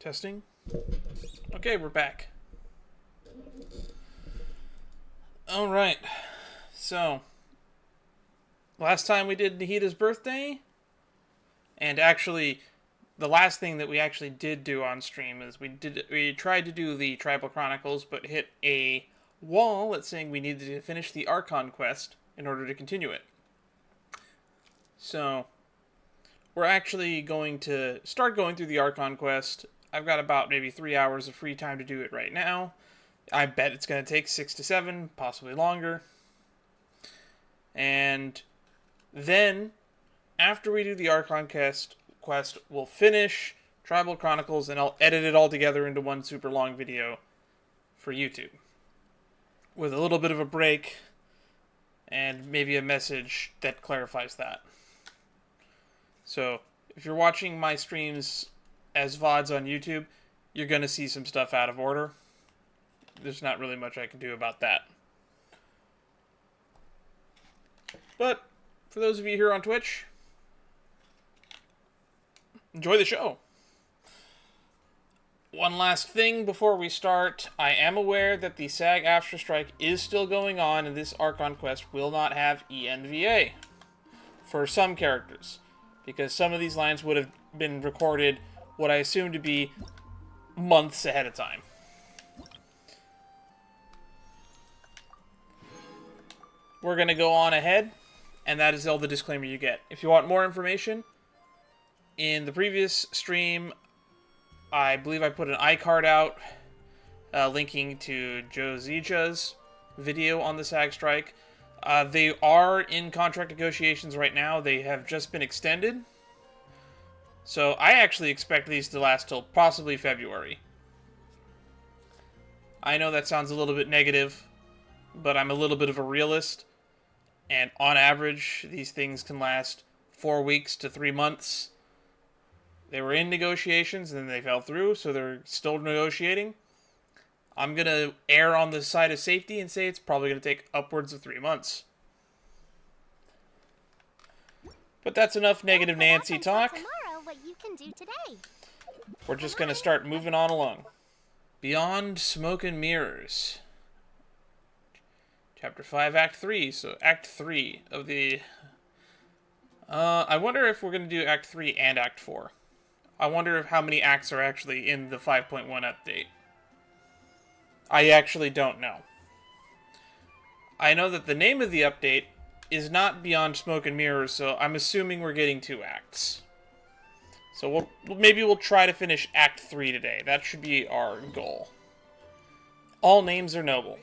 Testing. Okay, we're back. Alright. So, last time we did Nahita's birthday, and actually, the last thing that we actually did do on stream is we tried to do the Tribal Chronicles, but hit a wall that's saying we needed to finish the Archon quest in order to continue it. So, we're actually going to start going through the Archon quest. I've got about maybe 3 hours of free time to do it right now. I bet it's going to take 6 to 7, possibly longer. And then, after we do the Archon quest, we'll finish Tribal Chronicles, and I'll edit it all together into one super long video for YouTube. With a little bit of a break, and maybe a message that clarifies that. So, if you're watching my streams as VODs on YouTube, you're going to see some stuff out of order. There's not really much I can do about that. But, for those of you here on Twitch, enjoy the show. One last thing before we start. I am aware that the SAG-AFTRA strike is still going on, and this Archon quest will not have ENVA for some characters, because some of these lines would have been recorded what I assume to be months ahead of time. We're going to go on ahead, and that is all the disclaimer you get. If you want more information, in the previous stream, I believe I put an iCard out linking to Joe Zicha's video on the SAG strike. They are in contract negotiations right now. They have just been extended. So I actually expect these to last till possibly February. I know that sounds a little bit negative, but I'm a little bit of a realist. And on average, these things can last 4 weeks to 3 months. They were in negotiations and then they fell through, so they're still negotiating. I'm going to err on the side of safety and say it's probably going to take upwards of 3 months. But that's enough negative Nancy talk. What you can do today. We're just going to start moving on along. Beyond Smoke and Mirrors. Chapter 5, Act 3. So Act 3 of the... I wonder if we're going to do Act 3 and Act 4. I wonder if how many acts are actually in the 5.1 update. I actually don't know. I know that the name of the update is not Beyond Smoke and Mirrors, so I'm assuming we're getting 2 acts. So maybe we'll try to finish Act 3 today. That should be our goal. All names are noble.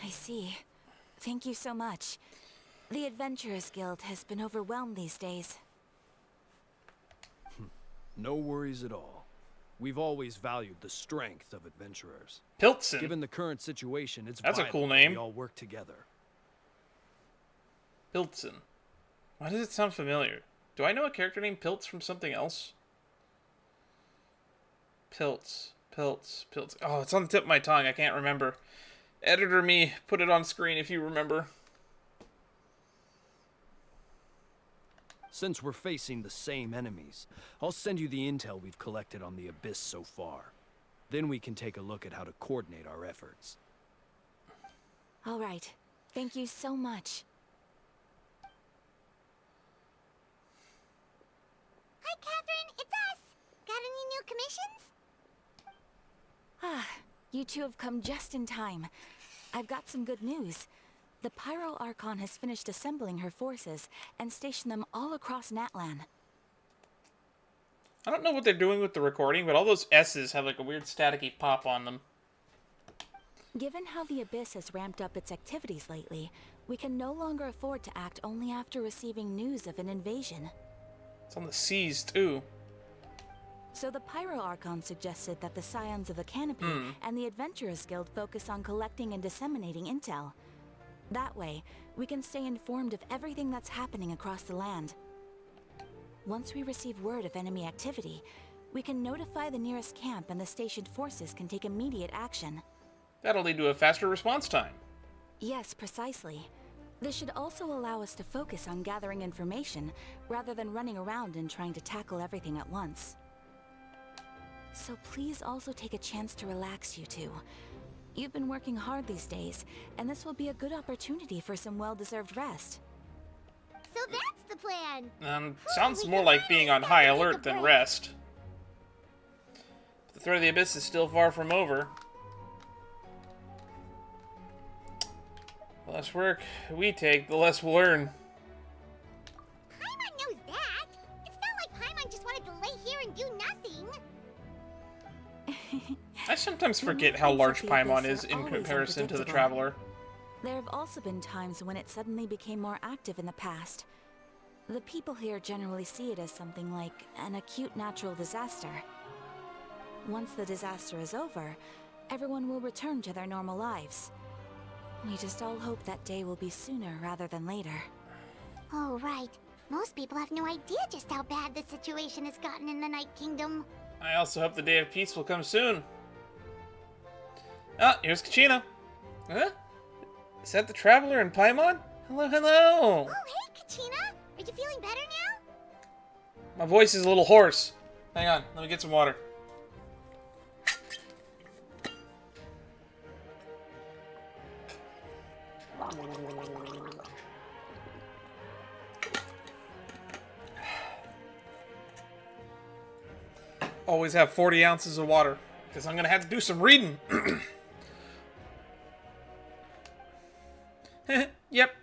I see. Thank you so much. The Adventurers Guild has been overwhelmed these days. No worries at all. We've always valued the strength of adventurers. Piltson. Given the current situation, it's That's a vital cool that name. we all work together. Piltson. Why does it sound familiar? Do I know a character named Piltz from something else? Piltz. Oh, it's on the tip of my tongue. I can't remember. Editor me, put it on screen if you remember. Since we're facing the same enemies, I'll send you the intel we've collected on the Abyss so far. Then we can take a look at how to coordinate our efforts. All right. Thank you so much. Hi, Catherine. It's us. Got any new commissions? Ah, you two have come just in time. I've got some good news. The Pyro Archon has finished assembling her forces and stationed them all across Natlan. I don't know what they're doing with the recording, but all those S's have like a weird staticky pop on them. Given how the Abyss has ramped up its activities lately, we can no longer afford to act only after receiving news of an invasion. It's on the seas, too. So the Pyro Archon suggested that the Scions of the Canopy and the Adventurers Guild focus on collecting and disseminating intel. That way, we can stay informed of everything that's happening across the land. Once we receive word of enemy activity, we can notify the nearest camp and the stationed forces can take immediate action. That'll lead to a faster response time. Yes, precisely. This should also allow us to focus on gathering information rather than running around and trying to tackle everything at once. So please also take a chance to relax, you two. You've been working hard these days, and this will be a good opportunity for some well-deserved rest. So that's the plan. Sounds more like being on high alert than rest. The threat of the abyss is still far from over. The less work we take, the less we'll learn. Paimon knows that. It's not like Paimon just wanted to lay here and do nothing. I sometimes forget how large Paimon is in comparison to the Traveler. There have also been times when it suddenly became more active in the past. The people here generally see it as something like an acute natural disaster. Once the disaster is over, everyone will return to their normal lives. We just all hope that day will be sooner rather than later. Oh, right. Most people have no idea just how bad the situation has gotten in the Night Kingdom. I also hope the day of peace will come soon. Ah, here's Kachina. Huh? Is that the Traveler and Paimon? Hello, hello! Oh, hey, Kachina! Are you feeling better now? My voice is a little hoarse. Hang on, let me get some water. Always have 40 ounces of water, because I'm going to have to do some reading. Yep.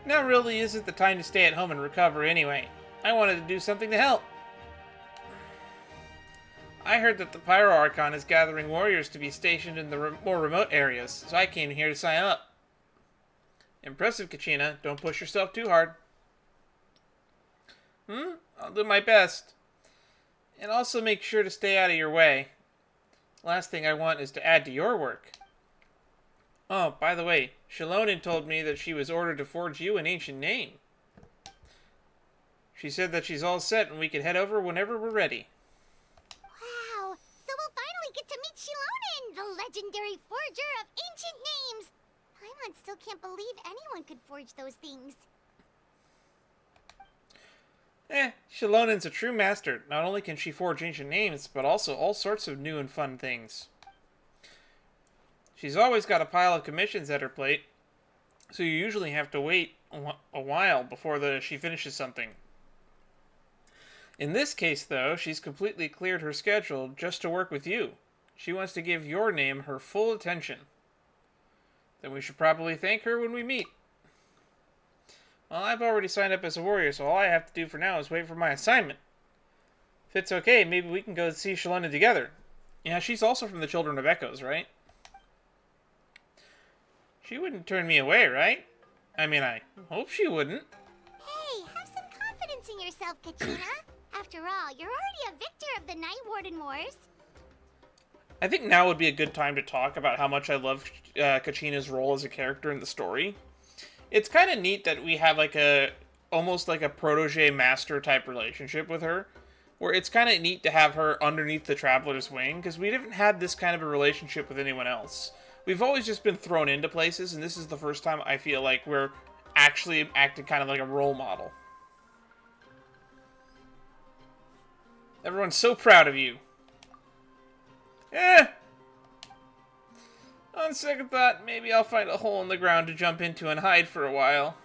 Now really isn't the time to stay at home and recover anyway. I wanted to do something to help. I heard that the Pyro Archon is gathering warriors to be stationed in the more remote areas, so I came here to sign up. Impressive, Kachina. Don't push yourself too hard. I'll do my best. And also make sure to stay out of your way. Last thing I want is to add to your work. Oh, by the way, Shalonin told me that she was ordered to forge you an ancient name. She said that she's all set and we can head over whenever we're ready. Wow, so we'll finally get to meet Shalonin, the legendary forger of ancient names. Paimon still can't believe anyone could forge those things. Shalonin's a true master. Not only can she forge ancient names, but also all sorts of new and fun things. She's always got a pile of commissions at her plate, so you usually have to wait a while before she finishes something. In this case, though, she's completely cleared her schedule just to work with you. She wants to give your name her full attention. Then we should probably thank her when we meet. Well, I've already signed up as a warrior, so all I have to do for now is wait for my assignment. If it's okay, maybe we can go see Shalonin together. Yeah, she's also from the Children of Echoes, right? She wouldn't turn me away, right? I mean, I hope she wouldn't. Hey, have some confidence in yourself, Kachina. After all, you're already a victor of the Night Warden Wars. I think now would be a good time to talk about how much I love Kachina's role as a character in the story. It's kind of neat that we have almost like a protege master type relationship with her, where it's kind of neat to have her underneath the Traveler's wing, because we haven't had this kind of a relationship with anyone else. We've always just been thrown into places, and this is the first time I feel like we're actually acting kind of like a role model. Everyone's so proud of you. On second thought, maybe I'll find a hole in the ground to jump into and hide for a while.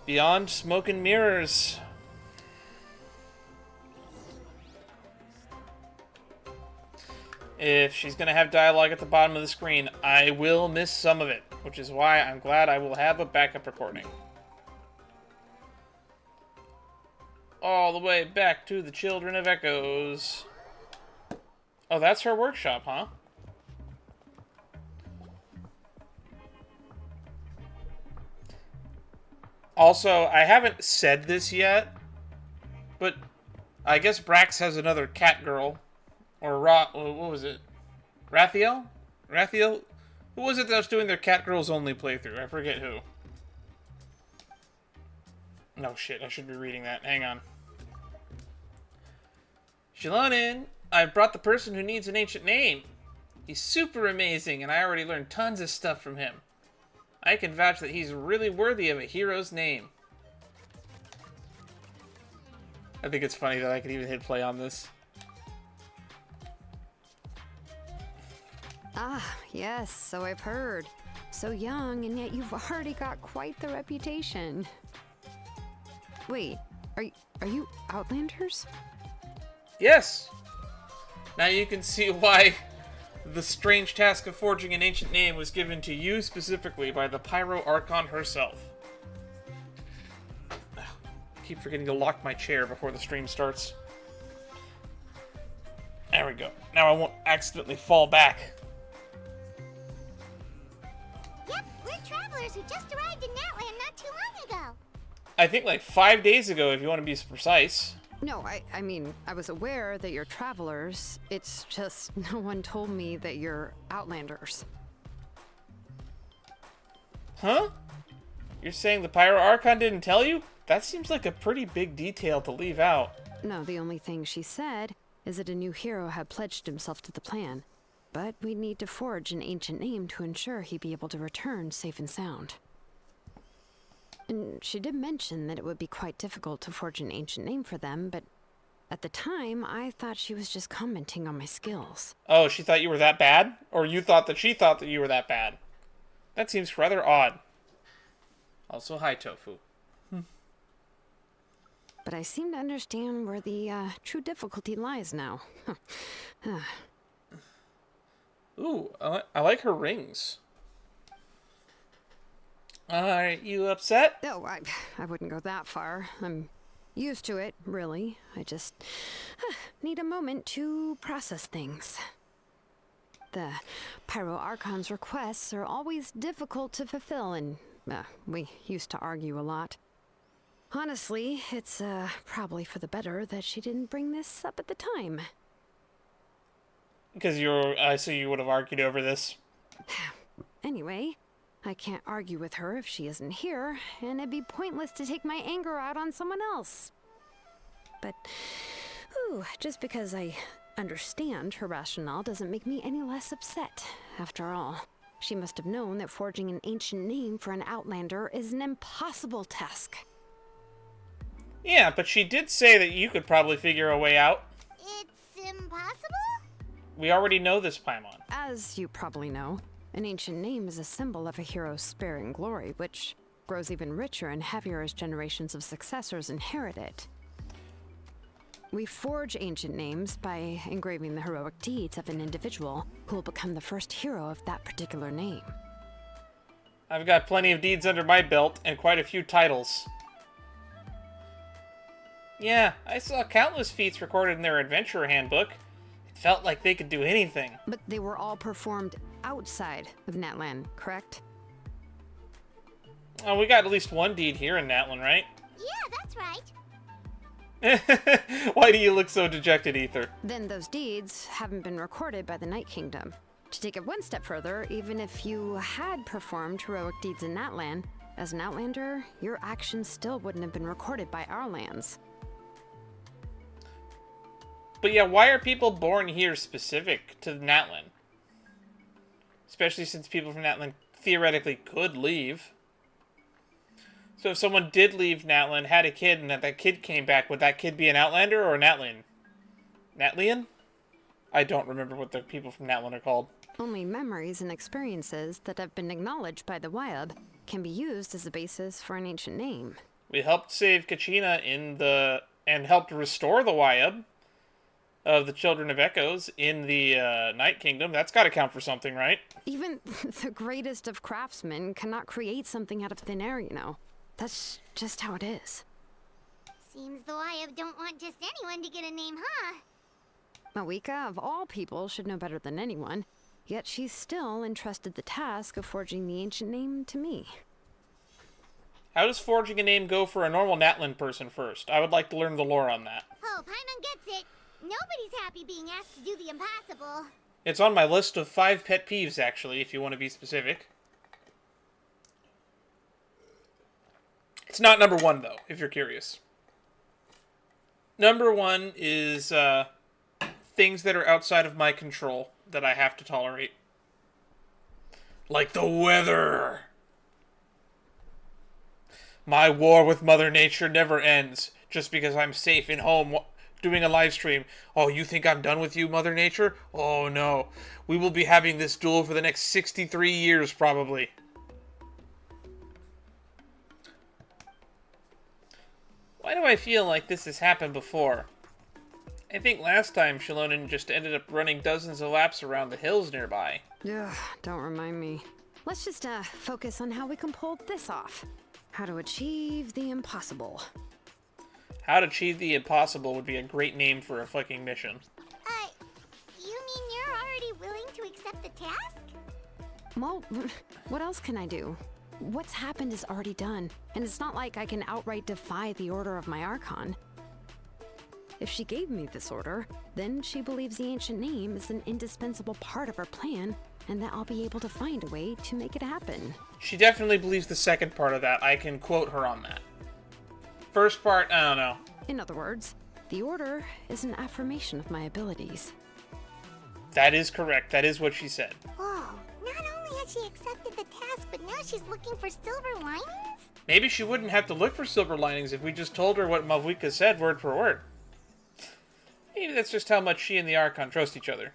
Beyond smoke and mirrors. If she's going to have dialogue at the bottom of the screen, I will miss some of it, which is why I'm glad I will have a backup recording. All the way back to the Children of Echoes. Oh, that's her workshop, huh? Also, I haven't said this yet, but I guess Brax has another cat girl. Or what was it? Rathiel? Rathiel? Who was it that was doing their cat girls only playthrough? I forget who. No shit, I should be reading that. Hang on. Shalonin, I've brought the person who needs an ancient name. He's super amazing, and I already learned tons of stuff from him. I can vouch that he's really worthy of a hero's name. I think it's funny that I could even hit play on this. Ah, yes, so I've heard. So young, and yet you've already got quite the reputation. Wait, are you Outlanders? Yes! Now you can see why the strange task of forging an ancient name was given to you specifically by the Pyro Archon herself. I keep forgetting to lock my chair before the stream starts. There we go. Now I won't accidentally fall back. Yep, we're travelers who just arrived in Natlan not too long ago. I think like 5 days ago, if you want to be precise. No, I mean, I was aware that you're travelers. It's just no one told me that you're Outlanders. Huh? You're saying the Pyro Archon didn't tell you? That seems like a pretty big detail to leave out. No, the only thing she said is that a new hero had pledged himself to the plan. But we'd need to forge an ancient name to ensure he'd be able to return safe and sound. And she did mention that it would be quite difficult to forge an ancient name for them, but at the time, I thought she was just commenting on my skills. Oh, she thought you were that bad? Or you thought that she thought that you were that bad? That seems rather odd. Also, hi, Tofu. But I seem to understand where the true difficulty lies now. Ooh, I like her rings. Are you upset? No, I wouldn't go that far. I'm used to it, really. I just need a moment to process things. The Pyro Archon's requests are always difficult to fulfill, and we used to argue a lot. Honestly, it's probably for the better that she didn't bring this up at the time. Because so you would have argued over this. Anyway, I can't argue with her if she isn't here, and it'd be pointless to take my anger out on someone else. But, just because I understand her rationale doesn't make me any less upset. After all, she must have known that forging an ancient name for an Outlander is an impossible task. Yeah, but she did say that you could probably figure a way out. It's impossible? We already know this, Paimon. As you probably know, an ancient name is a symbol of a hero's spirit and glory, which grows even richer and heavier as generations of successors inherit it. We forge ancient names by engraving the heroic deeds of an individual who will become the first hero of that particular name. I've got plenty of deeds under my belt, and quite a few titles. Yeah, I saw countless feats recorded in their adventurer handbook. It felt like they could do anything. But they were all performed outside of Natlan, correct? Oh, we got at least one deed here in Natlan, right? Yeah, that's right. Why do you look so dejected, Ether? Then those deeds haven't been recorded by the Night Kingdom. To take it one step further, even if you had performed heroic deeds in Natlan, as an Outlander, your actions still wouldn't have been recorded by our lands. But yeah, why are people born here specific to Natlan? Especially since people from Natlan theoretically could leave. So if someone did leave Natlan, had a kid, and that kid came back, would that kid be an Outlander or a Natlan? Natlian? I don't remember what the people from Natlan are called. Only memories and experiences that have been acknowledged by the Wyab can be used as a basis for an ancient name. We helped save Kachina and helped restore the Wyab of the Children of Echoes in the Night Kingdom. That's got to count for something, right? Even the greatest of craftsmen cannot create something out of thin air, you know. That's just how it is. Seems the Wyab don't want just anyone to get a name, huh? Mawika, of all people, should know better than anyone, yet she's still entrusted the task of forging the ancient name to me. How does forging a name go for a normal Natlan person first? I would like to learn the lore on that. Oh, Paimon gets it. Nobody's happy being asked to do the impossible. It's on my list of 5 pet peeves, actually, if you want to be specific. It's not number 1, though, if you're curious. Number 1 is things that are outside of my control that I have to tolerate. Like the weather. My war with Mother Nature never ends. Just because I'm safe in home doing a live stream. Oh, you think I'm done with you, Mother Nature? Oh, no. We will be having this duel for the next 63 years, probably. Why do I feel like this has happened before? I think last time Shilonen just ended up running dozens of laps around the hills nearby. Ugh, don't remind me. Let's just focus on how we can pull this off. How to achieve the impossible. How to achieve the impossible would be a great name for a fucking mission. You mean you're already willing to accept the task? Well, what else can I do? What's happened is already done, and it's not like I can outright defy the order of my Archon. If she gave me this order, then she believes the ancient name is an indispensable part of her plan, and that I'll be able to find a way to make it happen. She definitely believes the second part of that. I can quote her on that. First part, I don't know. In other words, the order is an affirmation of my abilities. That is correct. That is what she said. Whoa, not only has she accepted the task, but now she's looking for silver linings? Maybe she wouldn't have to look for silver linings if we just told her what Mavuika said word for word. Maybe that's just how much she and the Archon trust each other.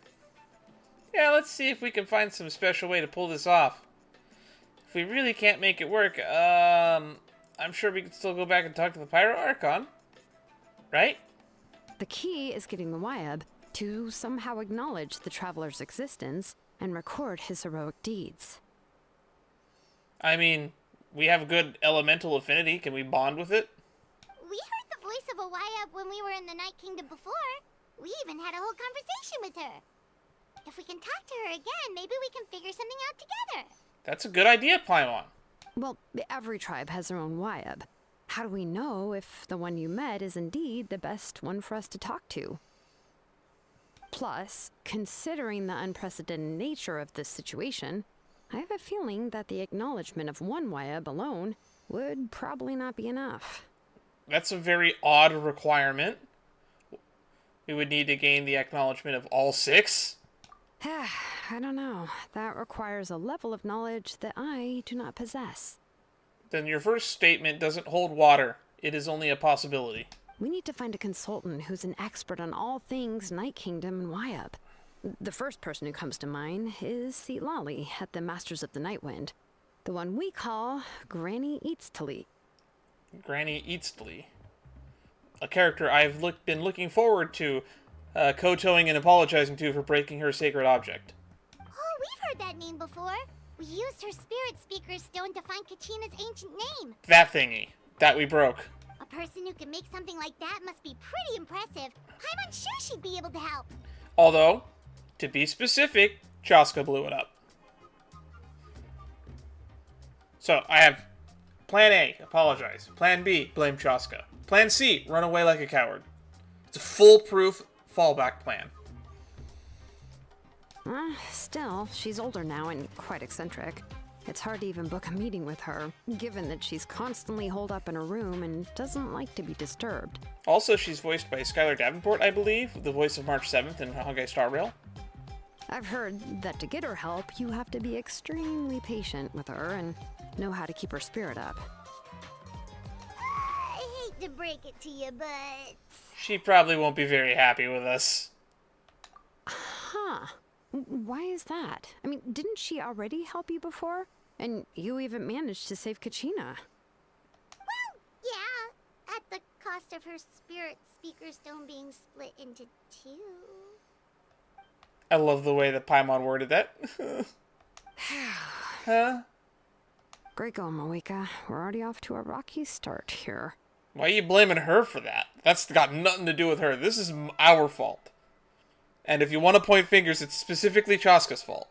Yeah, let's see if we can find some special way to pull this off. If we really can't make it work, I'm sure we can still go back and talk to the Pyro Archon. Right? The key is getting the Wyeb to somehow acknowledge the traveler's existence and record his heroic deeds. I mean, we have a good elemental affinity. Can we bond with it? We heard the voice of a Wyab when we were in the Night Kingdom before. We even had a whole conversation with her. If we can talk to her again, maybe we can figure something out together. That's a good idea, Paimon. Well, every tribe has their own Wyeb. How do we know if the one you met is indeed the best one for us to talk to? Plus, considering the unprecedented nature of this situation, I have a feeling that the acknowledgement of one Wyeb alone would probably not be enough. That's a very odd requirement. We would need to gain the acknowledgement of all 6. I don't know. That requires a level of knowledge that I do not possess. Then your first statement doesn't hold water. It is only a possibility. We need to find a consultant who's an expert on all things Night Kingdom and Wyeb. The first person who comes to mind is Lali at the Masters of the Nightwind. The one we call Granny Eatstali. Granny Eatstali. A character I've been looking forward to kowtowing and apologizing to for breaking her sacred object. Oh, we've heard that name before. We used her spirit speaker stone to find Kachina's ancient name. That thingy. That we broke. A person who can make something like that must be pretty impressive. I'm unsure she'd be able to help. Although, to be specific, Chaska blew it up. So, I have Plan A, apologize. Plan B, blame Chaska. Plan C, run away like a coward. It's a foolproof fallback plan. Still, she's older now and quite eccentric. It's hard to even book a meeting with her, given that she's constantly holed up in her room and doesn't like to be disturbed. Also, she's voiced by Skylar Davenport, I believe, the voice of March 7th in Honkai Star Rail. I've heard that to get her help, you have to be extremely patient with her and know how to keep her spirit up. I hate to break it to you, but... She probably won't be very happy with us. Huh. Why is that? I mean, didn't she already help you before? And you even managed to save Kachina. Well, yeah. At the cost of her spirit speaker stone being split into 2. I love the way that Paimon worded that. Huh? Great going, Moeka. We're already off to a rocky start here. Why are you blaming her for that? That's got nothing to do with her. This is our fault. And if you want to point fingers, it's specifically Chaska's fault.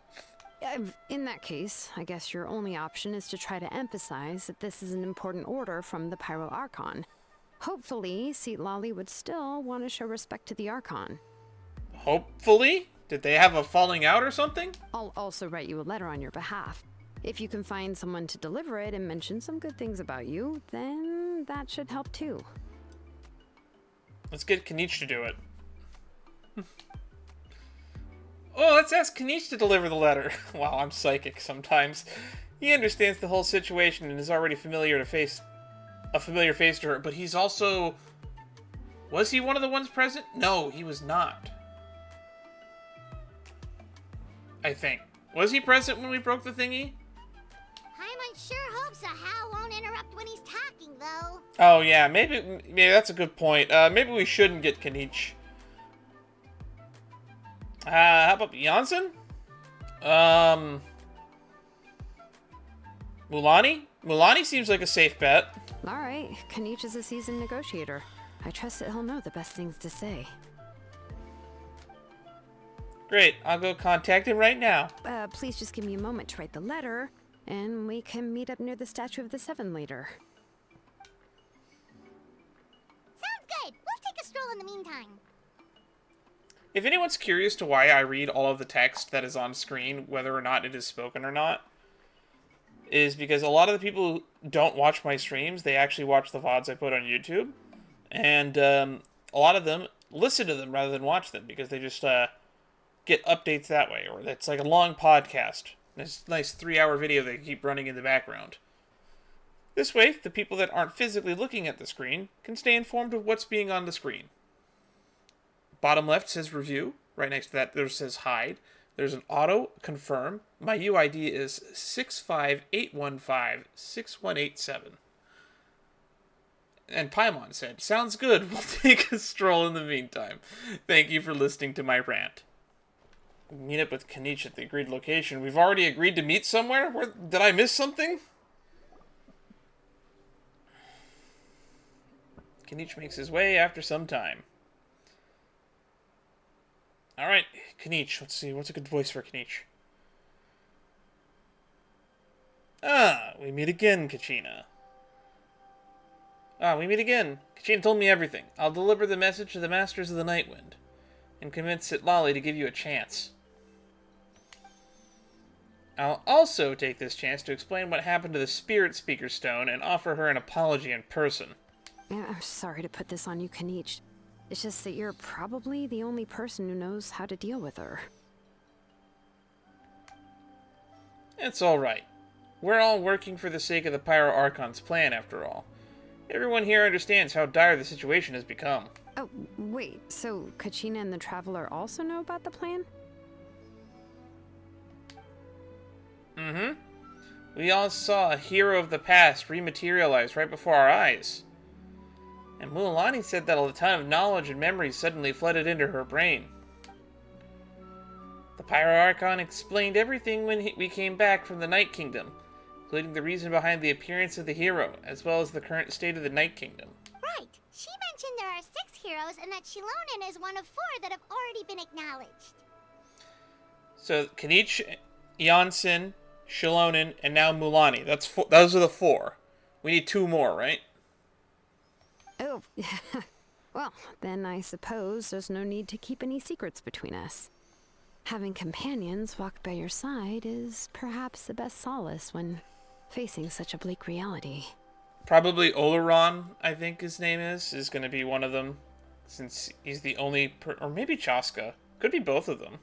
In that case, I guess your only option is to try to emphasize that this is an important order from the Pyro Archon. Hopefully, Lali would still want to show respect to the Archon. Hopefully? Did they have a falling out or something? I'll also write you a letter on your behalf. If you can find someone to deliver it and mention some good things about you, then that should help too. Let's get Kanich to do it. Oh, let's ask Kanich to deliver the letter. Wow, I'm psychic sometimes. He understands the whole situation and is already familiar to face a familiar face to her, but he's also... Was he one of the ones present? No, he was not. I think. Was he present when we broke the thingy? Paimon sure hopes a Hal won't interrupt when he's talking, though. Oh, yeah, maybe that's a good point. Maybe we shouldn't get Kanich. How about Janssen? Mulani? Mulani seems like a safe bet. All right, Kanich is a seasoned negotiator. I trust that he'll know the best things to say. Great, I'll go contact him right now. Please just give me a moment to write the letter, and we can meet up near the Statue of the Seven later. Sounds good. We'll take a stroll in the meantime. If anyone's curious to why I read all of the text that is on screen, whether or not it is spoken or not, is because a lot of the people who don't watch my streams, they actually watch the VODs I put on YouTube. And a lot of them listen to them rather than watch them because they just get updates that way. Or it's like a long podcast. This nice 3-hour video they keep running in the background. This way, the people that aren't physically looking at the screen can stay informed of what's being on the screen. Bottom left says review. Right next to that there says hide. There's an auto confirm. My UID is 658156187. And Paimon said, sounds good. We'll take a stroll in the meantime. Thank you for listening to my rant. Meet up with Kanich at the agreed location. We've already agreed to meet somewhere? Did I miss something? Kanich makes his way after some time. Alright, Kanich. Let's see. What's a good voice for Kanich? We meet again, Kachina. We meet again. Kachina told me everything. I'll deliver the message to the Masters of the Nightwind and convince Sitlali to give you a chance. I'll also take this chance to explain what happened to the Spirit Speaker Stone and offer her an apology in person. Yeah, I'm sorry to put this on you, Kanich. It's just that you're probably the only person who knows how to deal with her. It's alright. We're all working for the sake of the Pyro Archon's plan, after all. Everyone here understands how dire the situation has become. Oh, wait, so Kachina and the Traveler also know about the plan? Mm-hmm. We all saw a hero of the past rematerialize right before our eyes. And Mulani said that a ton of knowledge and memories suddenly flooded into her brain. The Pyro Archon explained everything when we came back from the Night Kingdom, including the reason behind the appearance of the hero, as well as the current state of the Night Kingdom. Right. She mentioned there are 6 heroes and that Shilonen is one of 4 that have already been acknowledged. So, Kanich, Janssen, Shilonen, and now Mulani. Those are the 4. We need 2 more, right? Oh, well, then I suppose there's no need to keep any secrets between us. Having companions walk by your side is perhaps the best solace when facing such a bleak reality. Probably Ororon, I think his name is going to be one of them, since he's the only or maybe Chaska. Could be both of them.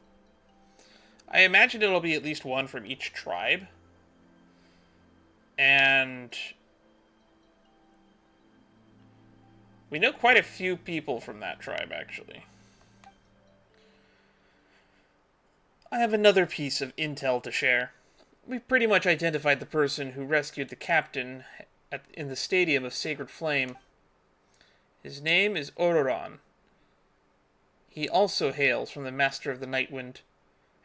I imagine it'll be at least one from each tribe. And we know quite a few people from that tribe, actually. I have another piece of intel to share. We've pretty much identified the person who rescued the captain in the Stadium of Sacred Flame. His name is Ororon. He also hails from the Master of the Nightwind.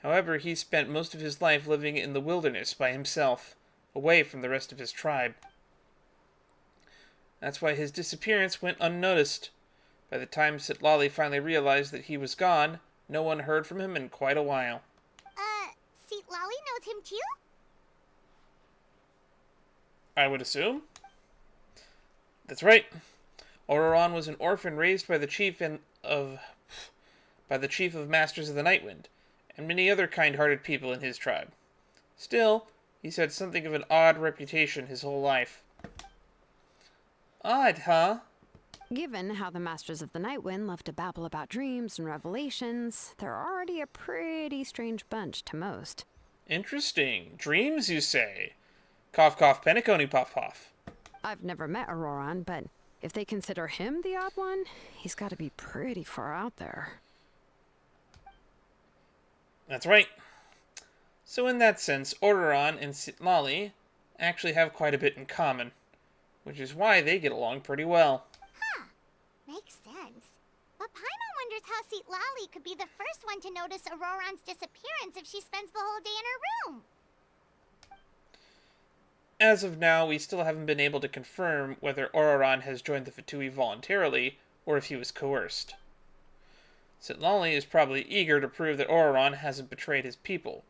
However, he spent most of his life living in the wilderness by himself, away from the rest of his tribe. That's why his disappearance went unnoticed. By the time Sitlali finally realized that he was gone, no one heard from him in quite a while. Sitlali knows him too? I would assume. That's right. Ororon was an orphan raised by the chief of Masters of the Nightwind, and many other kind-hearted people in his tribe. Still, he's had something of an odd reputation his whole life. Odd, huh? Given how the Masters of the Nightwind love to babble about dreams and revelations, they're already a pretty strange bunch to most. Interesting. Dreams, you say? Cough, cough, penniconi, puff, puff. I've never met Ororon, but if they consider him the odd one, he's got to be pretty far out there. That's right. So in that sense, Ororon and Sitlali actually have quite a bit in common, which is why they get along pretty well. Huh. Makes sense. But Paimon wonders how Sitlali could be the first one to notice Ororon's disappearance if she spends the whole day in her room. As of now, we still haven't been able to confirm whether Ororon has joined the Fatui voluntarily, or if he was coerced. Sitlali is probably eager to prove that Ororon hasn't betrayed his people.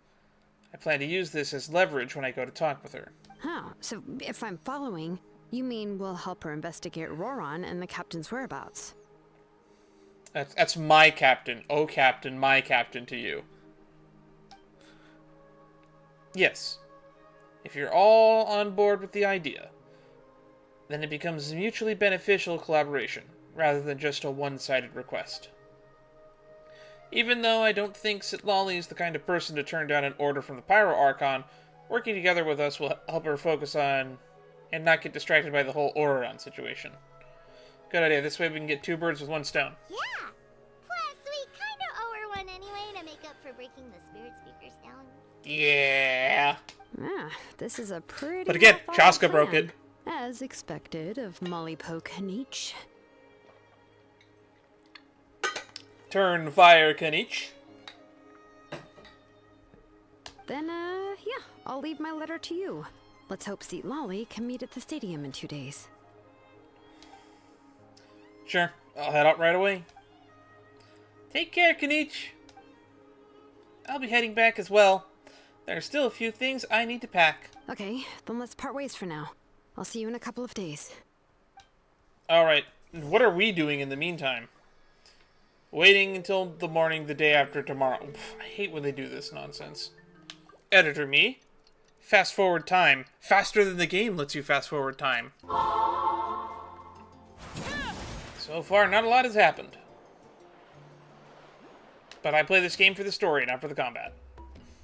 I plan to use this as leverage when I go to talk with her. Huh, so if I'm following, you mean we'll help her investigate Ororon and the captain's whereabouts? That's my captain. Oh, captain, my captain to you. Yes. If you're all on board with the idea, then it becomes a mutually beneficial collaboration, rather than just a one-sided request. Even though I don't think Sitlali is the kind of person to turn down an order from the Pyro Archon, working together with us will help her focus on and not get distracted by the whole Ororon situation. Good idea. This way we can get 2 birds with 1 stone. Yeah. Plus, we kind of owe her one anyway to make up for breaking the spirit speakers down. Yeah. Ah, this is a pretty. But again, well-thought-out Chaska broke plan, it. as expected of Mollypo Kanich. Turn fire, Kanich. Then, yeah, I'll leave my letter to you. Let's hope Sitlali can meet at the stadium in 2 days. Sure, I'll head out right away. Take care, Kanich. I'll be heading back as well. There are still a few things I need to pack. Okay, then let's part ways for now. I'll see you in a couple of days. Alright, what are we doing in the meantime? Waiting until the morning the day after tomorrow. Oof, I hate when they do this nonsense. Editor me. Fast forward time. Faster than the game lets you fast forward time. So far, not a lot has happened. But I play this game for the story, not for the combat.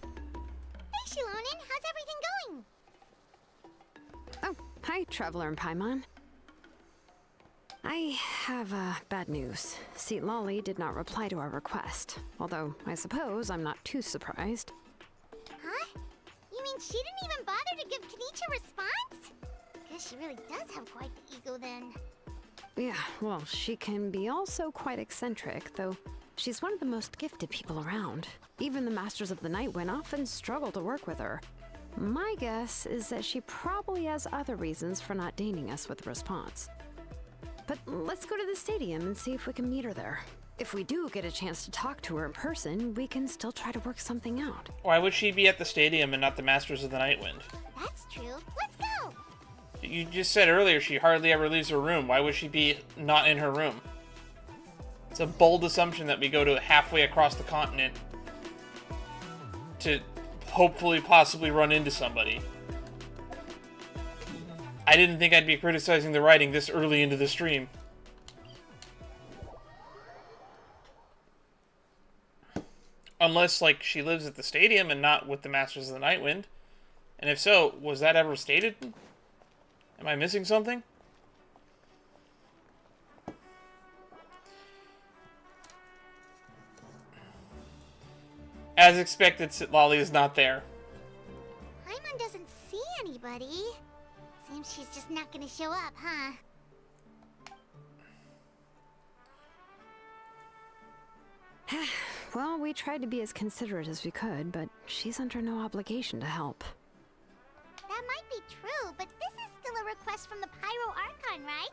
Hey, Shilonen, how's everything going? Oh, hi, Traveler and Paimon. I have, bad news. Sitlali did not reply to our request. Although, I suppose I'm not too surprised. Huh? You mean she didn't even bother to give Kanich a response? Guess she really does have quite the ego then. Yeah, well, she can be also quite eccentric, though she's one of the most gifted people around. Even the Masters of the Nightwind often struggle to work with her. My guess is that she probably has other reasons for not deigning us with a response. But let's go to the stadium and see if we can meet her there. If we do get a chance to talk to her in person, we can still try to work something out. Why would she be at the stadium and not the Masters of the Nightwind? That's true. Let's go! You just said earlier she hardly ever leaves her room. Why would she be not in her room? It's a bold assumption that we go to halfway across the continent to hopefully possibly run into somebody. I didn't think I'd be criticizing the writing this early into the stream. Unless, like, she lives at the stadium and not with the Masters of the Nightwind. And if so, was that ever stated? Am I missing something? As expected, Sitlali is not there. Paimon doesn't see anybody. Seems she's just not gonna show up, huh? Well, we tried to be as considerate as we could, but she's under no obligation to help. That might be true, but this is still a request from the Pyro Archon, right?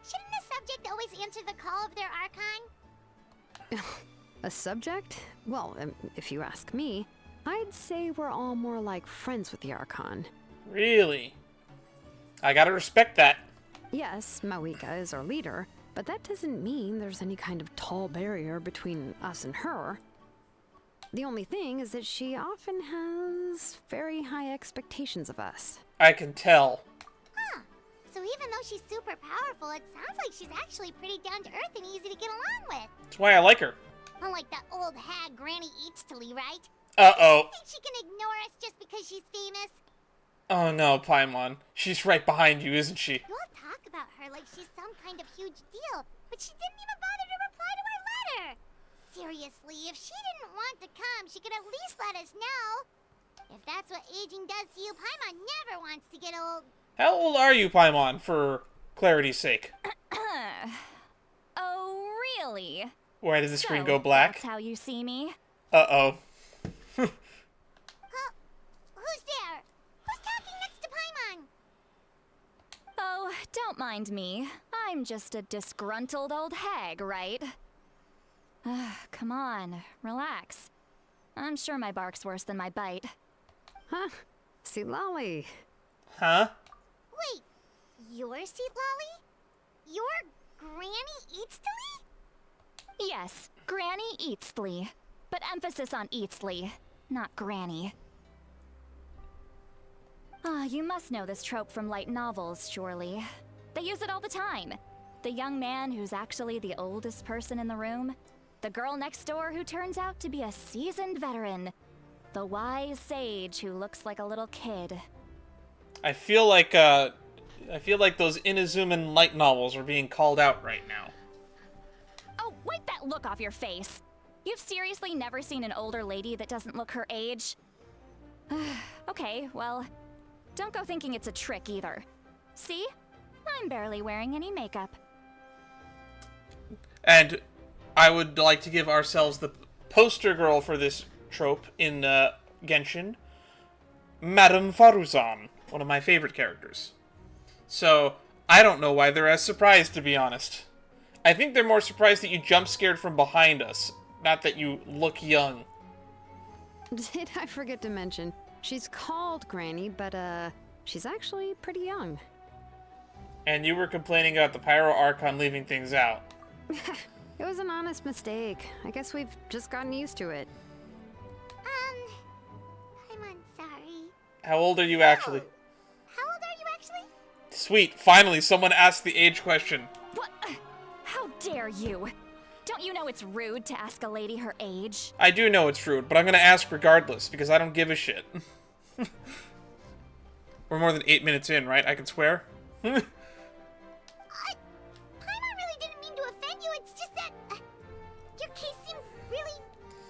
Shouldn't the subject always answer the call of their Archon? A subject? Well, if you ask me, I'd say we're all more like friends with the Archon. Really? I gotta respect that. Yes, Mawika is our leader, but that doesn't mean there's any kind of tall barrier between us and her. The only thing is that she often has very high expectations of us. I can tell. Huh. So even though she's super powerful, it sounds like she's actually pretty down to earth and easy to get along with. That's why I like her. Unlike that old hag Granny Eatstily, right? Uh-oh. Think she can ignore us just because she's famous? Oh no, Paimon. She's right behind you, isn't she? You all talk about her like she's some kind of huge deal, but she didn't even bother to reply to our letter. Seriously, if she didn't want to come, she could at least let us know. If that's what aging does to you, Paimon never wants to get old. How old are you, Paimon, for clarity's sake? Oh, really? Why does the screen So, go black? That's how you see me? Uh-oh. Huh? Who's there? Who's talking next to Paimon? Oh, don't mind me. I'm just a disgruntled old hag, right? Come on, relax. I'm sure my bark's worse than my bite. Huh? See, Lolly. Huh? Wait, your seat, Lolly? Your Granny Eatsley? Yes, Granny Eatsley. But emphasis on Eatsley, not Granny. Ah, you must know this trope from light novels, surely. They use it all the time. The young man who's actually the oldest person in the room. The girl next door who turns out to be a seasoned veteran. The wise sage who looks like a little kid. I feel like those Inazuman light novels are being called out right now. Oh, wipe that look off your face! You've seriously never seen an older lady that doesn't look her age? Okay, well, don't go thinking it's a trick either. See? I'm barely wearing any makeup. And I would like to give ourselves the poster girl for this trope in Genshin, Madame Faruzan, one of my favorite characters. So, I don't know why they're as surprised, to be honest. I think they're more surprised that you jump scared from behind us, not that you look young. Did I forget to mention? She's called Granny, but she's actually pretty young. And you were complaining about the Pyro Archon leaving things out. It was an honest mistake. I guess we've just gotten used to it. I'm sorry. How old are you actually? How old are you actually? Sweet, finally someone asked the age question. What? How dare you? Don't you know it's rude to ask a lady her age? I do know it's rude, but I'm gonna ask regardless, because I don't give a shit. We're more than 8 minutes in, right? I can swear? Paimon really didn't mean to offend you, it's just that your case seems really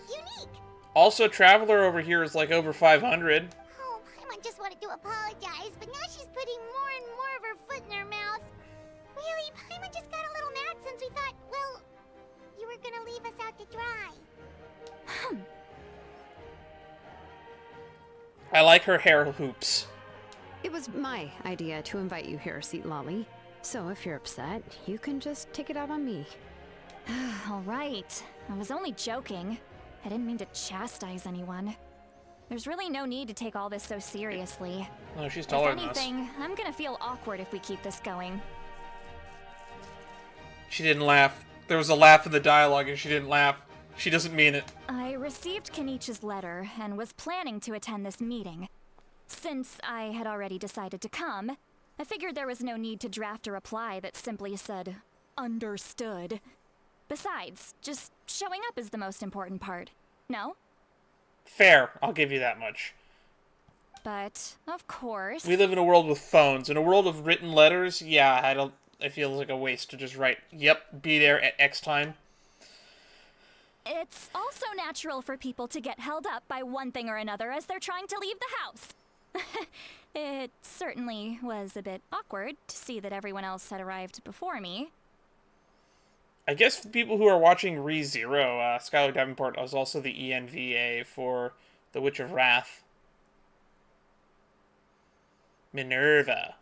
unique. Also, Traveler over here is like over 500. Oh, Paimon just wanted to apologize, but now she's putting more and more of her foot in her mouth. Really, Paimon just got a little mad since we thought, well, you were gonna leave us out to dry. I like her hair hoops. It was my idea to invite you here, Seat Lolly. So if you're upset, you can just take it out on me. All right. I was only joking. I didn't mean to chastise anyone. There's really no need to take all this so seriously. Oh, she's taller If than us. anything, I'm gonna feel awkward if we keep this going. She didn't laugh. There was a laugh in the dialogue and she didn't laugh. She doesn't mean it. I received Kenichi's letter and was planning to attend this meeting. Since I had already decided to come, I figured there was no need to draft a reply that simply said, "Understood." Besides, just showing up is the most important part. No? Fair, I'll give you that much. But, of course... We live in a world with phones. In a world of written letters, yeah, it feels like a waste to just write, yep, be there at X time. It's also natural for people to get held up by one thing or another as they're trying to leave the house. It certainly was a bit awkward to see that everyone else had arrived before me. I guess for people who are watching ReZero, Skylar Davenport was also the ENVA for The Witch of Wrath. Minerva.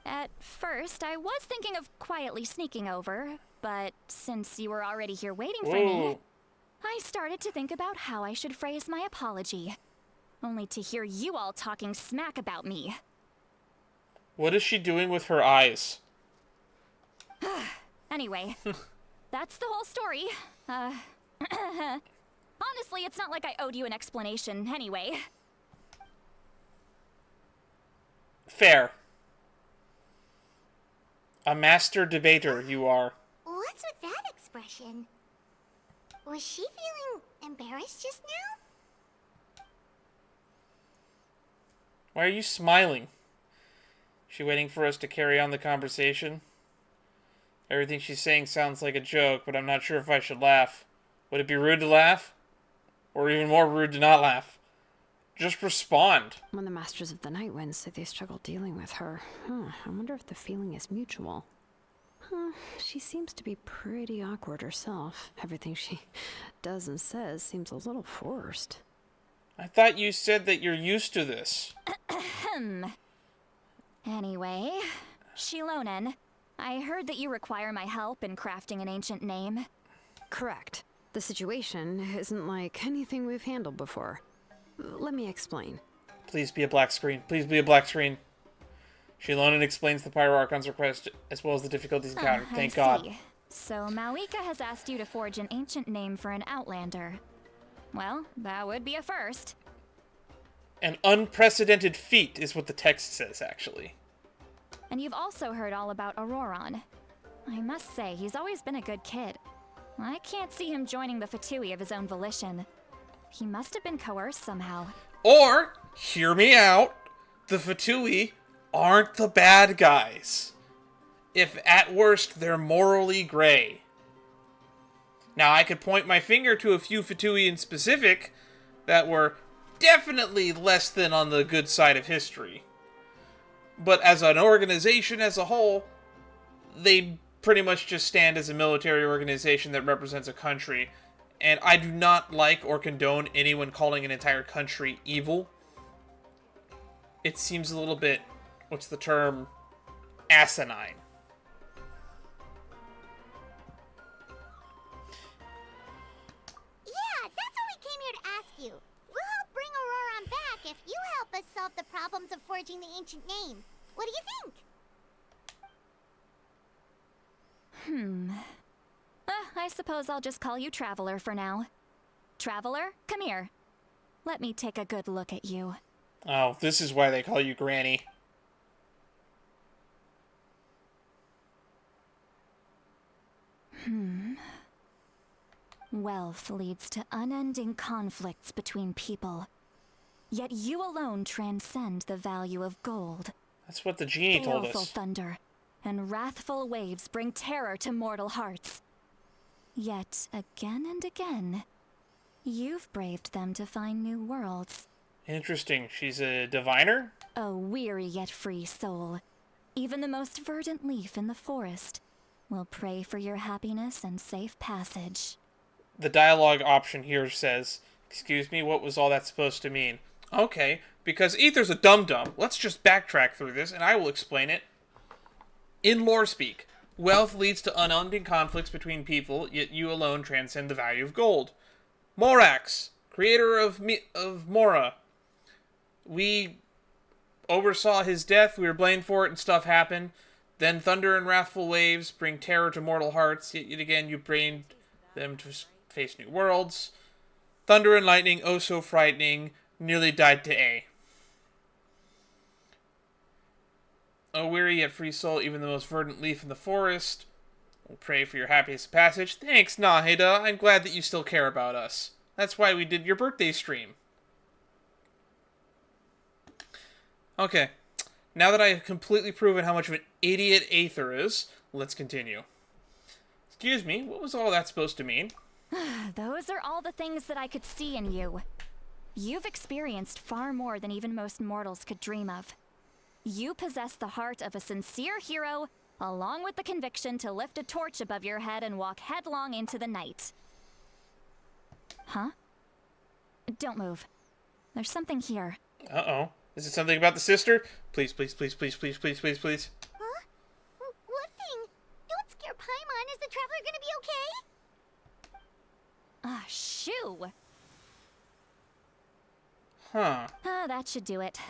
At first, I was thinking of quietly sneaking over, but since you were already here waiting for me, Whoa. I started to think about how I should phrase my apology. Only to hear you all talking smack about me. What is she doing with her eyes? Anyway, that's the whole story. Honestly, it's not like I owed you an explanation anyway. Fair. A master debater, you are. What's with that expression? Was she feeling embarrassed just now? Why are you smiling? She waiting for us to carry on the conversation? Everything she's saying sounds like a joke, but I'm not sure if I should laugh. Would it be rude to laugh? Or even more rude to not laugh? Just respond. When the Masters of the Night Wind say they struggle dealing with her, I wonder if the feeling is mutual. She seems to be pretty awkward herself. Everything she does and says seems a little forced. I thought you said that you're used to this. Anyway, Shilonen, I heard that you require my help in crafting an ancient name. Correct. The situation isn't like anything we've handled before. Let me explain. Please be a black screen. Please be a black screen. Shilonen explains the Pyro Archon's request as well as the difficulties encountered. Thank God. So Malika has asked you to forge an ancient name for an Outlander. Well, that would be a first. An unprecedented feat is what the text says, actually. And you've also heard all about Ororon. I must say, he's always been a good kid. I can't see him joining the Fatui of his own volition. He must have been coerced somehow. Or, hear me out, the Fatui aren't the bad guys. If at worst, they're morally gray. Now, I could point my finger to a few Fatui in specific that were definitely less than on the good side of history. But as an organization as a whole, they pretty much just stand as a military organization that represents a country. And I do not like or condone anyone calling an entire country evil. It seems a little bit, what's the term, asinine. Yeah, that's what we came here to ask you. We'll help bring Ororon back if you help us solve the problems of forging the ancient name. What do you think? I suppose I'll just call you Traveler for now. Traveler, come here. Let me take a good look at you. Oh, this is why they call you Granny. Wealth leads to unending conflicts between people. Yet you alone transcend the value of gold. That's what the genie told Baleful us. thunder and wrathful waves bring terror to mortal hearts. Yet, again and again, you've braved them to find new worlds. Interesting. She's a diviner? A weary yet free soul. Even the most verdant leaf in the forest will pray for your happiness and safe passage. The dialogue option here says, excuse me, what was all that supposed to mean? Okay, because Ether's a dum-dum, let's just backtrack through this and I will explain it. In lore speak, wealth leads to unending conflicts between people, yet you alone transcend the value of gold. Morax, creator of Mora. We oversaw his death, we were blamed for it, and stuff happened. Then thunder and wrathful waves bring terror to mortal hearts, yet again you bring them to face new worlds. Thunder and lightning, oh so frightening, nearly died to A. O weary yet free soul, even the most verdant leaf in the forest. We'll pray for your happiest passage. Thanks, Nahida. I'm glad that you still care about us. That's why we did your birthday stream. Okay. Now that I have completely proven how much of an idiot Aether is, let's continue. Excuse me, what was all that supposed to mean? Those are all the things that I could see in you. You've experienced far more than even most mortals could dream of. You possess the heart of a sincere hero, along with the conviction to lift a torch above your head and walk headlong into the night. Huh? Don't move. There's something here. Uh-oh. Is it something about the sister? Please, please, please, please, please, please, please, please. Huh? What thing? Don't scare Paimon. Is the traveler gonna be okay? Ah, shoo! Huh. That should do it.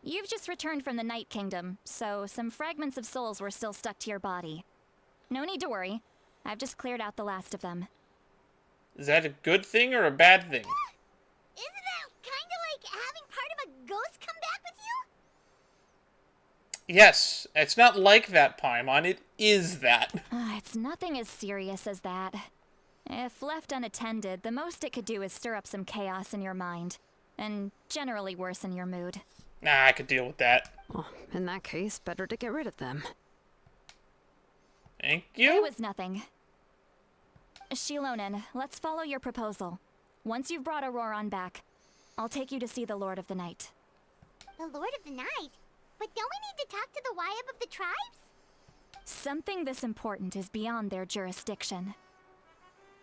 You've just returned from the Night Kingdom, so some fragments of souls were still stuck to your body. No need to worry. I've just cleared out the last of them. Is that a good thing or a bad thing? Isn't that kinda like having part of a ghost come back with you? Yes, it's not like that, Paimon. It is that. It's nothing as serious as that. If left unattended, the most it could do is stir up some chaos in your mind, and generally worsen your mood. Nah, I could deal with that. Well, in that case, better to get rid of them. Thank It you. was nothing. Shilonen, let's follow your proposal. Once you've brought Ororon back, I'll take you to see the Lord of the Night. The Lord of the Night? But don't we need to talk to the Wyab of the tribes? Something this important is beyond their jurisdiction.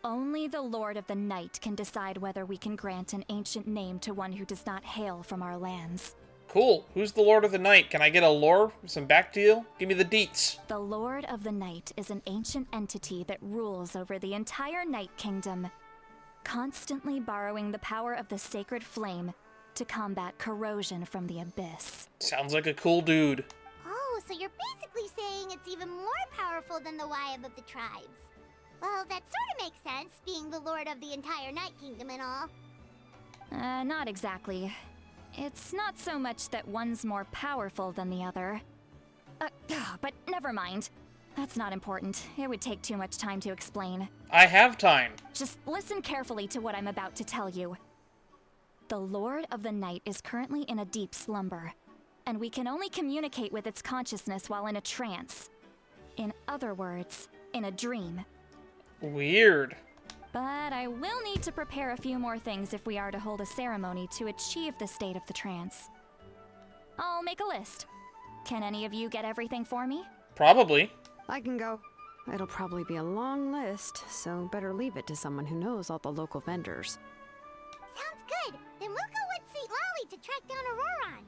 Only the Lord of the Night can decide whether we can grant an ancient name to one who does not hail from our lands. Cool. Who's the Lord of the Night? Can I get a lore? Some back deal? Give me the deets. The Lord of the Night is an ancient entity that rules over the entire Night Kingdom, constantly borrowing the power of the sacred flame to combat corrosion from the abyss. Sounds like a cool dude. Oh, so you're basically saying it's even more powerful than the Wyab of the tribes. Well, that sort of makes sense, being the lord of the entire Night Kingdom and all. Not exactly. It's not so much that one's more powerful than the other. But never mind. That's not important. It would take too much time to explain. I have time. Just listen carefully to what I'm about to tell you. The Lord of the Night is currently in a deep slumber, and we can only communicate with its consciousness while in a trance. In other words, in a dream. Weird. But I will need to prepare a few more things if we are to hold a ceremony to achieve the state of the trance. I'll make a list. Can any of you get everything for me? Probably. I can go. It'll probably be a long list, so better leave it to someone who knows all the local vendors. Sounds good. Then we'll go with St. Lolly to track down Ororon.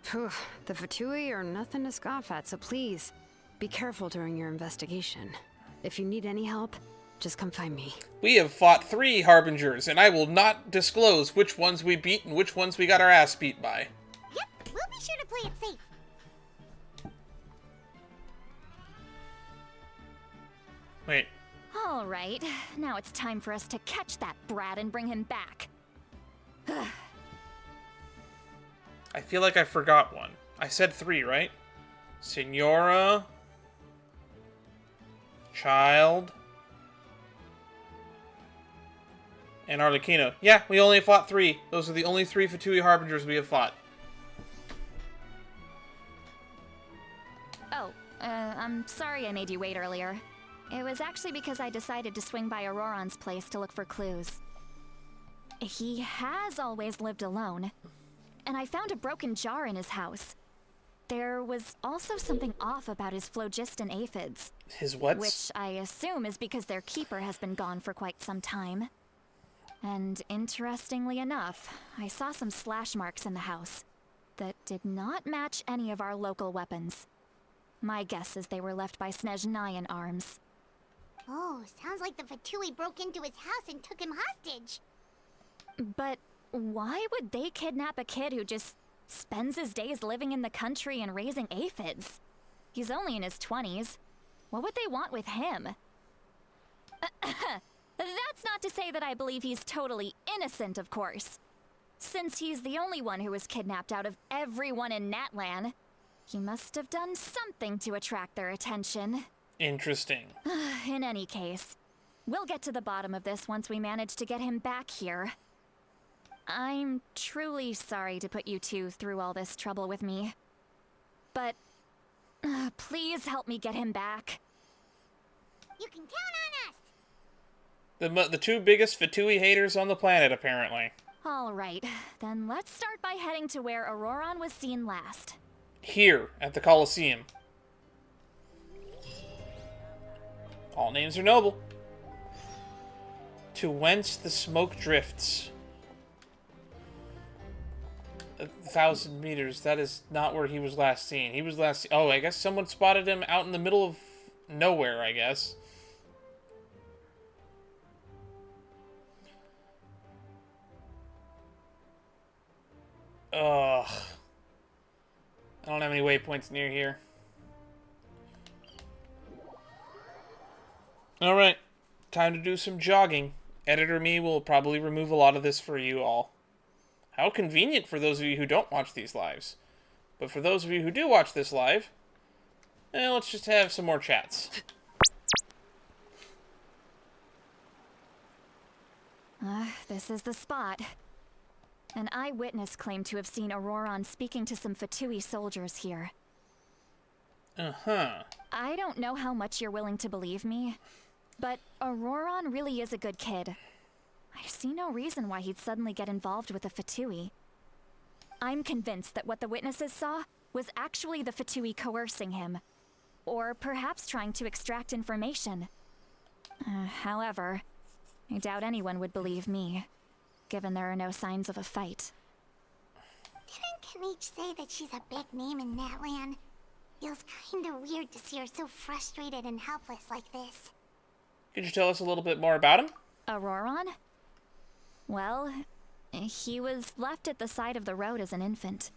Phew, the Fatui are nothing to scoff at, so please, be careful during your investigation. If you need any help, just come find me. We have fought 3 Harbingers, and I will not disclose which ones we beat and which ones we got our ass beat by. Yep, we'll be sure to play it safe. Wait. All right, now it's time for us to catch that brat and bring him back. I feel like I forgot one. I said 3, right? Senora. Child. And Arlecchino. Yeah, we only fought 3. Those are the only 3 Fatui Harbingers we have fought. Oh, I'm sorry I made you wait earlier. It was actually because I decided to swing by Ororon's place to look for clues. He has always lived alone, and I found a broken jar in his house. There was also something off about his phlogiston aphids. His what? Which I assume is because their keeper has been gone for quite some time. And interestingly enough, I saw some slash marks in the house that did not match any of our local weapons. My guess is they were left by Snezhnayan arms. Oh, sounds like the Fatui broke into his house and took him hostage. But why would they kidnap a kid who just spends his days living in the country and raising aphids? He's only in his 20s. What would they want with him? That's not to say that I believe he's totally innocent, of course. Since he's the only one who was kidnapped out of everyone in Natlan, he must have done something to attract their attention. Interesting. In any case, we'll get to the bottom of this once we manage to get him back here. I'm truly sorry to put you two through all this trouble with me. But please help me get him back. You can count on us. The 2 biggest Fatui haters on the planet, apparently. All right, then let's start by heading to where Ororon was seen last. Here, at the Colosseum. All names are noble. To whence the smoke drifts. 1,000 meters. That is not where he was last seen. He was last... Oh, I guess someone spotted him out in the middle of nowhere, I guess. Ugh. I don't have any waypoints near here. Alright. Time to do some jogging. Editor me will probably remove a lot of this for you all. How convenient for those of you who don't watch these lives. But for those of you who do watch this live, let's just have some more chats. This is the spot. An eyewitness claimed to have seen Ororon speaking to some Fatui soldiers here. Uh-huh. I don't know how much you're willing to believe me, but Ororon really is a good kid. I see no reason why he'd suddenly get involved with the Fatui. I'm convinced that what the witnesses saw was actually the Fatui coercing him, or perhaps trying to extract information. However, I doubt anyone would believe me, given there are no signs of a fight. Didn't Kanich say that she's a big name in Natlan? Feels kinda weird to see her so frustrated and helpless like this. Could you tell us a little bit more about him? Ororon? Well, he was left at the side of the road as an infant,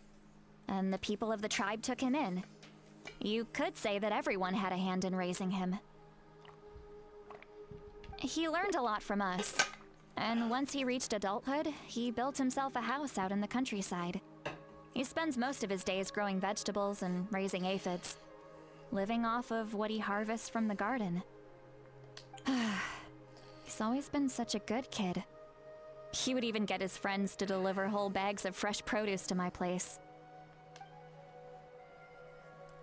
and the people of the tribe took him in. You could say that everyone had a hand in raising him. He learned a lot from us, and once he reached adulthood, he built himself a house out in the countryside. He spends most of his days growing vegetables and raising aphids, living off of what he harvests from the garden. He's always been such a good kid. He would even get his friends to deliver whole bags of fresh produce to my place.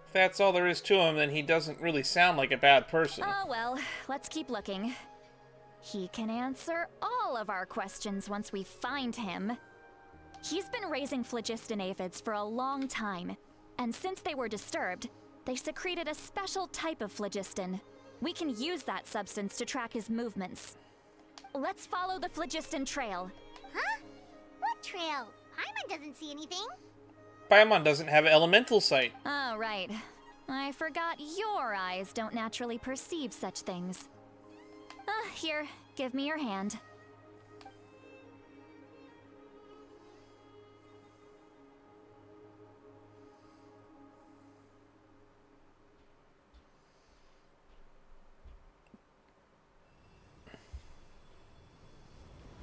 If that's all there is to him, then he doesn't really sound like a bad person. Oh well, let's keep looking. He can answer all of our questions once we find him. He's been raising phlogiston aphids for a long time, and since they were disturbed, they secreted a special type of phlogiston. We can use that substance to track his movements. Let's follow the phlogiston trail. Huh? What trail? Paimon doesn't see anything. Paimon doesn't have elemental sight. Oh, right. I forgot your eyes don't naturally perceive such things. Here, give me your hand.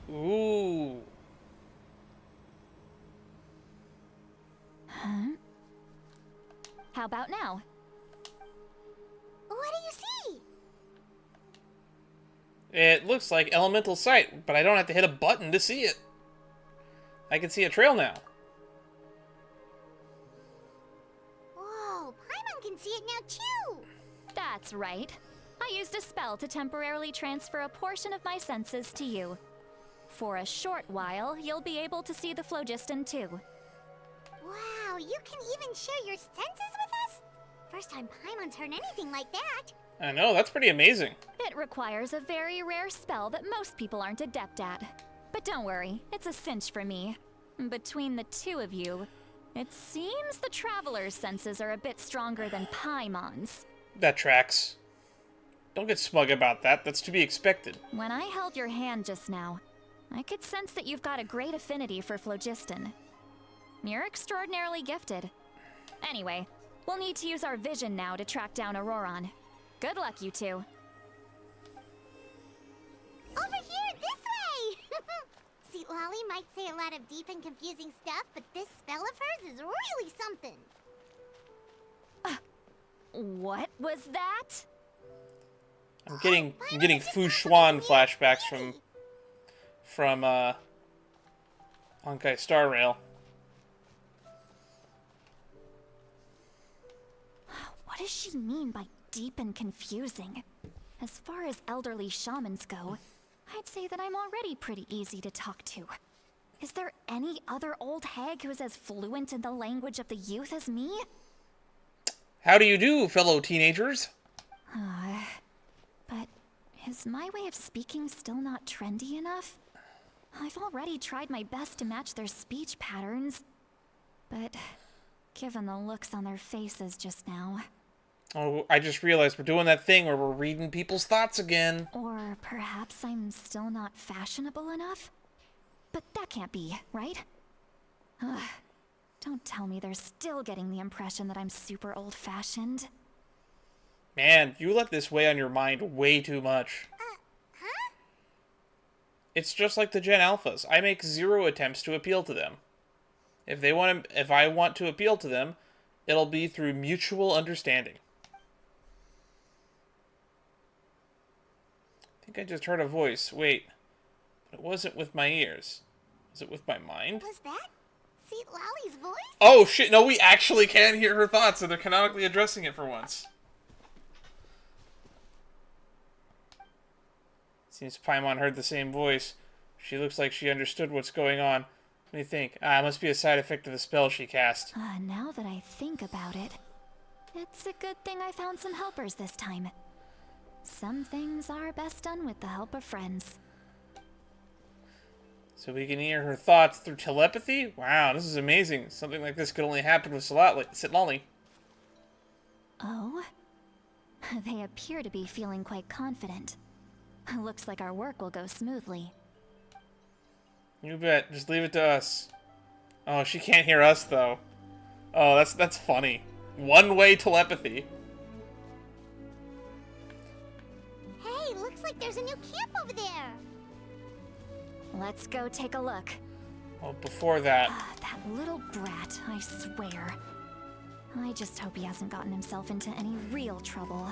Ooh. Huh? How about now? What do you see? It looks like elemental sight, but I don't have to hit a button to see it. I can see a trail now. Whoa, Paimon can see it now too! That's right. I used a spell to temporarily transfer a portion of my senses to you. For a short while, you'll be able to see the phlogiston too. Wow, you can even share your senses with us? First time Paimon's heard anything like that. I know, that's pretty amazing. It requires a very rare spell that most people aren't adept at. But don't worry, it's a cinch for me. Between the two of you, it seems the Traveler's senses are a bit stronger than Paimon's. That tracks. Don't get smug about that, that's to be expected. When I held your hand just now, I could sense that you've got a great affinity for phlogiston. You're extraordinarily gifted. Anyway, we'll need to use our vision now to track down Ororon. Good luck, you two. Over here, this way! See, Lolly might say a lot of deep and confusing stuff, but this spell of hers is really something. What was that? I'm getting Fu Xuan flashbacks from Honkai Star Rail. What does she mean by deep and confusing? As far as elderly shamans go, I'd say that I'm already pretty easy to talk to. Is there any other old hag who's as fluent in the language of the youth as me? How do you do, fellow teenagers? But is my way of speaking still not trendy enough? I've already tried my best to match their speech patterns, but given the looks on their faces just now... Oh, I just realized we're doing that thing where we're reading people's thoughts again. Or perhaps I'm still not fashionable enough? But that can't be, right? Don't tell me they're still getting the impression that I'm super old-fashioned. Man, you let this weigh on your mind way too much. Huh? It's just like the Gen Alphas. I make zero attempts to appeal to them. If I want to appeal to them, it'll be through mutual understanding. I think I just heard a voice. Wait. But it wasn't with my ears. Is it with my mind? Was that Seat Lolly's voice? Oh shit, no, we actually can hear her thoughts, and they're canonically addressing it for once. Seems Paimon heard the same voice. She looks like she understood what's going on. What do you think? It must be a side effect of the spell she cast. Now that I think about it, it's a good thing I found some helpers this time. Some things are best done with the help of friends. So we can hear her thoughts through telepathy? Wow, this is amazing. Something like this could only happen with Sitlali. Oh? They appear to be feeling quite confident. Looks like our work will go smoothly. You bet. Just leave it to us. Oh, she can't hear us, though. Oh, that's funny. One-way telepathy. Hey, looks like there's a new camp over there. Let's go take a look. Well, before that... That little brat, I swear. I just hope he hasn't gotten himself into any real trouble.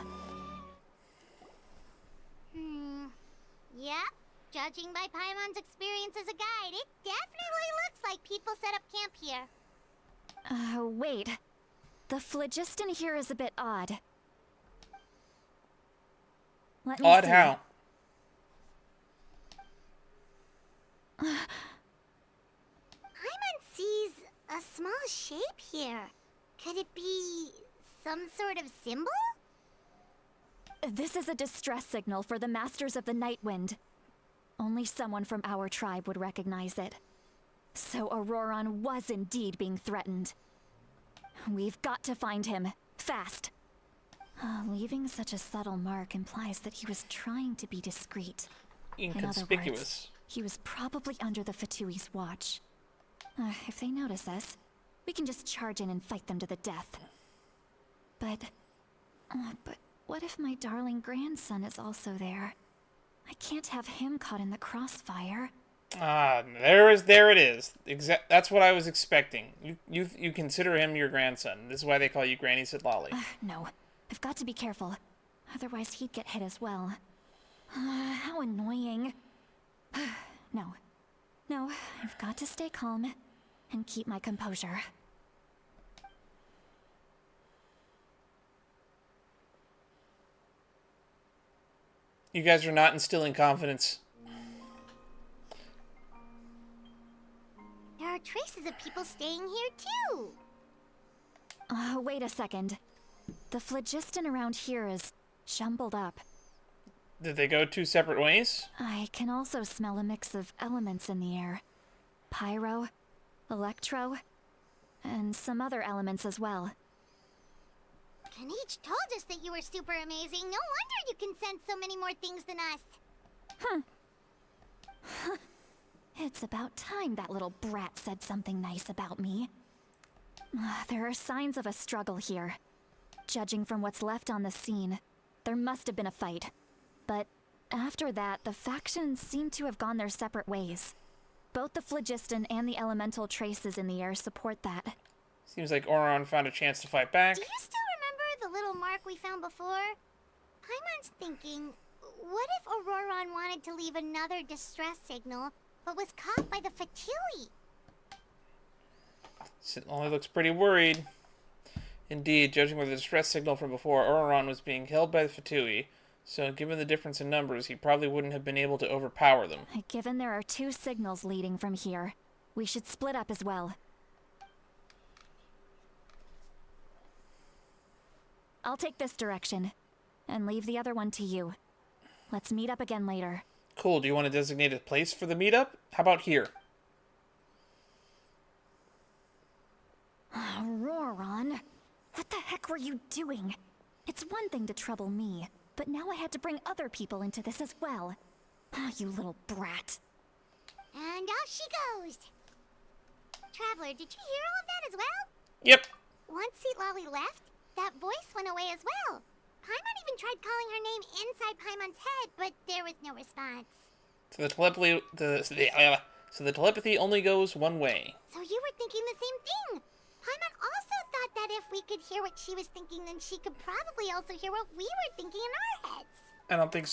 Yep. Judging by Paimon's experience as a guide, it definitely looks like people set up camp here. Wait. The phlogiston here is a bit odd. Let me Odd see. how? Paimon sees a small shape here. Could it be some sort of symbol? This is a distress signal for the Masters of the Night Wind. Only someone from our tribe would recognize it. So Ororon was indeed being threatened. We've got to find him, fast. Leaving such a subtle mark implies that he was trying to be discreet. Inconspicuous. In other words, he was probably under the Fatui's watch. If they notice us, we can just charge in and fight them to the death. But what if my darling grandson is also there? I can't have him caught in the crossfire. There it is. That's what I was expecting. You consider him your grandson. This is why they call you Granny Sitlali. No, I've got to be careful. Otherwise he'd get hit as well. How annoying. No, I've got to stay calm and keep my composure. You guys are not instilling confidence. There are traces of people staying here too. Wait a second. The phlogiston around here is jumbled up. Did they go two separate ways? I can also smell a mix of elements in the air. Pyro, electro, and some other elements as well. Kanich told us that you were super amazing. No wonder you can sense so many more things than us. It's about time that little brat said something nice about me. There are signs of a struggle here. Judging from what's left on the scene, there must have been a fight. But after that, the factions seem to have gone their separate ways. Both the phlogiston and the elemental traces in the air support that. Seems like Ororon found a chance to fight back. Do you still remember the little mark we found before? Paimon's thinking, what if Ororon wanted to leave another distress signal, but was caught by the Fatui? Sitlali looks pretty worried. Indeed, judging by the distress signal from before, Ororon was being held by the Fatui, so given the difference in numbers, he probably wouldn't have been able to overpower them. Given there are two signals leading from here, we should split up as well. I'll take this direction, and leave the other one to you. Let's meet up again later. Cool, do you want to designate a place for the meetup? How about here? Ororon, what the heck were you doing? It's one thing to trouble me, but now I had to bring other people into this as well. You little brat. And off she goes. Traveler, did you hear all of that as well? Yep. Once Seatlali left, that voice went away as well. Paimon even tried calling her name inside Paimon's head, but there was no response. So the telepathy only goes one way. So you were thinking the same thing. Paimon also thought that if we could hear what she was thinking, then she could probably also hear what we were thinking in our heads. I don't think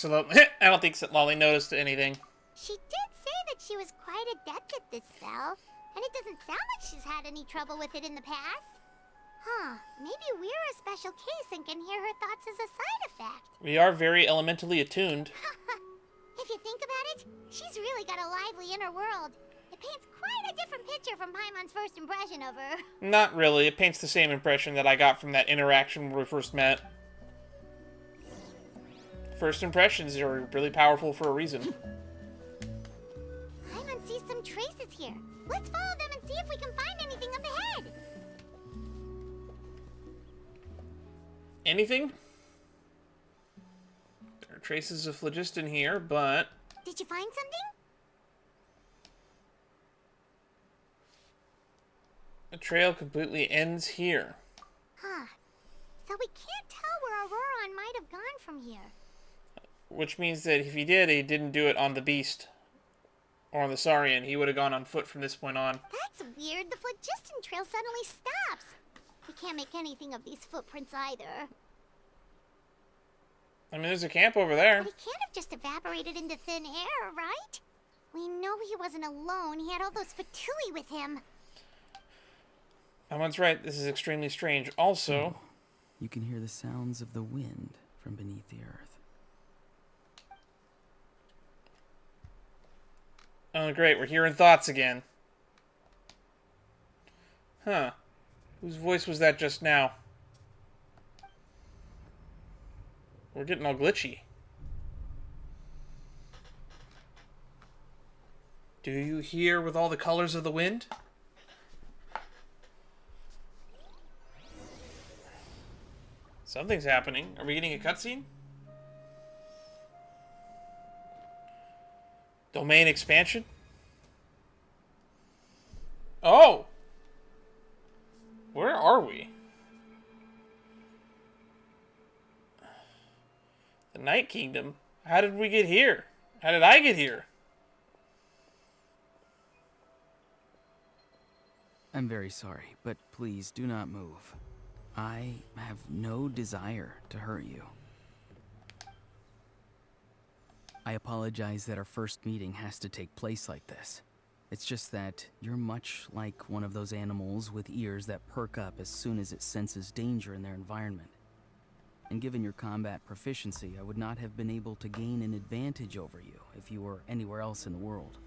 Sitlali noticed anything. She did say that she was quite quite adept at this spell, and it doesn't sound like she's had any trouble with it in the past. Huh, maybe we're a special case and can hear her thoughts as a side effect. We are very elementally attuned. If you think about it, she's really got a lively inner world. It paints quite a different picture from Paimon's first impression of her. Not really. It paints the same impression that I got from that interaction when we first met. First impressions are really powerful for a reason. Paimon sees some traces here. Let's follow them and see if we can find anything up ahead. Anything? There are traces of phlogiston here, but... Did you find something? The trail completely ends here. Huh. So we can't tell where Ororon might have gone from here. Which means that if he did, he didn't do it on the Beast. Or on the Saurian. He would have gone on foot from this point on. That's weird. The phlogiston trail suddenly stops. We can't make anything of these footprints either. I mean, there's a camp over there. But he can't have just evaporated into thin air, right? We know he wasn't alone. He had all those Fatui with him. Someone's right. This is extremely strange. Also... You can hear the sounds of the wind from beneath the earth. Oh, great. We're hearing thoughts again. Huh. Whose voice was that just now? We're getting all glitchy. Do you hear with all the colors of the wind? Something's happening. Are we getting a cutscene? Domain expansion? Oh! Where are we? The Night Kingdom? How did we get here? How did I get here? I'm very sorry, but please do not move. I have no desire to hurt you. I apologize that our first meeting has to take place like this. It's just that you're much like one of those animals with ears that perk up as soon as it senses danger in their environment. And given your combat proficiency, I would not have been able to gain an advantage over you if you were anywhere else in the world.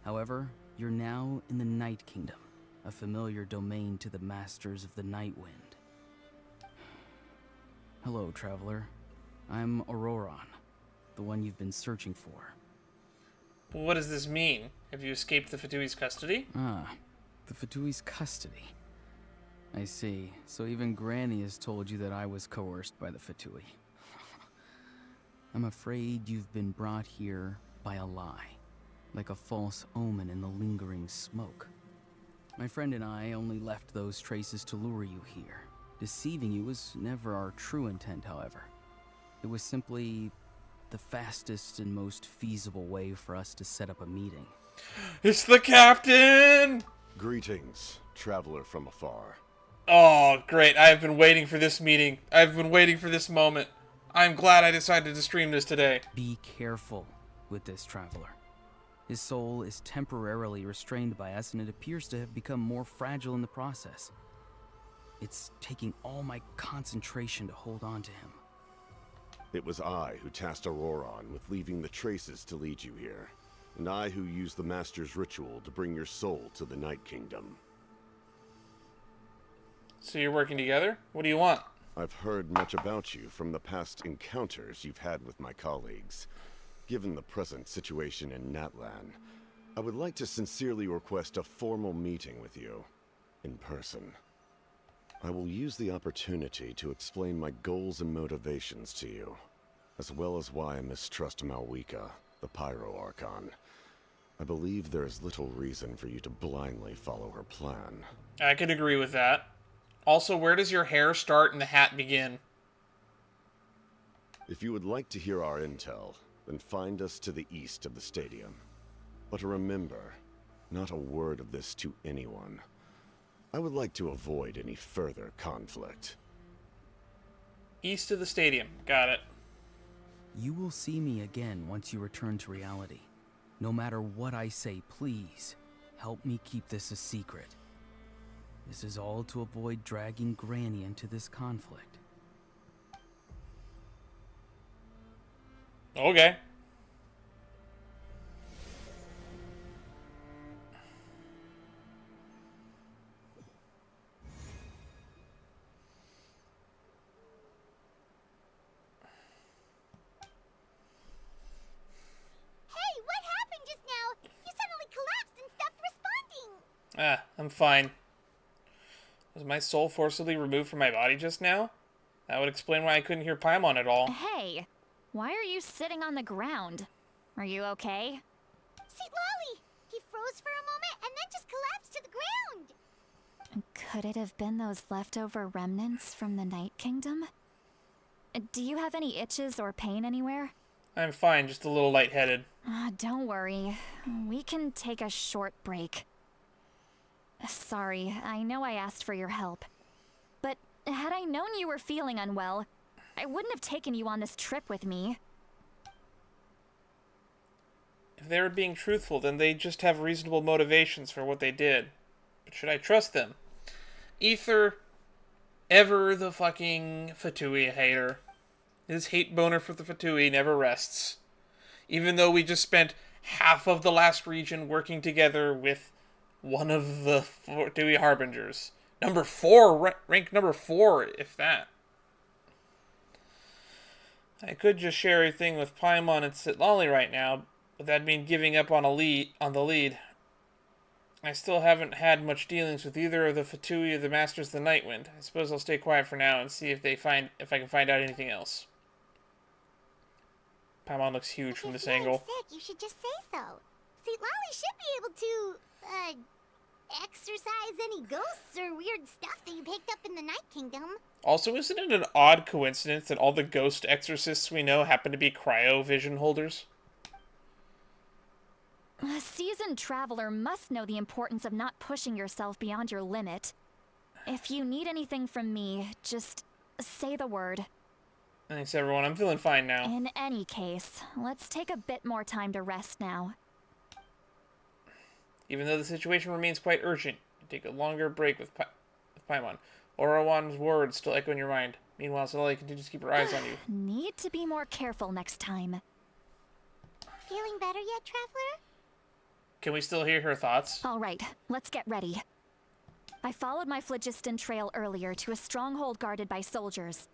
However, you're now in the Night Kingdom, a familiar domain to the masters of the Night Wind. Hello, traveler. I'm Ororon, the one you've been searching for. What does this mean? Have you escaped the Fatui's custody? Ah, the Fatui's custody. I see. So even Granny has told you that I was coerced by the Fatui. I'm afraid you've been brought here by a lie, like a false omen in the lingering smoke. My friend and I only left those traces to lure you here. Deceiving you was never our true intent, however. It was simply the fastest and most feasible way for us to set up a meeting. It's the captain! Greetings, traveler from afar. Oh, great. I have been waiting for this meeting. I've been waiting for this moment. I'm glad I decided to stream this today. Be careful with this traveler. His soul is temporarily restrained by us, and it appears to have become more fragile in the process. It's taking all my concentration to hold on to him. It was I who tasked Ororon with leaving the traces to lead you here, and I who used the Master's ritual to bring your soul to the Night Kingdom. So you're working together? What do you want? I've heard much about you from the past encounters you've had with my colleagues. Given the present situation in Natlan, I would like to sincerely request a formal meeting with you, in person. I will use the opportunity to explain my goals and motivations to you, as well as why I mistrust Malwika, the Pyro Archon. I believe there is little reason for you to blindly follow her plan. I could agree with that. Also, where does your hair start and the hat begin? If you would like to hear our intel, then find us to the east of the stadium. But remember, not a word of this to anyone. I would like to avoid any further conflict. East of the stadium. Got it. You will see me again once you return to reality. No matter what I say, please, help me keep this a secret. This is all to avoid dragging Granny into this conflict. Okay. Ah, I'm fine. Was my soul forcibly removed from my body just now? That would explain why I couldn't hear Paimon at all. Hey, why are you sitting on the ground? Are you okay? See, Lolly! He froze for a moment and then just collapsed to the ground! Could it have been those leftover remnants from the Night Kingdom? Do you have any itches or pain anywhere? I'm fine, just a little lightheaded. Don't worry. We can take a short break. Sorry, I know I asked for your help. But had I known you were feeling unwell, I wouldn't have taken you on this trip with me. If they were being truthful, then they just have reasonable motivations for what they did. But should I trust them? Ether, ever the fucking Fatui hater. His hate boner for the Fatui never rests. Even though we just spent half of the last region working together with one of the Fatui Harbingers. Number 4, rank number 4, if that. I could just share everything with Paimon and Citlali right now, but that'd mean giving up on the lead. I still haven't had much dealings with either of the Fatui or the Masters of the Nightwind. I suppose I'll stay quiet for now and see if I can find out anything else. Paimon looks huge from this angle. Sick, you should just say so. Citlali should be able to, exorcise any ghosts or weird stuff that you picked up in the Night Kingdom. Also, isn't it an odd coincidence that all the ghost exorcists we know happen to be cryo-vision holders? A seasoned traveler must know the importance of not pushing yourself beyond your limit. If you need anything from me, just say the word. Thanks, everyone. I'm feeling fine now. In any case, let's take a bit more time to rest now. Even though the situation remains quite urgent, you take a longer break with Paimon. Ororon's words still echo in your mind. Meanwhile, Citlali continues to keep her eyes on you. Need to be more careful next time. Feeling better yet, Traveler? Can we still hear her thoughts? All right, let's get ready. I followed my phlogiston trail earlier to a stronghold guarded by soldiers.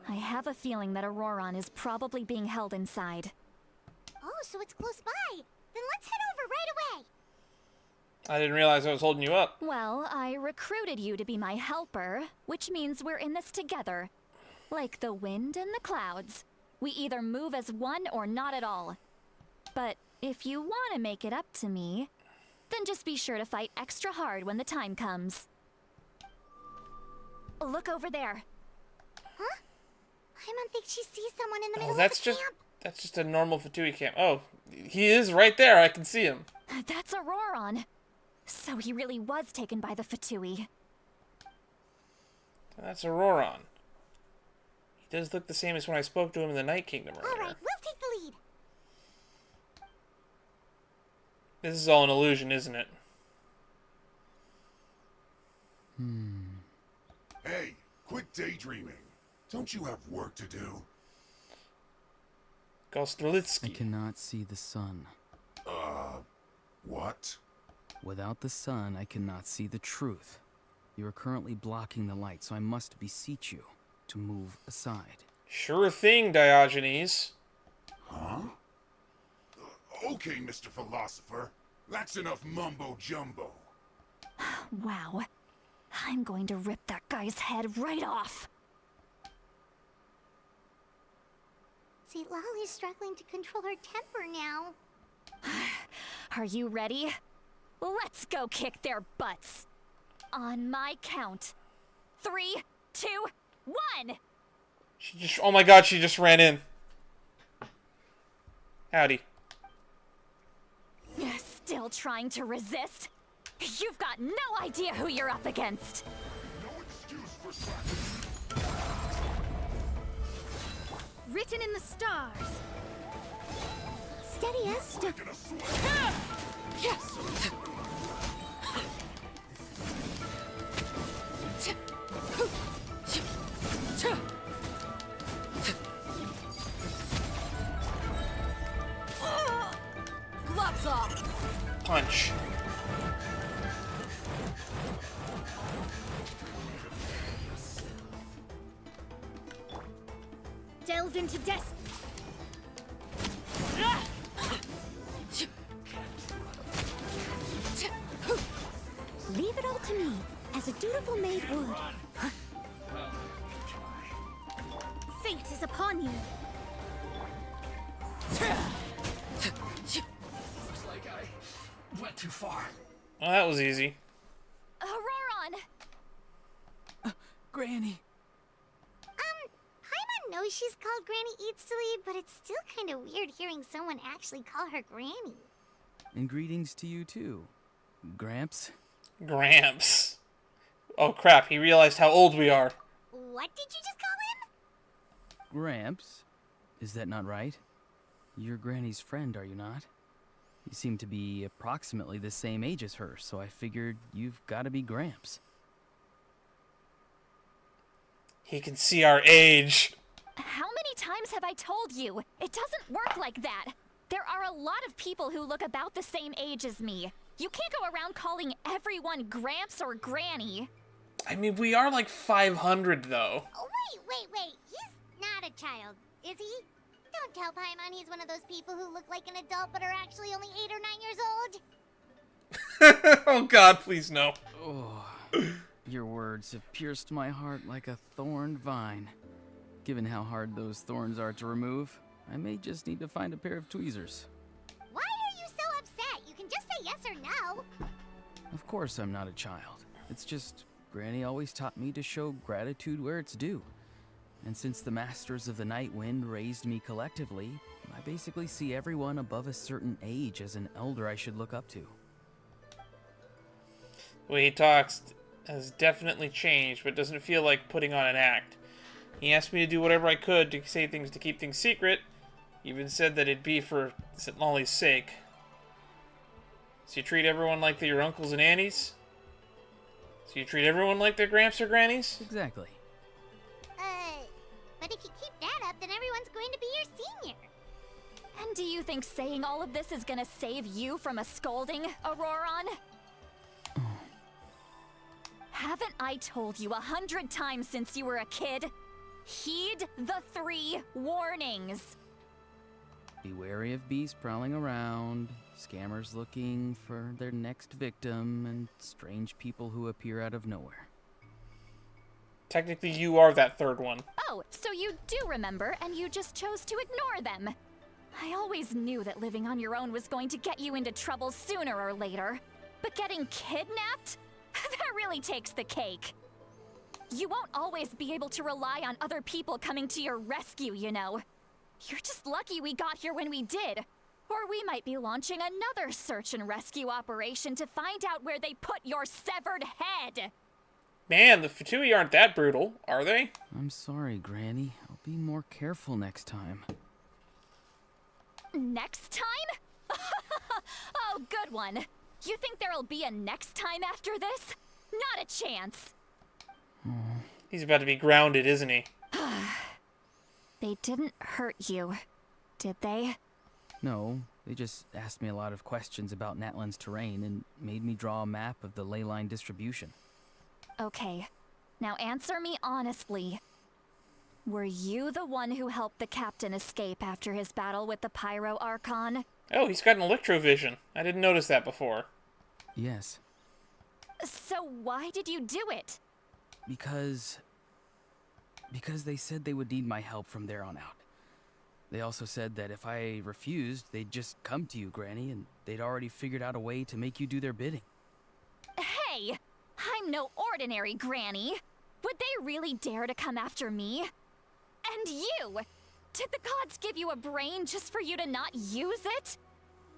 I have a feeling that Ororon is probably being held inside. Oh, so it's close by. Then let's head over right away. I didn't realize I was holding you up. Well, I recruited you to be my helper, which means we're in this together. Like the wind and the clouds. We either move as one or not at all. But if you want to make it up to me, then just be sure to fight extra hard when the time comes. Look over there. Huh? I don't think she sees someone in the middle Oh, of that's the just camp. that's just a normal Fatui camp. Oh, he is right there. I can see him. That's Ororon. So he really was taken by the Fatui. That's Ororon. He does look the same as when I spoke to him in the Night Kingdom earlier. All right, we'll take the lead. This is all an illusion, isn't it? Hey, quit daydreaming. Don't you have work to do? I Gostrelitsky. cannot see the sun. What? Without the sun, I cannot see the truth. You are currently blocking the light, so I must beseech you to move aside. Sure thing, Diogenes. Huh? Okay, Mr. Philosopher. That's enough mumbo-jumbo. Wow. I'm going to rip that guy's head right off. Citlali's struggling to control her temper now. Are you ready? Let's go kick their butts. On my count. 3, 2, 1! Oh my god, she just ran in. Howdy. Still trying to resist? You've got no idea who you're up against. No excuse for slacking. Written in the stars. Steady prettiest. Gloves off. Punch. Delve into destiny. Leave it all to me, as a dutiful maid would. Fate is upon you. Went too far. Well, that was easy. Ororon! Granny. Paimon knows she's called Granny Eatsley, but it's still kind of weird hearing someone actually call her Granny. And greetings to you too, Gramps. Gramps. Oh crap, he realized how old we are. What did you just call him? Gramps? Is that not right? You're Granny's friend, are you not? You seem to be approximately the same age as her, so I figured you've got to be Gramps. He can see our age. How many times have I told you? It doesn't work like that. There are a lot of people who look about the same age as me. You can't go around calling everyone Gramps or Granny. I mean, we are like 500 though. Oh, wait. He's not a child, is he? Don't tell Paimon he's one of those people who look like an adult but are actually only 8 or 9 years old. Oh god, please no. Oh, your words have pierced my heart like a thorned vine. Given how hard those thorns are to remove, I may just need to find a pair of tweezers. Why are you so upset? You can just say yes or no. Of course I'm not a child. It's just Granny always taught me to show gratitude where it's due. And since the Masters of the Night Wind raised me collectively, I basically see everyone above a certain age as an elder I should look up to. The way he talks has definitely changed, but doesn't feel like putting on an act. He asked me to do whatever I could to say things to keep things secret. He even said that it'd be for Lolly's sake. So you treat everyone like they're your uncles and aunties? So you treat everyone like their gramps or grannies? Exactly. But if you keep that up, then everyone's going to be your senior. And do you think saying all of this is gonna save you from a scolding, Ororon? Haven't I told you 100 times since you were a kid? Heed the 3 warnings. Be wary of beasts prowling around, scammers looking for their next victim, and strange people who appear out of nowhere. Technically, you are that third one. Oh, so you do remember, and you just chose to ignore them. I always knew that living on your own was going to get you into trouble sooner or later. But getting kidnapped? That really takes the cake. You won't always be able to rely on other people coming to your rescue, you know. You're just lucky we got here when we did. Or we might be launching another search and rescue operation to find out where they put your severed head. Man, the Fatui aren't that brutal, are they? I'm sorry, Granny. I'll be more careful next time. Next time? Oh, good one. You think there'll be a next time after this? Not a chance. He's about to be grounded, isn't he? They didn't hurt you, did they? No, they just asked me a lot of questions about Natlan's terrain and made me draw a map of the ley line distribution. Okay, now answer me honestly. Were you the one who helped the captain escape after his battle with the Pyro Archon? Oh, he's got an electrovision. I didn't notice that before. Yes. So why did you do it? Because they said they would need my help from there on out. They also said that if I refused, they'd just come to you, Granny, and they'd already figured out a way to make you do their bidding. Hey! I'm no ordinary Granny. Would they really dare to come after me? And you! Did the gods give you a brain just for you to not use it?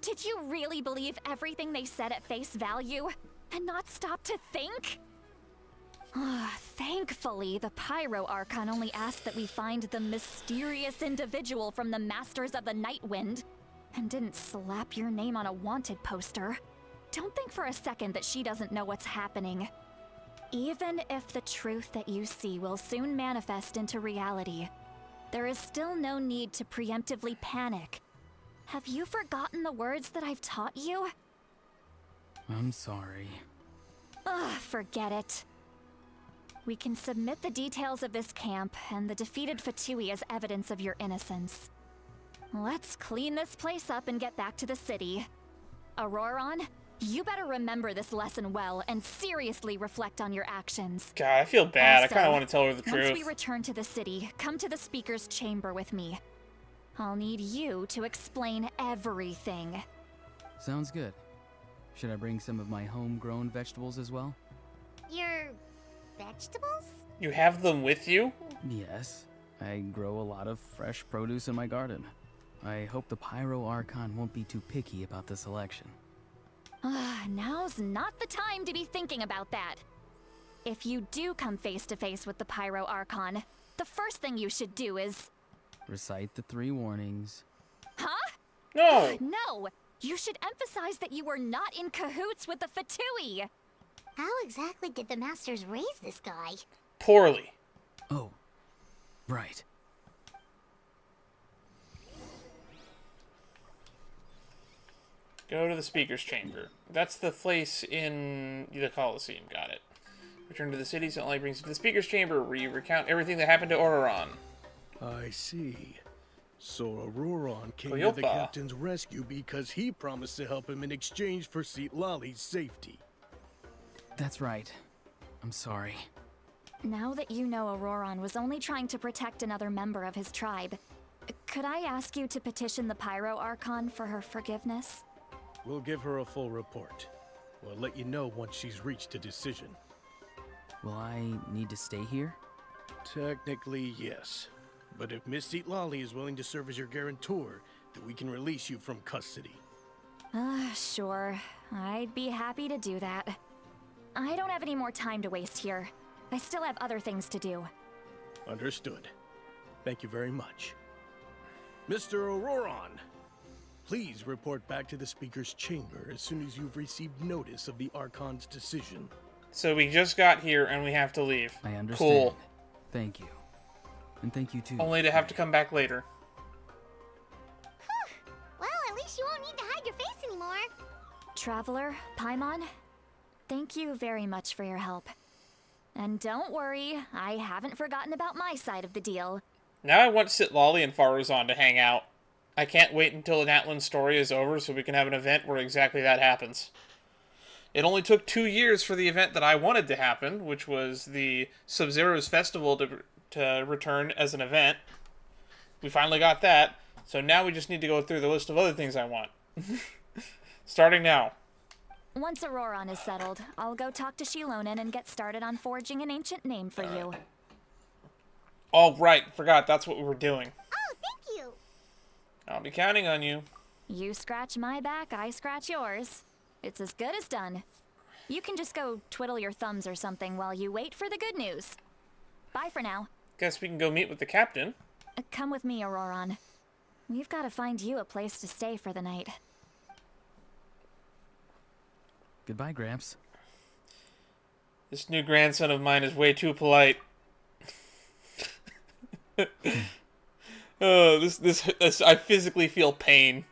Did you really believe everything they said at face value and not stop to think? Thankfully, the Pyro Archon only asked that we find the mysterious individual from the Masters of the Night Wind. and didn't slap your name on a wanted poster, don't think for a second that she doesn't know what's happening. Even if the truth that you see will soon manifest into reality, there is still no need to preemptively panic. Have you forgotten the words that I've taught you? I'm sorry. Ugh, forget it. We can submit the details of this camp and the defeated Fatui as evidence of your innocence. Let's clean this place up and get back to the city. Ororon, you better remember this lesson well and seriously reflect on your actions. God, I feel bad. Also, I kind of want to tell her the once truth. we return to the city, come to the speaker's chamber with me. I'll need you to explain everything. Sounds good. Should I bring some of my homegrown vegetables as well? Your vegetables? You have them with you? Yes. I grow a lot of fresh produce in my garden. I hope the Pyro Archon won't be too picky about the selection. Now's not the time to be thinking about that. If you do come face to face with the Pyro Archon, the first thing you should do is... Recite the 3 warnings. Huh? No! No! You should emphasize that you were not in cahoots with the Fatui! How exactly did the masters raise this guy? Poorly. Oh, right. Go to the speaker's chamber. That's the place in the Colosseum. Got it. Return to the city, so it only brings you to the speaker's chamber, where you recount everything that happened to Ororon. I see. So Ororon came to Cleopa. the captain's rescue because he promised to help him in exchange for Lali's safety. That's right. I'm sorry. Now that you know Ororon was only trying to protect another member of his tribe, could I ask you to petition the Pyro Archon for her forgiveness? We'll give her a full report. We'll let you know once she's reached a decision. Will I need to stay here? Technically, yes. But if Miss Lali is willing to serve as your guarantor, then we can release you from custody. Sure. I'd be happy to do that. I don't have any more time to waste here. I still have other things to do. Understood. Thank you very much. Mr. Ororon, please report back to the speaker's chamber as soon as you've received notice of the Archon's decision. So we just got here and we have to leave. I understand. Cool. Thank you. And thank you too. Only to have to come back later. Well, at least you won't need to hide your face anymore. Traveler, Paimon, thank you very much for your help. And don't worry, I haven't forgotten about my side of the deal. Now I want Lali and Faruzan to hang out. I can't wait until the Natlan story is over so we can have an event where exactly that happens. It only took 2 years for the event that I wanted to happen, which was the Sub-Zero's Festival to return as an event. We finally got that, so now we just need to go through the list of other things I want. Starting now. Once Ororon is settled, I'll go talk to Shilonen and get started on forging an ancient name for you. Oh, right, forgot, that's what we were doing. Oh, thank you. I'll be counting on you. You scratch my back, I scratch yours. It's as good as done. You can just go twiddle your thumbs or something while you wait for the good news. Bye for now. Guess we can go meet with the captain. Come with me, Ororon. We've got to find you a place to stay for the night. Goodbye, Gramps. This new grandson of mine is way too polite. Oh, this, I physically feel pain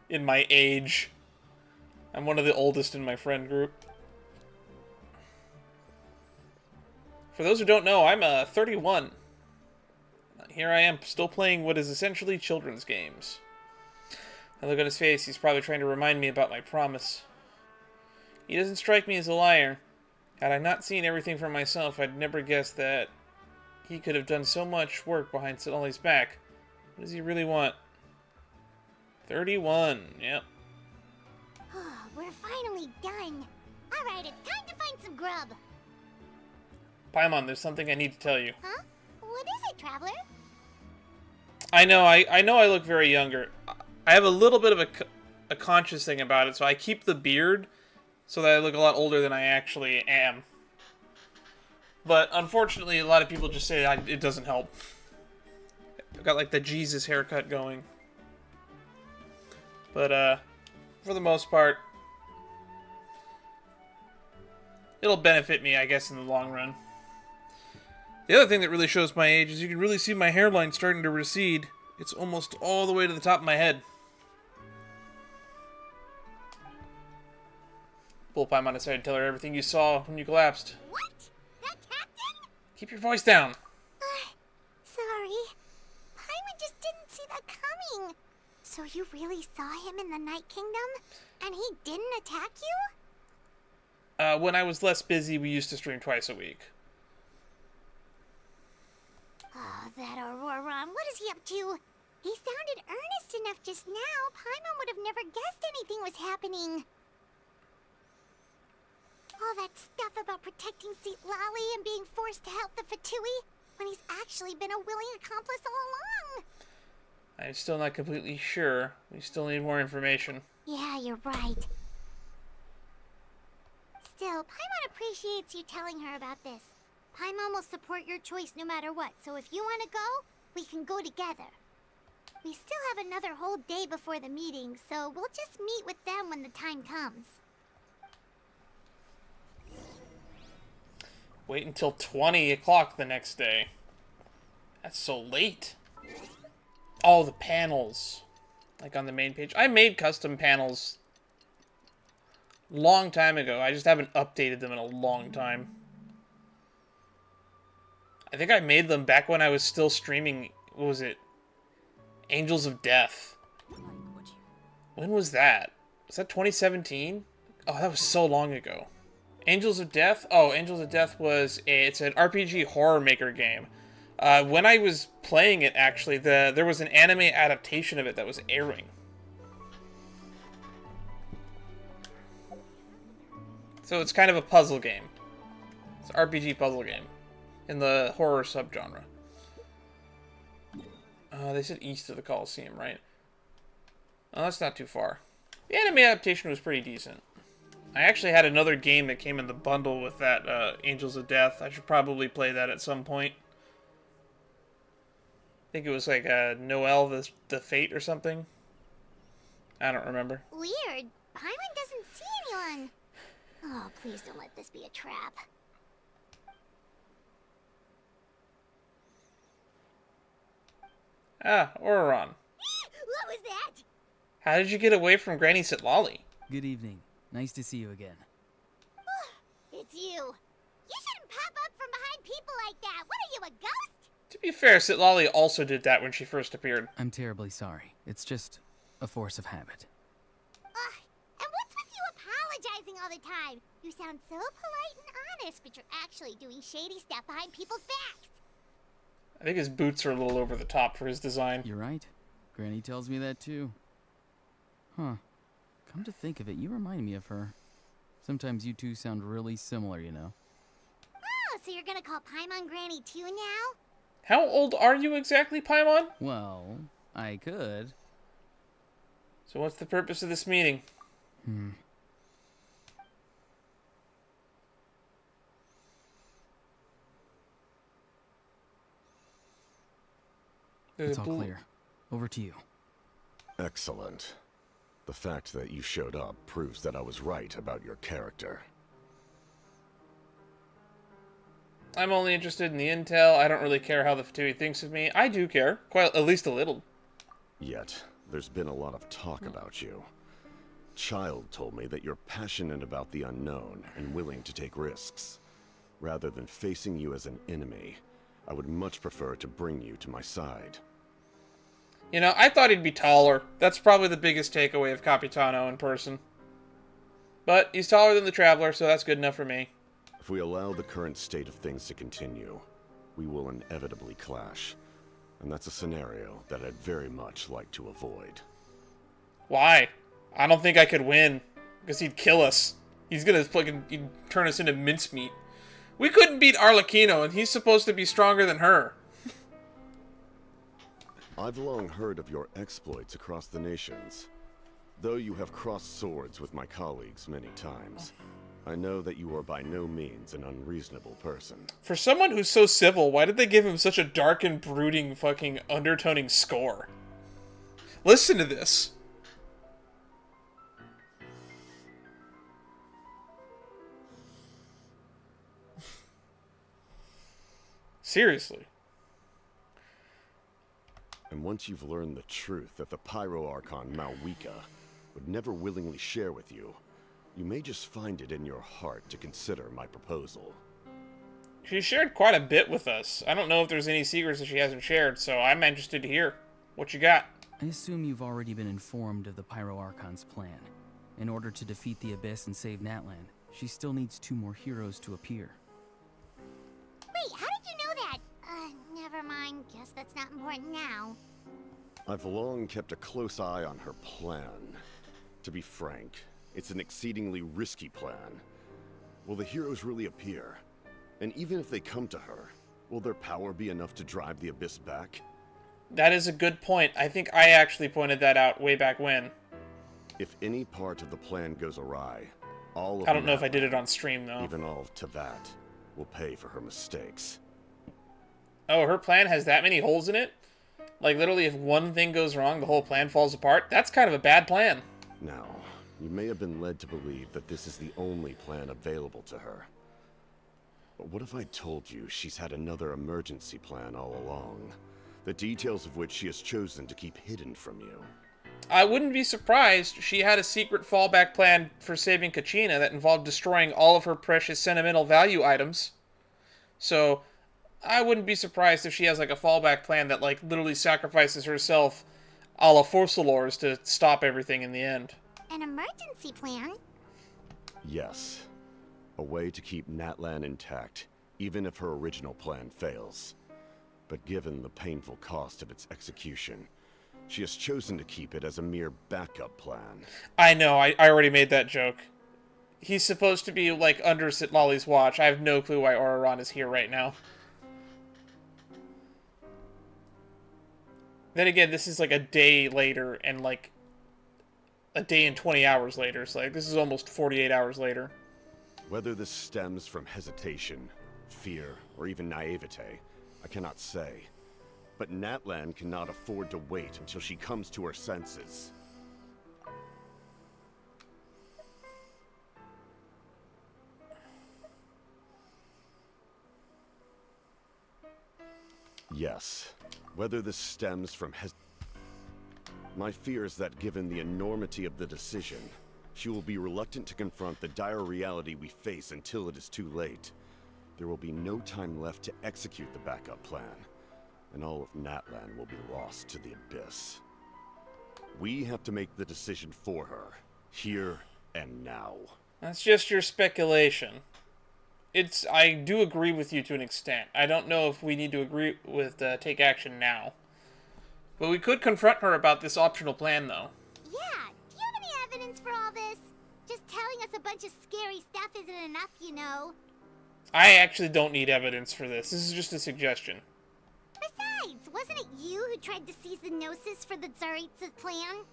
in my age. I'm one of the oldest in my friend group. For those who don't know, I'm 31. Here I am, still playing what is essentially children's games. I look at his face, he's probably trying to remind me about my promise. He doesn't strike me as a liar. Had I not seen everything for myself, I'd never guessed that he could have done so much work behind Lali's back. What does he really want? 31, yep. We're finally done. Alright, it's time to find some grub. Paimon, there's something I need to tell you. Huh? What is it, Traveler? I know I look very younger. I have a little bit of a conscious thing about it, so I keep the beard so that I look a lot older than I actually am. But unfortunately, a lot of people just say it doesn't help. I've got like the Jesus haircut going. But, for the most part, it'll benefit me, I guess, in the long run. The other thing that really shows my age is you can really see my hairline starting to recede. It's almost all the way to the top of my head. Pull Paimon aside and tell her everything you saw when you collapsed. What? That captain? Keep your voice down. Sorry. Paimon just didn't see that coming. So you really saw him in the Night Kingdom? And he didn't attack you? When I was less busy, we used to stream twice a week. Oh, that Ororon. What is he up to? He sounded earnest enough just now. Paimon would have never guessed anything was happening. All that stuff about protecting Seat Lally and being forced to help the Fatui when he's actually been a willing accomplice all along. I'm still not completely sure. We still need more information. Yeah, you're right. Still, Paimon appreciates you telling her about this. Paimon will support your choice no matter what, so if you want to go, we can go together. We still have another whole day before the meeting, so we'll just meet with them when the time comes. Wait until 20 o'clock the next day. That's so late. Oh, the panels. Like on the main page. I made custom panels long time ago. I just haven't updated them in a long time. I think I made them back when I was still streaming, what was it? Angels of Death. When was that? Was that 2017? Oh, that was so long ago. Angels of Death? Oh, Angels of Death it's an RPG horror maker game. When I was playing it, actually, there was an anime adaptation of it that was airing. So it's kind of a puzzle game. It's an RPG puzzle game in the horror subgenre. They said east of the Coliseum, right? Oh, that's not too far. The anime adaptation was pretty decent. I actually had another game that came in the bundle with that, Angels of Death. I should probably play that at some point. I think it was like Noel the Fate or something. I don't remember. Weird. Paimon doesn't see anyone. Oh, please don't let this be a trap. Ah, Ororon. What was that? How did you get away from Granny Sitlali? Good evening. Nice to see you again. It's you. You shouldn't pop up from behind people like that. What are you, a ghost? To be fair, Sitlali also did that when she first appeared. I'm terribly sorry. It's just a force of habit. And what's with you apologizing all the time? You sound so polite and honest, but you're actually doing shady stuff behind people's backs. I think his boots are a little over the top for his design. You're right. Granny tells me that too. Huh. Come to think of it, you remind me of her. Sometimes you two sound really similar, you know. Oh, so you're gonna call Paimon Granny too now? How old are you exactly, Paimon? Well, I could. So what's the purpose of this meeting? It's all clear. Over to you. Excellent. The fact that you showed up proves that I was right about your character. I'm only interested in the intel. I don't really care how the Fatui thinks of me. I do care. Quite, at least a little. Yet, there's been a lot of talk about you. Child told me that you're passionate about the unknown and willing to take risks. Rather than facing you as an enemy, I would much prefer to bring you to my side. You know, I thought he'd be taller. That's probably the biggest takeaway of Capitano in person. But he's taller than the Traveler, so that's good enough for me. If we allow the current state of things to continue, we will inevitably clash. And that's a scenario that I'd very much like to avoid. Why? I don't think I could win. Because he'd kill us. He's gonna he'd turn us into mincemeat. We couldn't beat Arlecchino, and he's supposed to be stronger than her. I've long heard of your exploits across the nations. Though you have crossed swords with my colleagues many times, I know that you are by no means an unreasonable person. For someone who's so civil, why did they give him such a dark and brooding fucking undertoning score? Listen to this. Seriously. And once you've learned the truth that the Pyro Archon Malwika would never willingly share with you, you may just find it in your heart to consider my proposal. She shared quite a bit with us. I don't know if there's any secrets that she hasn't shared, so I'm interested to hear. What you got? I assume you've already been informed of the Pyro Archon's plan. In order to defeat the Abyss and save Natlan, she still needs 2 more heroes to appear. Wait, how did you know that? Never mind. Guess that's not important now. I've long kept a close eye on her plan. To be frank, it's an exceedingly risky plan. Will the heroes really appear? And even if they come to her, will their power be enough to drive the Abyss back? That is a good point. I think I actually pointed that out way back when. If any part of the plan goes awry, all of I don't know if I Natlan, did it on stream, though. even all of Teyvat, will pay for her mistakes. Oh, her plan has that many holes in it? Like, literally, if one thing goes wrong, the whole plan falls apart? That's kind of a bad plan. Now, you may have been led to believe that this is the only plan available to her. But what if I told you she's had another emergency plan all along, the details of which she has chosen to keep hidden from you? I wouldn't be surprised she had a secret fallback plan for saving Kachina that involved destroying all of her precious sentimental value items. So, I wouldn't be surprised if she has, like, a fallback plan that, like, literally sacrifices herself a la Forcelors to stop everything in the end. An emergency plan? Yes. A way to keep Natlan intact, even if her original plan fails. But given the painful cost of its execution, she has chosen to keep it as a mere backup plan. I know, I already made that joke. He's supposed to be, like, under Sitlali's watch. I have no clue why Ororon is here right now. Then again, this is, like, a day later, and, like, a day and 20 hours later. So, like, this is almost 48 hours later. Whether this stems from hesitation, fear, or even naivete, I cannot say. But Natlan cannot afford to wait until she comes to her senses. Yes, whether this stems from my fear is that given the enormity of the decision, she will be reluctant to confront the dire reality we face until it is too late. There will be no time left to execute the backup plan, and all of Natlan will be lost to the Abyss. We have to make the decision for her, here and now. That's just your speculation. I do agree with you to an extent. I don't know if we need to agree with take action now. But we could confront her about this optional plan, though. Yeah, do you have any evidence for all this? Just telling us a bunch of scary stuff isn't enough, you know. I actually don't need evidence for this. This is just a suggestion. Besides, wasn't it you who tried to seize the Gnosis for the Tsaritsa plan?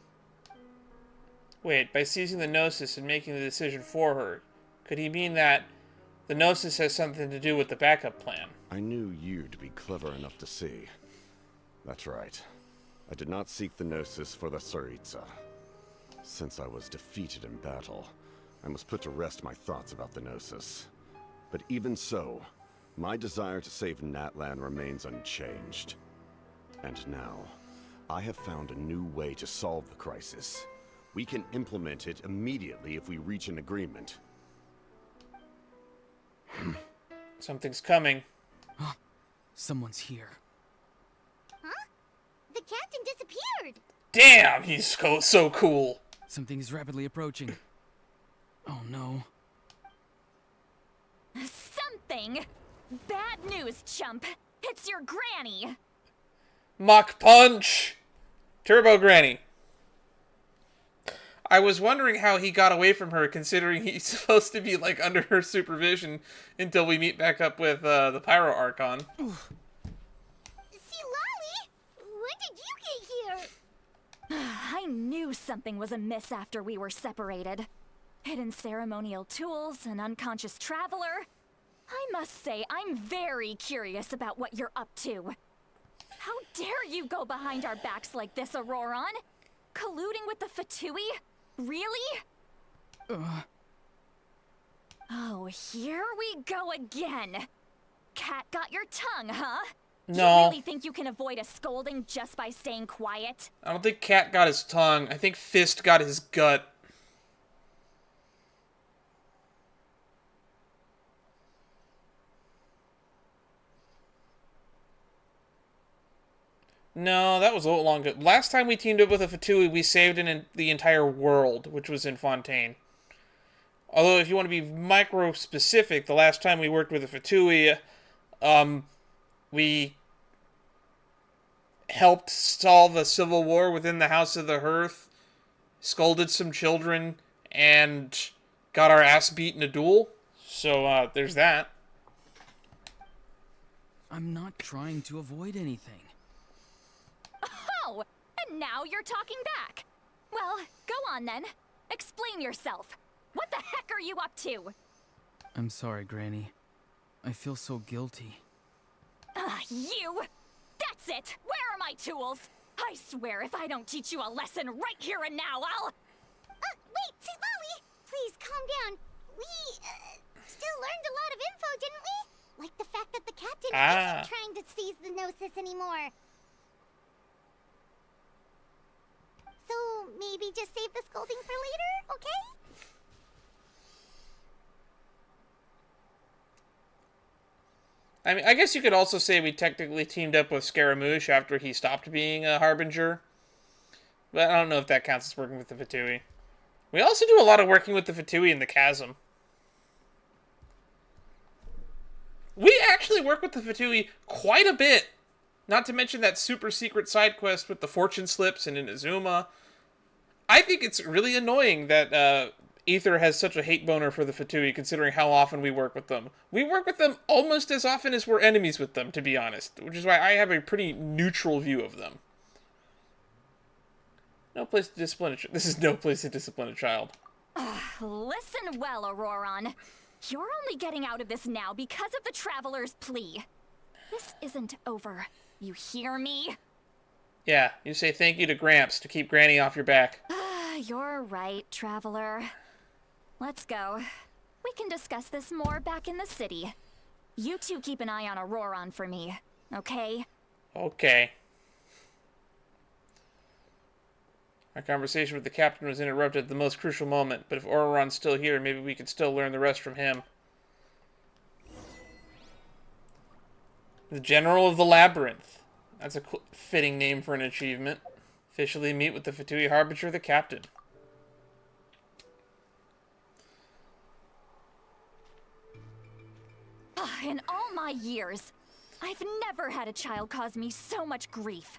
Wait, by seizing the Gnosis and making the decision for her, could he mean that the Gnosis has something to do with the backup plan? I knew you to be clever enough to see. That's right. I did not seek the Gnosis for the Tsaritsa. Since I was defeated in battle, I must put to rest my thoughts about the Gnosis. But even so, my desire to save Natlan remains unchanged. And now, I have found a new way to solve the crisis. We can implement it immediately if we reach an agreement. Something's coming. Someone's here. Huh? The captain disappeared! Damn, he's so cool. Something is rapidly approaching. Oh no. Something? Bad news, chump. It's your granny. Mach punch! Turbo Granny. I was wondering how he got away from her, considering he's supposed to be, like, under her supervision until we meet back up with the Pyro Archon. See, Lolly? When did you get here? I knew something was amiss after we were separated. Hidden ceremonial tools, an unconscious traveler. I must say, I'm very curious about what you're up to. How dare you go behind our backs like this, Ororon? Colluding with the Fatui? Really? Oh, here we go again. Cat got your tongue, huh? No. You really think you can avoid a scolding just by staying quiet? I don't think Cat got his tongue. I think Fist got his gut. No, that was a little long ago. Last time we teamed up with a Fatui, we saved the entire world, which was in Fontaine. Although, if you want to be micro-specific, the last time we worked with a Fatui, we helped solve a civil war within the House of the Hearth, scolded some children, and got our ass beat in a duel. So, there's that. I'm not trying to avoid anything. Oh, and now you're talking back. Well, go on then. Explain yourself. What the heck are you up to? I'm sorry, Granny. I feel so guilty. You! That's it! Where are my tools? I swear if I don't teach you a lesson right here and now, I'll... Wait, Lolly! Please, calm down. We, still learned a lot of info, didn't we? Like the fact that the captain isn't trying to seize the Gnosis anymore. So, maybe just save the scolding for later, okay? I mean, I guess you could also say we technically teamed up with Scaramouche after he stopped being a Harbinger. But I don't know if that counts as working with the Fatui. We also do a lot of working with the Fatui in the Chasm. We actually work with the Fatui quite a bit. Not to mention that super secret side quest with the fortune slips and Inazuma. I think it's really annoying that Ether has such a hate boner for the Fatui, considering how often we work with them. We work with them almost as often as we're enemies with them, to be honest. Which is why I have a pretty neutral view of them. No place to discipline this is no place to discipline a child. Listen well, Ororon. You're only getting out of this now because of the Traveler's plea. This isn't over. You hear me? Yeah, you say thank you to Gramps to keep Granny off your back. You're right, Traveler. Let's go. We can discuss this more back in the city. You two keep an eye on Ororon for me, okay? Okay. Our conversation with the captain was interrupted at the most crucial moment, but if Ororon's still here, maybe we can still learn the rest from him. The General of the Labyrinth. That's a fitting name for an achievement. Officially meet with the Fatui Harbinger, the captain. In all my years, I've never had a child cause me so much grief.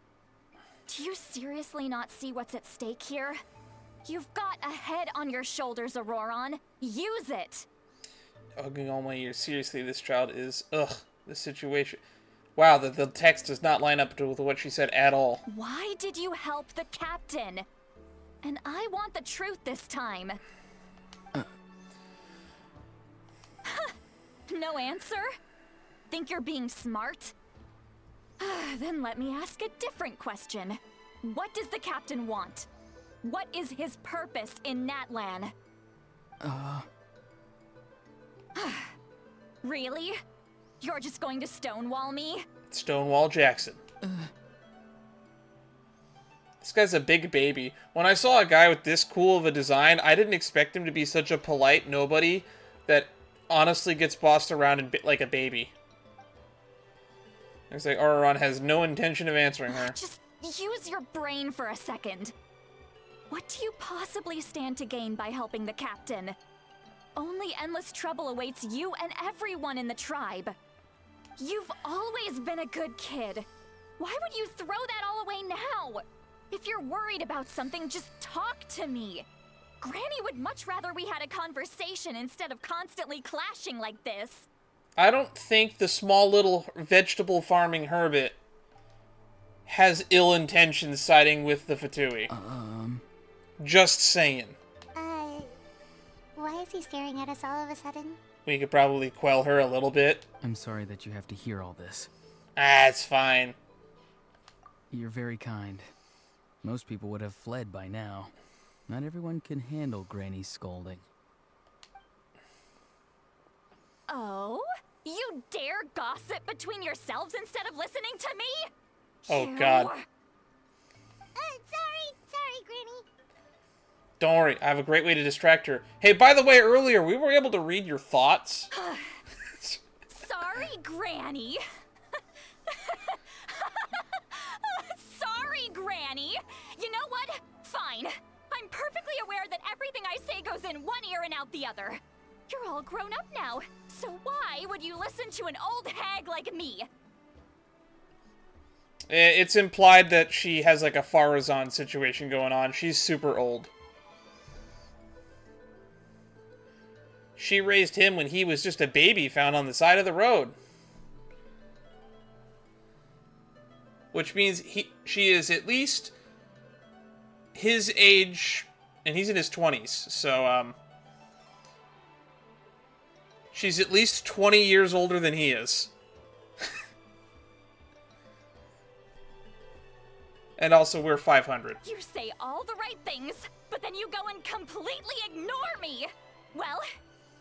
Do you seriously not see what's at stake here? You've got a head on your shoulders, Ororon. Use it! Hugging all my years. Seriously, this child is... Ugh, the situation... Wow, the text does not line up with what she said at all. Why did you help the captain? And I want the truth this time. No answer? Think you're being smart? Then let me ask a different question. What does the captain want? What is his purpose in Natlan? Really? You're just going to stonewall me? Stonewall Jackson. This guy's a big baby. When I saw a guy with this cool of a design, I didn't expect him to be such a polite nobody that honestly gets bossed around and bit like a baby. Looks like Ororon has no intention of answering her. Just use your brain for a second. What do you possibly stand to gain by helping the captain? Only endless trouble awaits you and everyone in the tribe. You've always been a good kid. Why would you throw that all away now? If you're worried about something, just talk to me. Granny would much rather we had a conversation instead of constantly clashing like this. I don't think the small little vegetable farming hermit has ill intentions siding with the Fatui. Just saying. Why is he staring at us all of a sudden? We could probably quell her a little bit. I'm sorry that you have to hear all this. It's fine. You're very kind. Most people would have fled by now. Not everyone can handle Granny's scolding. Oh? You dare gossip between yourselves instead of listening to me? Oh, You- God. Sorry, Granny. Don't worry, I have a great way to distract her. Hey, by the way, earlier, we were able to read your thoughts. Sorry, Granny. Sorry, Granny. You know what? Fine. I'm perfectly aware that everything I say goes in one ear and out the other. You're all grown up now, so why would you listen to an old hag like me? It's implied that she has like a Farazan situation going on. She's super old. She raised him when he was just a baby found on the side of the road. Which means she is at least his age, and he's in his 20s, so, she's at least 20 years older than he is. And also, we're 500. You say all the right things, but then you go and completely ignore me! Well,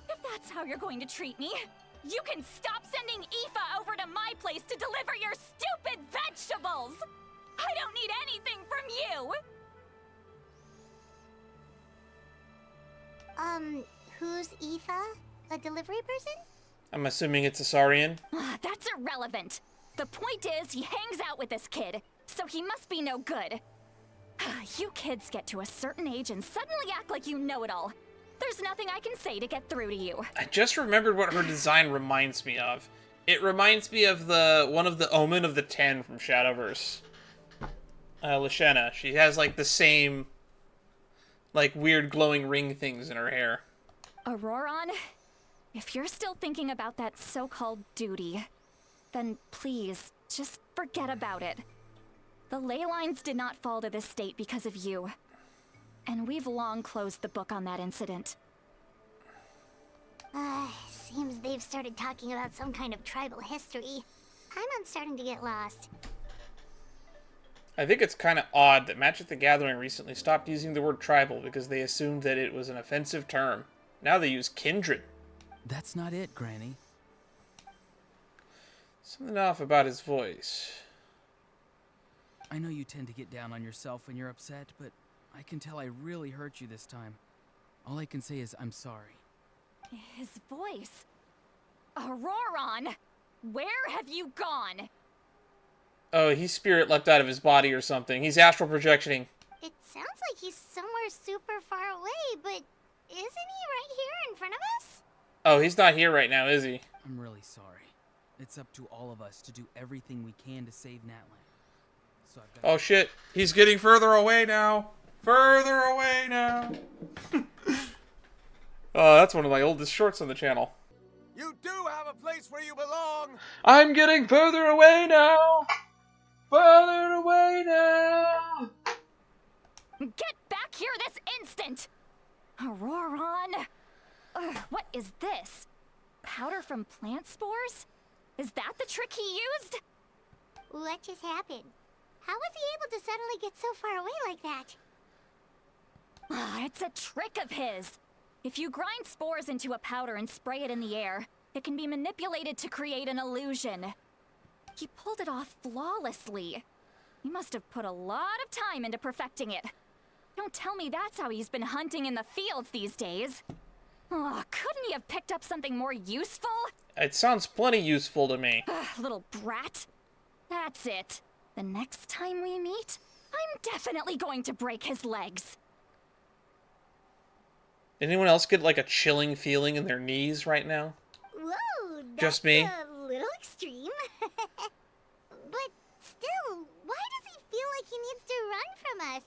if that's how you're going to treat me, you can stop sending Aoife over to my place to deliver your stupid vegetables! I don't need anything from you! Who's Aoife? A delivery person? I'm assuming it's a Saurian. That's irrelevant. The point is, he hangs out with this kid, so he must be no good. You kids get to a certain age and suddenly act like you know it all. There's nothing I can say to get through to you. I just remembered what her design reminds me of. It reminds me of one of the Omen of the Ten from Shadowverse. Lashana. She has like the same, like, weird glowing ring things in her hair. Ororon, if you're still thinking about that so-called duty, then please, just forget about it. The ley lines did not fall to this state because of you. And we've long closed the book on that incident. Seems they've started talking about some kind of tribal history. I'm starting to get lost. I think it's kind of odd that Magic the Gathering recently stopped using the word tribal because they assumed that it was an offensive term. Now they use kindred. That's not it, Granny. Something off about his voice. I know you tend to get down on yourself when you're upset, but I can tell I really hurt you this time. All I can say is I'm sorry. His voice. Ororon, where have you gone? Oh, he's spirit leapt out of his body or something. He's astral projectioning. It sounds like he's somewhere super far away, but isn't he right here in front of us? Oh, he's not here right now, is he? I'm really sorry. It's up to all of us to do everything we can to save Natlan. So I've got Oh shit, he's getting further away now. Further away now. Oh, that's one of my oldest shorts on the channel. You do have a place where you belong! I'm getting further away now. Further away now. Get back here this instant! Ororon! What is this? Powder from plant spores? Is that the trick he used? What just happened? How was he able to suddenly get so far away like that? It's a trick of his. If you grind spores into a powder and spray it in the air, it can be manipulated to create an illusion. He pulled it off flawlessly. He must have put a lot of time into perfecting it. Don't tell me that's how he's been hunting in the fields these days. Oh, couldn't he have picked up something more useful? It sounds plenty useful to me. Little brat. That's it. The next time we meet, I'm definitely going to break his legs. Anyone else get like a chilling feeling in their knees right now? Whoa, that's Just me? a little extreme. But still, why does he feel like he needs to run from us?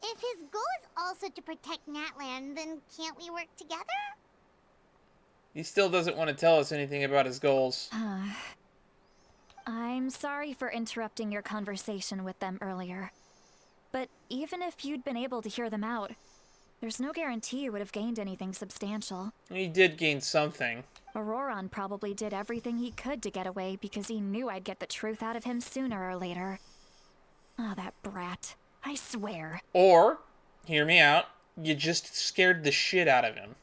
If his goal is also to protect Natlan, then can't we work together? He still doesn't want to tell us anything about his goals. I'm sorry for interrupting your conversation with them earlier. But even if you'd been able to hear them out, there's no guarantee you would have gained anything substantial. He did gain something. Ororon probably did everything he could to get away because he knew I'd get the truth out of him sooner or later. Oh, that brat. I swear. Or, hear me out, you just scared the shit out of him.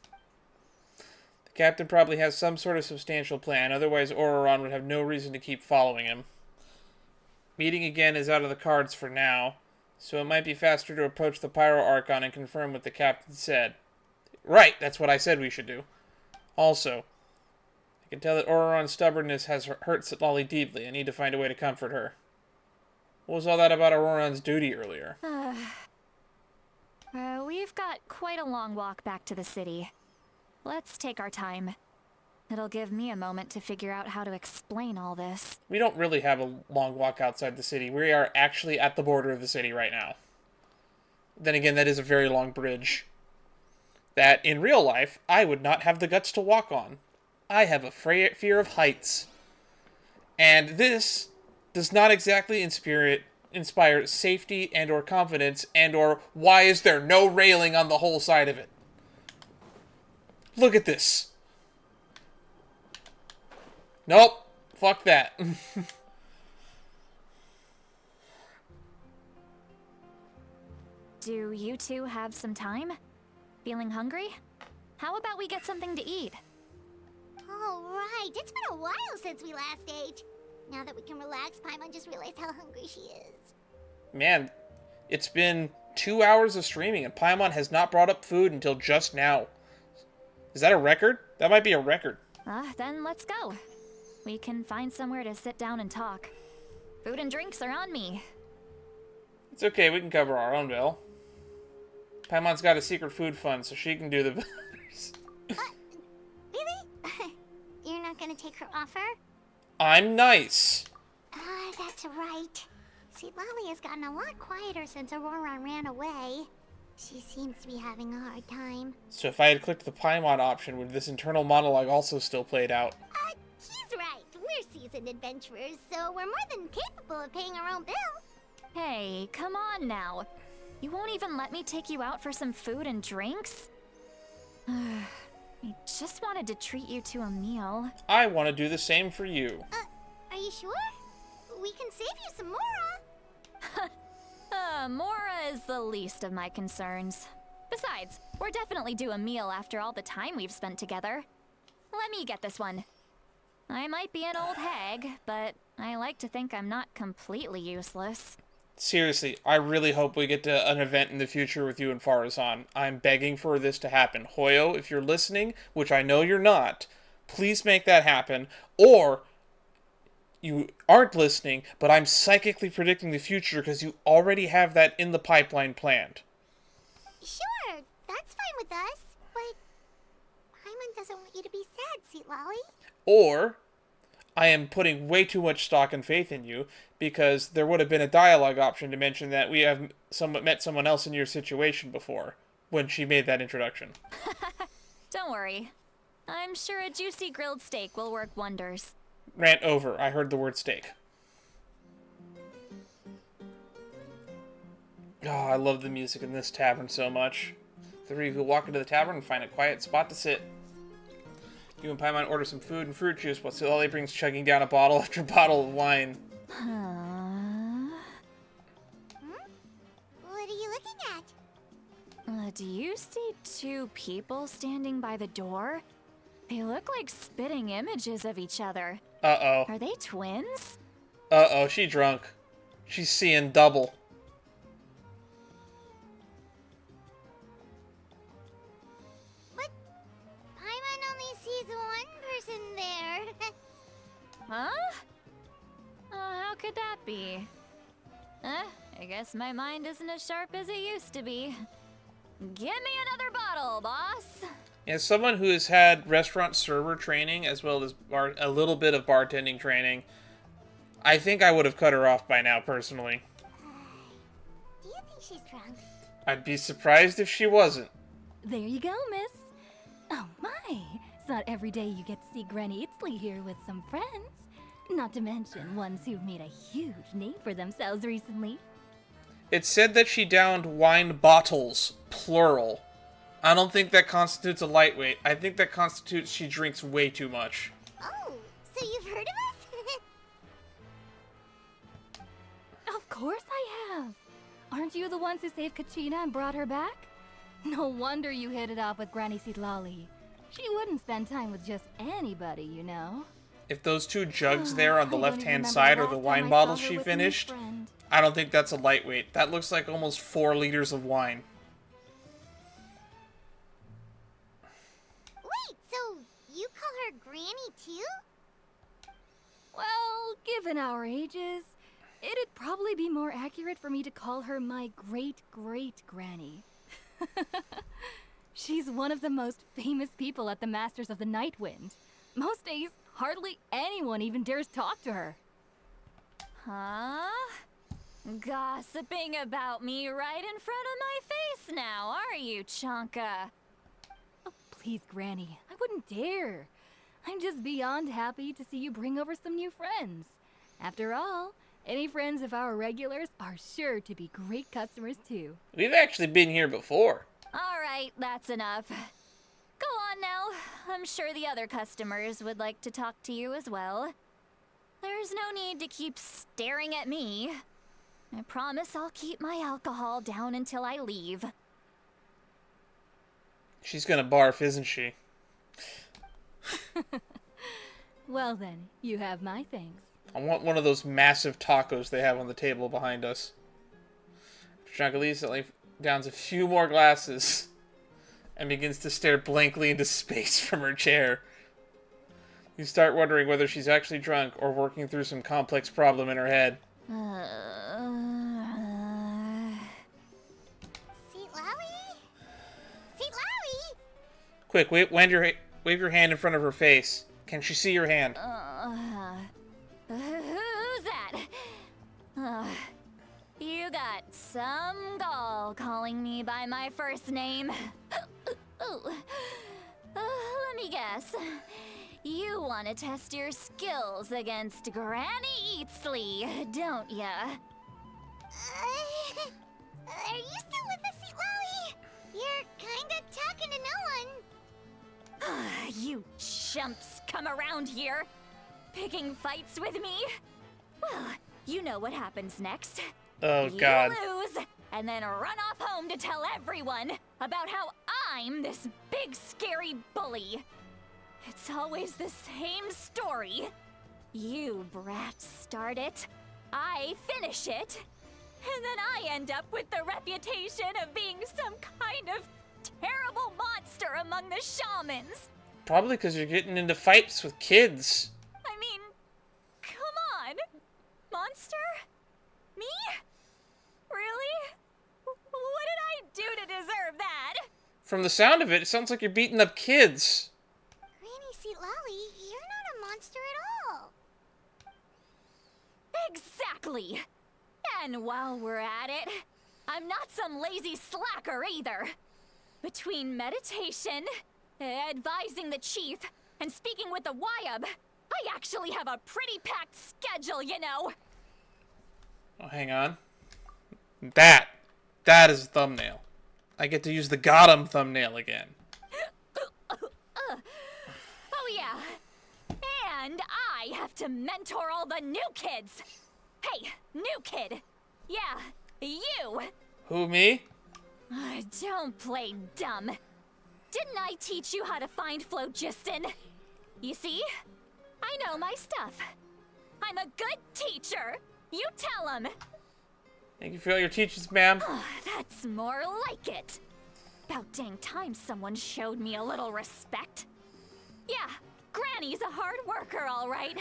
The Captain probably has some sort of substantial plan, otherwise Ororon would have no reason to keep following him. Meeting again is out of the cards for now, so it might be faster to approach the Pyro Archon and confirm what the Captain said. Right, that's what I said we should do. Also, I can tell that Ororon's stubbornness has hurt Citlali deeply. I need to find a way to comfort her. What was all that about Ororon's duty earlier? We've got quite a long walk back to the city. Let's take our time. It'll give me a moment to figure out how to explain all this. We don't really have a long walk outside the city. We are actually at the border of the city right now. Then again, that is a very long bridge that, in real life, I would not have the guts to walk on. I have a fear of heights. And this does not exactly inspire safety and or confidence and or why is there no railing on the whole side of it? Look at this. Nope. Fuck that. Do you two have some time? Feeling hungry? How about we get something to eat? All right, it's been a while since we last ate. Now that we can relax, Paimon just realized how hungry she is. Man, it's been 2 hours of streaming and Paimon has not brought up food until just now. Is that a record? That might be a record. Then let's go. We can find somewhere to sit down and talk. Food and drinks are on me. It's okay, we can cover our own bill. Paimon's got a secret food fund, so she can do the bills. Really? You're not gonna take her offer? I'm nice. That's right. See, Lolly has gotten a lot quieter since Ororon ran away. She seems to be having a hard time. So if I had clicked the Paimon option, would this internal monologue also still played out? He's right. We're seasoned adventurers, so we're more than capable of paying our own bill. Hey, come on now. You won't even let me take you out for some food and drinks? I just wanted to treat you to a meal. I want to do the same for you. Are you sure? We can save you some Mora. Mora is the least of my concerns. Besides, we're definitely due a meal after all the time we've spent together. Let me get this one. I might be an old hag, but I like to think I'm not completely useless. Seriously, I really hope we get to an event in the future with you and Farazan. I'm begging for this to happen. Hoyo, if you're listening, which I know you're not, please make that happen. Or you aren't listening, but I'm psychically predicting the future because you already have that in the pipeline planned. Sure, that's fine with us, but Paimon doesn't want you to be sad, Sweet Lolly. Or I am putting way too much stock and faith in you because there would have been a dialogue option to mention that we have met someone else in your situation before when she made that introduction. Don't worry. I'm sure a juicy grilled steak will work wonders. Rant over. I heard the word steak. Oh, I love the music in this tavern so much. The three of you walk into the tavern and find a quiet spot to sit. You and Paimon order some food and fruit juice while Citlali brings chugging down a bottle after bottle of wine. What are you looking at? Do you see two people standing by the door? They look like spitting images of each other. Uh-oh. Are they twins? Uh-oh, she drunk. She's seeing double. But Paimon only sees one person there. Huh? How could that be? I guess my mind isn't as sharp as it used to be. Give me another bottle, boss! As someone who has had restaurant server training as well as a little bit of bartending training, I think I would have cut her off by now, personally. Do you think she's drunk? I'd be surprised if she wasn't. There you go, miss. Oh my, it's not every day you get to see Granny Itzley here with some friends. Not to mention ones who've made a huge name for themselves recently. It said that she downed wine bottles, plural. I don't think that constitutes a lightweight. I think that constitutes she drinks way too much. Oh, so you've heard of us? Of course I have. Aren't you the ones who saved Kachina and brought her back? No wonder you hit it off with Granny Citlali. She wouldn't spend time with just anybody, you know. If those two jugs there on the I don't even left-hand remember side the are the last wine time I bottles saw her she with a new finished, friend. I don't think that's a lightweight. That looks like almost 4 liters of wine. Wait, so you call her Granny too? Well, given our ages, it'd probably be more accurate for me to call her my great-great-granny. She's one of the most famous people at the Masters of the Nightwind. Most days, hardly anyone even dares talk to her. Huh? Gossiping about me right in front of my face now, are you, Chonka? Oh, please, Granny, I wouldn't dare. I'm just beyond happy to see you bring over some new friends. After all, any friends of our regulars are sure to be great customers too. We've actually been here before. All right, that's enough. Go on now. I'm sure the other customers would like to talk to you as well. There's no need to keep staring at me. I promise I'll keep my alcohol down until I leave. She's gonna barf, isn't she? Well then, you have my thanks. I want one of those massive tacos they have on the table behind us. Changalisa downs a few more glasses and begins to stare blankly into space from her chair. You start wondering whether she's actually drunk or working through some complex problem in her head. Seat Lowy? Seat Lowy? Quick, wave your hand in front of her face. Can she see your hand? Who's that? You got some gall calling me by my first name. Let me guess. You want to test your skills against Granny Eatsley, don't ya? Are you still with us, Seat Lowy? You're kinda talking to no one. You chumps come around here, picking fights with me? Well, you know what happens next. Oh, God. You lose, and then run off home to tell everyone about how I'm this big scary bully. It's always the same story. You brats start it, I finish it, and then I end up with the reputation of being some kind of terrible monster among the shamans. Probably because you're getting into fights with kids. I mean, come on. Monster? Me? Really? What did I do to deserve that? From the sound of it, it sounds like you're beating up kids. Granny Seat Lowy, you're not a monster at all. Exactly. And while we're at it, I'm not some lazy slacker either. Between meditation, advising the chief, and speaking with the Wyab, I actually have a pretty packed schedule, you know. Oh, hang on. That is a thumbnail. I get to use the got 'em thumbnail again. Oh yeah. And I have to mentor all the new kids. Hey, new kid. Yeah, you. Who, me? Don't play dumb. Didn't I teach you how to find phlogiston? You see? I know my stuff. I'm a good teacher. You tell him. Thank you for all your teachings, ma'am. That's more like it. About dang time someone showed me a little respect. Yeah, Granny's a hard worker, all right.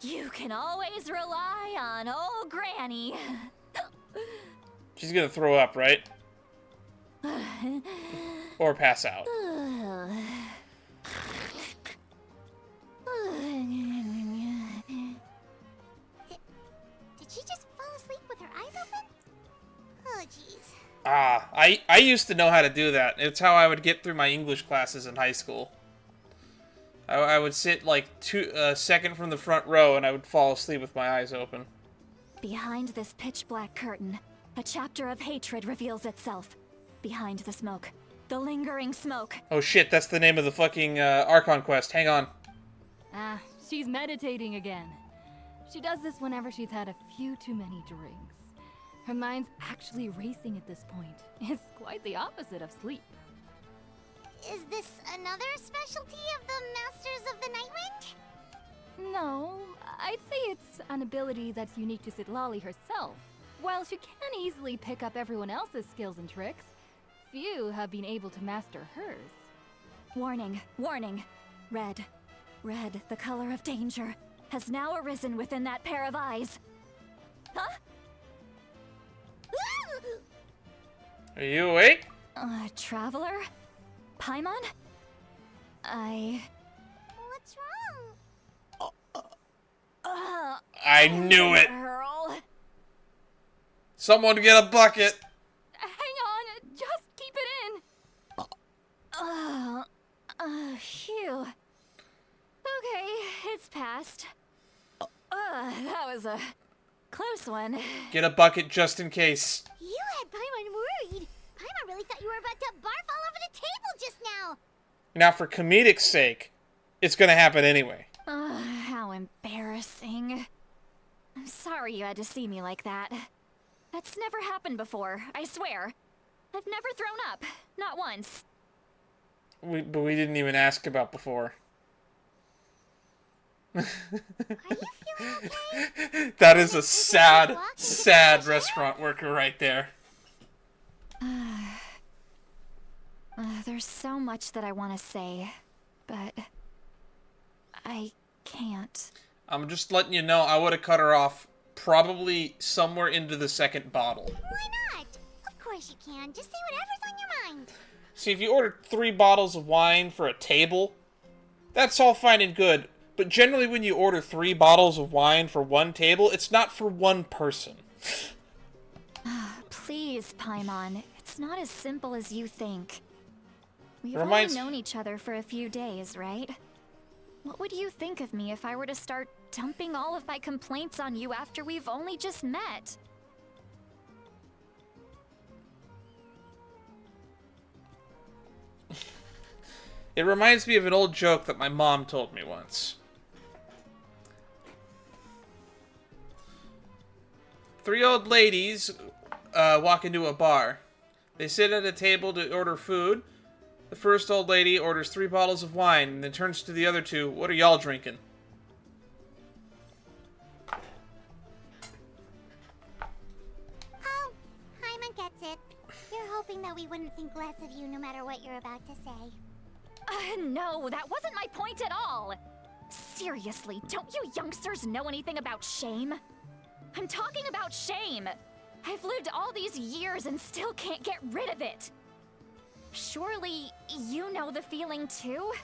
You can always rely on old Granny. She's gonna throw up, right? Or pass out. Did she just fall asleep with her eyes open? Oh, jeez. I used to know how to do that. It's how I would get through my English classes in high school. I would sit like second from the front row and I would fall asleep with my eyes open. Behind this pitch black curtain, a chapter of hatred reveals itself. Behind the smoke, the lingering smoke. Oh shit, that's the name of the fucking Archon quest. Hang on. She's meditating again. She does this whenever she's had a few too many drinks. Her mind's actually racing at this point. It's quite the opposite of sleep. Is this another specialty of the Masters of the Nightwind? No, I'd say it's an ability that's unique to Citlali herself. While she can easily pick up everyone else's skills and tricks, few have been able to master hers. Warning, warning. Red, the color of danger, has now arisen within that pair of eyes. Huh? Are you awake? Traveler? Paimon? What's wrong? I knew it! Girl. Someone get a bucket! Hang on, just keep it in. Phew. Okay, it's passed. That was a close one. Get a bucket just in case. You had Paimon worried. Paimon really thought you were about to barf all over the table just now. Now, for comedic sake, it's gonna happen anyway. How embarrassing. I'm sorry you had to see me like that. That's never happened before, I swear. I've never thrown up. Not once. But we didn't even ask about before. Are you feeling okay? That is a sad, sad restaurant worker right there. There's so much that I want to say, but I can't. I'm just letting you know I would have cut her off probably somewhere into the second bottle. Why not? Of course you can. Just say whatever's on your mind. See, if you ordered 3 bottles of wine for a table, that's all fine and good. But generally when you order 3 bottles of wine for one table, it's not for one person. Please, Paimon. It's not as simple as you think. We've Reminds- only known each other for a few days, right? What would you think of me if I were to start dumping all of my complaints on you after we've only just met? It reminds me of an old joke that my mom told me once. 3 old ladies walk into a bar. They sit at a table to order food. The first old lady orders 3 bottles of wine and then turns to the other 2. What are y'all drinking? Oh, Paimon gets it. You're hoping that we wouldn't think less of you no matter what you're about to say. No, that wasn't my point at all. Seriously, don't you youngsters know anything about shame? I'm talking about shame. I've lived all these years and still can't get rid of it. Surely, you know the feeling too?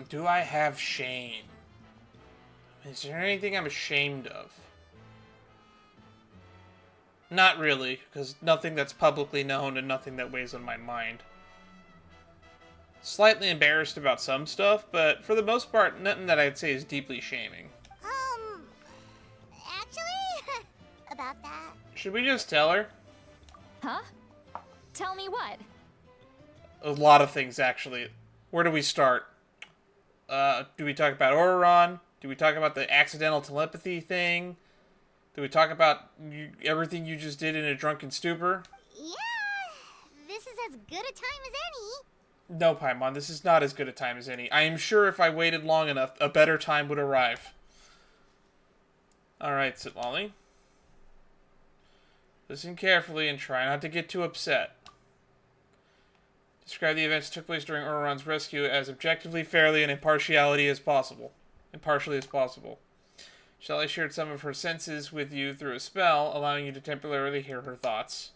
Do I have shame? Is there anything I'm ashamed of? Not really, because nothing that's publicly known and nothing that weighs on my mind. Slightly embarrassed about some stuff, but for the most part, nothing that I'd say is deeply shaming. Actually, about that. Should we just tell her? Huh? Tell me what? A lot of things, actually. Where do we start? Do we talk about Ororon? Do we talk about the accidental telepathy thing? Do we talk about everything you just did in a drunken stupor? Yeah, this is as good a time as any. No, Paimon, this is not as good a time as any. I am sure if I waited long enough, a better time would arrive. Alright, Citlali. Listen carefully and try not to get too upset. Describe the events that took place during Ororon's rescue as objectively, fairly, and impartially as possible. Shelley shared some of her senses with you through a spell, allowing you to temporarily hear her thoughts.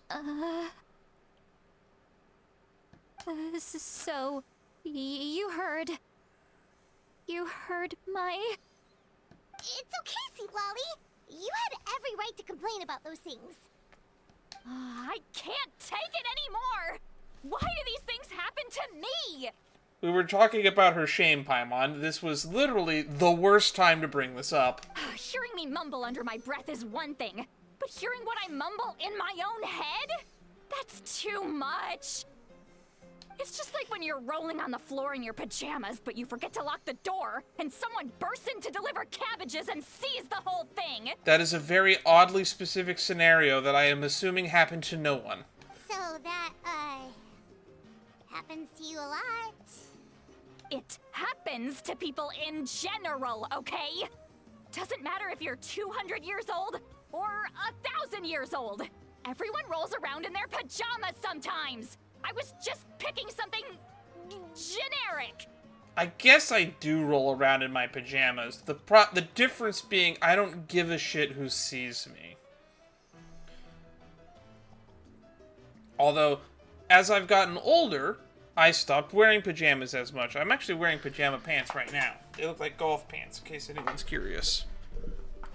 So, you heard my... It's okay, Citlali. You had every right to complain about those things. I can't take it anymore! Why do these things happen to me? We were talking about her shame, Paimon. This was literally the worst time to bring this up. Hearing me mumble under my breath is one thing, but hearing what I mumble in my own head? That's too much. It's just like when you're rolling on the floor in your pajamas, but you forget to lock the door, and someone bursts in to deliver cabbages and sees the whole thing. That is a very oddly specific scenario that I am assuming happened to no one. So that, Happens to you a lot. It happens to people in general, okay? Doesn't matter if you're 200 years old or 1,000 years old. Everyone rolls around in their pajamas sometimes. I was just picking something generic. I guess I do roll around in my pajamas. The difference being I don't give a shit who sees me. Although, as I've gotten older, I stopped wearing pajamas as much. I'm actually wearing pajama pants right now. They look like golf pants, in case anyone's curious.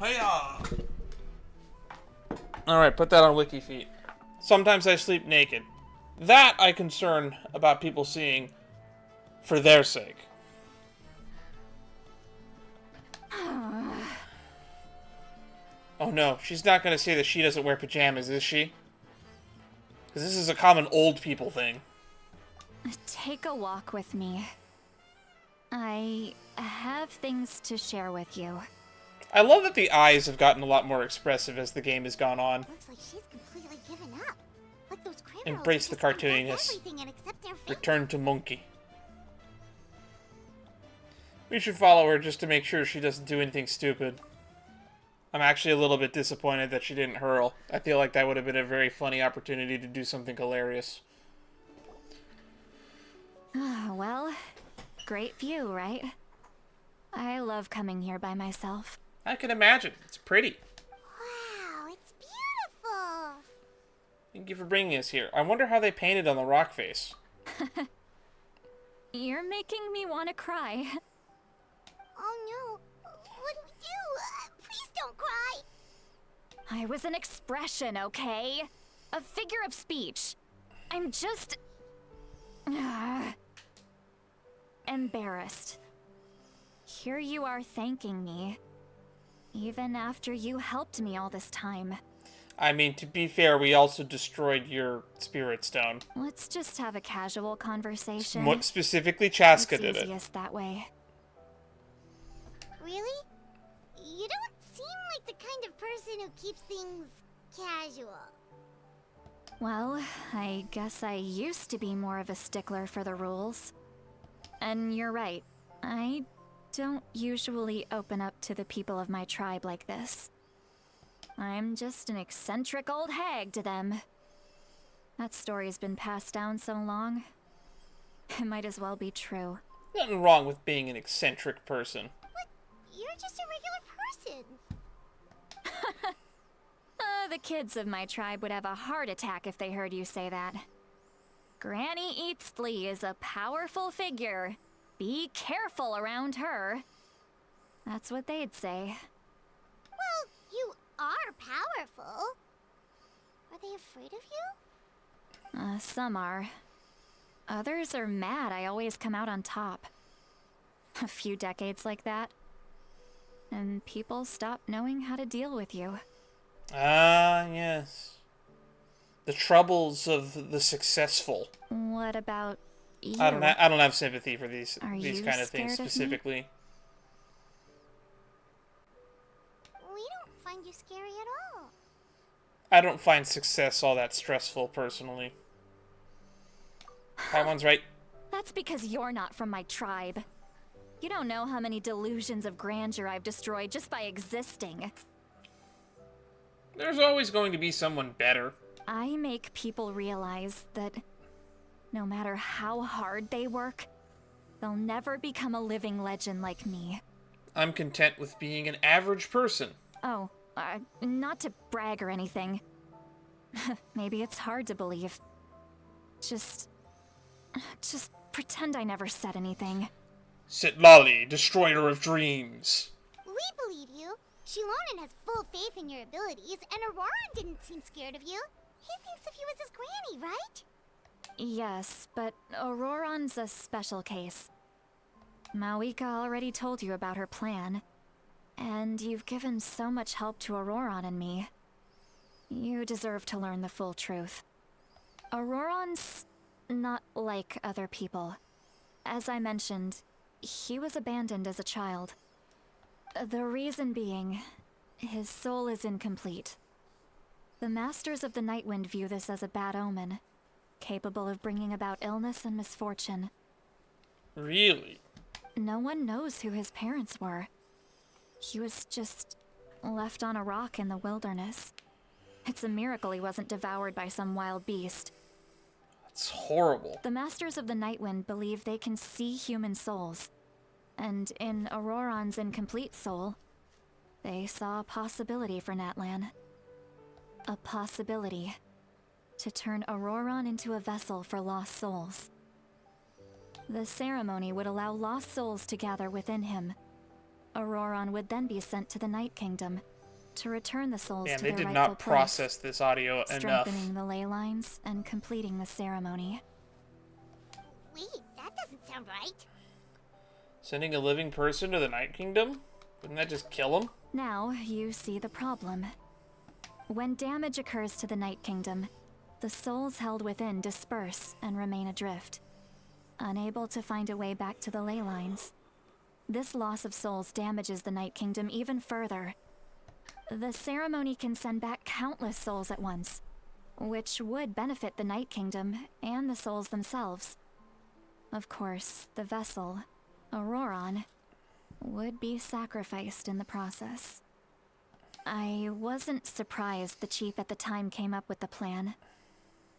Hiya! Alright, put that on WikiFeet. Sometimes I sleep naked. That I concern about people seeing for their sake. Oh no, she's not gonna say that she doesn't wear pajamas, is she? Because this is a common old people thing. Take a walk with me. I have things to share with you. I love that the eyes have gotten a lot more expressive as the game has gone on. Looks like she's completely given up. Like those criminals Embrace who the just confess cartooniness. everything and accept their fate. Return to monkey. We should follow her just to make sure she doesn't do anything stupid. I'm actually a little bit disappointed that she didn't hurl. I feel like that would have been a very funny opportunity to do something hilarious. Well, great view, right? I love coming here by myself. I can imagine. It's pretty. Wow, it's beautiful. Thank you for bringing us here. I wonder how they painted on the rock face. You're making me want to cry. Oh no, what do we do? Please don't cry. I was an expression, okay? A figure of speech. I'm just... embarrassed. Here you are thanking me. Even after you helped me all this time. I mean, to be fair, we also destroyed your spirit stone. Let's just have a casual conversation. More specifically, Chaska It's did it. easiest that way. Really? You don't seem like the kind of person who keeps things casual. Well, I guess I used to be more of a stickler for the rules. And you're right. I don't usually open up to the people of my tribe like this. I'm just an eccentric old hag to them. That story's been passed down so long. It might as well be true. Nothing wrong with being an eccentric person. But you're just a regular person. The kids of my tribe would have a heart attack if they heard you say that. Granny Eatsley is a powerful figure. Be careful around her. That's what they'd say. Well, you are powerful. Are they afraid of you? Some are. Others are mad I always come out on top. A few decades like that, and people stop knowing how to deal with you. Ah, yes. The troubles of the successful. What about you? I don't have sympathy for these Are these you kind of things scared of me? specifically. We don't find you scary at all. I don't find success all that stressful personally. Taiwan's right. That's because you're not from my tribe. You don't know how many delusions of grandeur I've destroyed just by existing. There's always going to be someone better. I make people realize that no matter how hard they work, they'll never become a living legend like me. I'm content with being an average person. Oh, not to brag or anything. Maybe it's hard to believe. Just pretend I never said anything. Sitlali, destroyer of dreams. We believe you. Shilonen has full faith in your abilities, and Ororon didn't seem scared of you. He thinks of you as his granny, right? Yes, but Ororon's a special case. Mawika already told you about her plan. And you've given so much help to Ororon and me. You deserve to learn the full truth. Ororon's not like other people. As I mentioned, he was abandoned as a child. The reason being, his soul is incomplete. The Masters of the Nightwind view this as a bad omen. capable of bringing about illness and misfortune. Really? No one knows who his parents were. He was just left on a rock in the wilderness. It's a miracle he wasn't devoured by some wild beast. That's horrible. The Masters of the Nightwind believe they can see human souls. And in Ororon's incomplete soul, they saw a possibility for Natlan. A possibility to turn Ororon into a vessel for lost souls. The ceremony would allow lost souls to gather within him. Ororon would then be sent to the Night Kingdom to return the souls Man, to they their did rightful not process place, this audio enough. strengthening the ley lines and completing the ceremony. Wait, that doesn't sound right. Sending a living person to the Night Kingdom? Wouldn't that just kill him? Now you see the problem. When damage occurs to the Night Kingdom, the souls held within disperse and remain adrift, unable to find a way back to the ley lines. This loss of souls damages the Night Kingdom even further. The ceremony can send back countless souls at once, which would benefit the Night Kingdom and the souls themselves. Of course, the vessel, Ororon, would be sacrificed in the process. I wasn't surprised the chief at the time came up with the plan.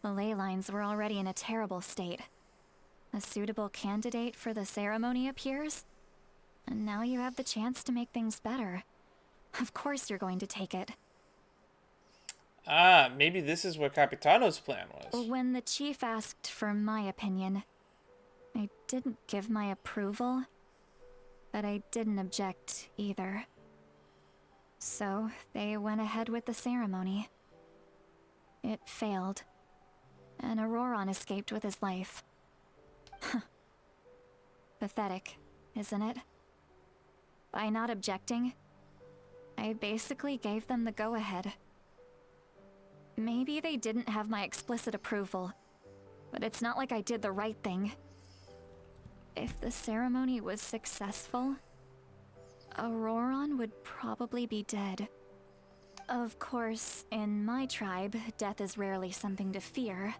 The ley lines were already in a terrible state. A suitable candidate for the ceremony appears, and now you have the chance to make things better. Of course you're going to take it. Ah, maybe this is what Capitano's plan was. When the chief asked for my opinion, I didn't give my approval, but I didn't object either. So they went ahead with the ceremony. It failed, and Ororon escaped with his life. Pathetic, isn't it? By not objecting, I basically gave them the go-ahead. Maybe they didn't have my explicit approval, but it's not like I did the right thing. If the ceremony was successful, Ororon would probably be dead. Of course, in my tribe, death is rarely something to fear.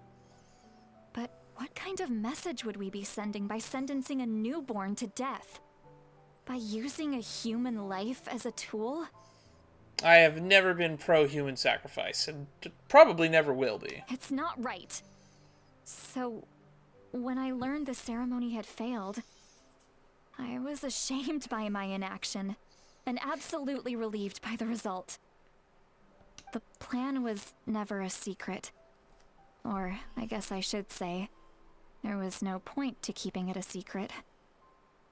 But what kind of message would we be sending by sentencing a newborn to death? By using a human life as a tool? I have never been pro-human sacrifice, and probably never will be. It's not right. So, when I learned the ceremony had failed, I was ashamed by my inaction, and absolutely relieved by the result. The plan was never a secret. Or, I guess I should say, there was no point to keeping it a secret.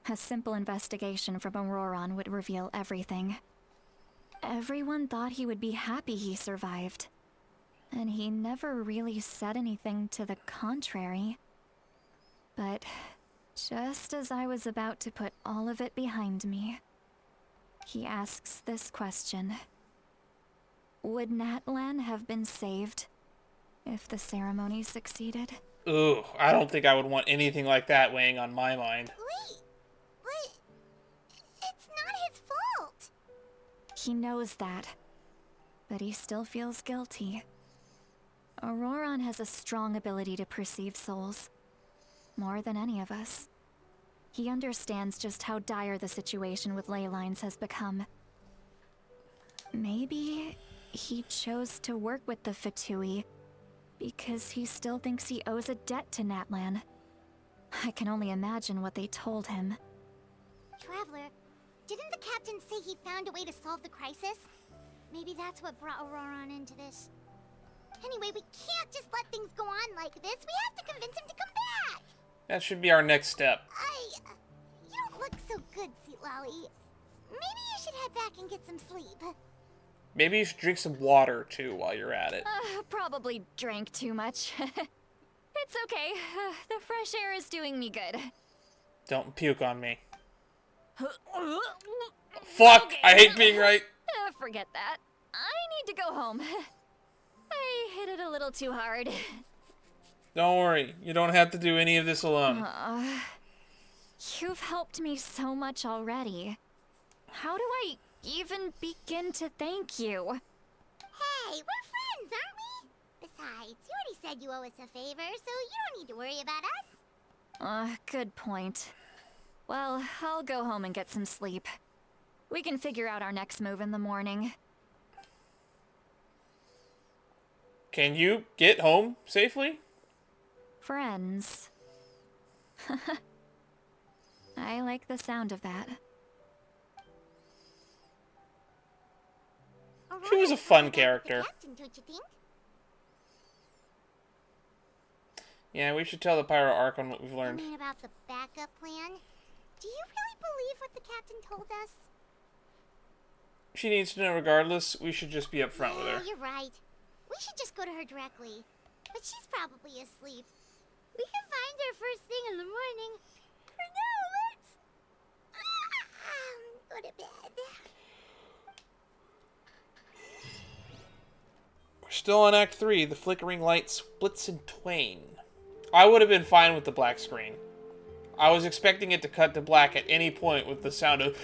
A simple investigation from Ororon would reveal everything. Everyone thought he would be happy he survived, and he never really said anything to the contrary. But just as I was about to put all of it behind me, he asks this question. Would Natlan have been saved if the ceremony succeeded? Ooh, I don't think I would want anything like that weighing on my mind. Wait, but it's not his fault. He knows that, but he still feels guilty. Ororon has a strong ability to perceive souls, more than any of us. He understands just how dire the situation with ley lines has become. Maybe he chose to work with the Fatui because he still thinks he owes a debt to Natlan. I can only imagine what they told him. Traveler, didn't the captain say he found a way to solve the crisis? Maybe that's what brought Ororon into this. Anyway, we can't just let things go on like this. We have to convince him to come back. That should be our next step. You don't look so good, Sweet Lolly. Maybe you should head back and get some sleep. Maybe you should drink some water, too, while you're at it. Probably drank too much. It's okay. The fresh air is doing me good. Don't puke on me. Fuck! Okay. I hate being right. Forget that. I need to go home. I hit it a little too hard. Don't worry. You don't have to do any of this alone. You've helped me so much already. How do I even begin to thank you? Hey, we're friends, aren't we? Besides, you already said you owe us a favor, so you don't need to worry about us. Good point. Well, I'll go home and get some sleep. We can figure out our next move in the morning. Can you get home safely? Friends. I like the sound of that. She was a fun character. Captain, don't you think? Yeah, we should tell the Pyro Archon what we've learned. You mean about the backup plan? Do you really believe what the captain told us? She needs to know regardless. We should just be upfront with her. You're right. We should just go to her directly. But she's probably asleep. We can find her first thing in the morning. For now, let's... go to bed. We're still on Act 3. The flickering light splits in twain. I would have been fine with the black screen. I was expecting it to cut to black at any point with the sound of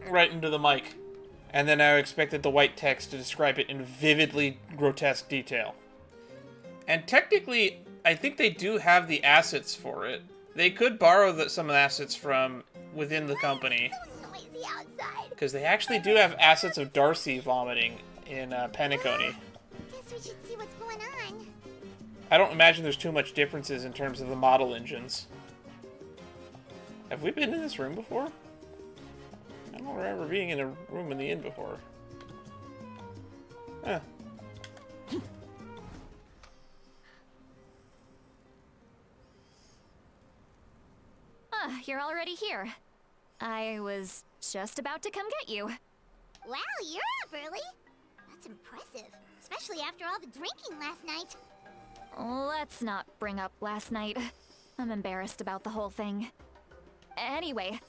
right into the mic. And then I expected the white text to describe it in vividly grotesque detail. And technically, I think they do have the assets for it. They could borrow some assets from within the company. Noisy outside. Because they actually do have assets of Darcy vomiting in Penacony. Guess we should see what's going on. I don't imagine there's too much differences in terms of the model engines. Have we been in this room before? I don't remember being in a room in the inn before. Huh. You're already here. I was just about to come get you. Wow, you're up early. That's impressive. Especially after all the drinking last night. Let's not bring up last night. I'm embarrassed about the whole thing. Anyway,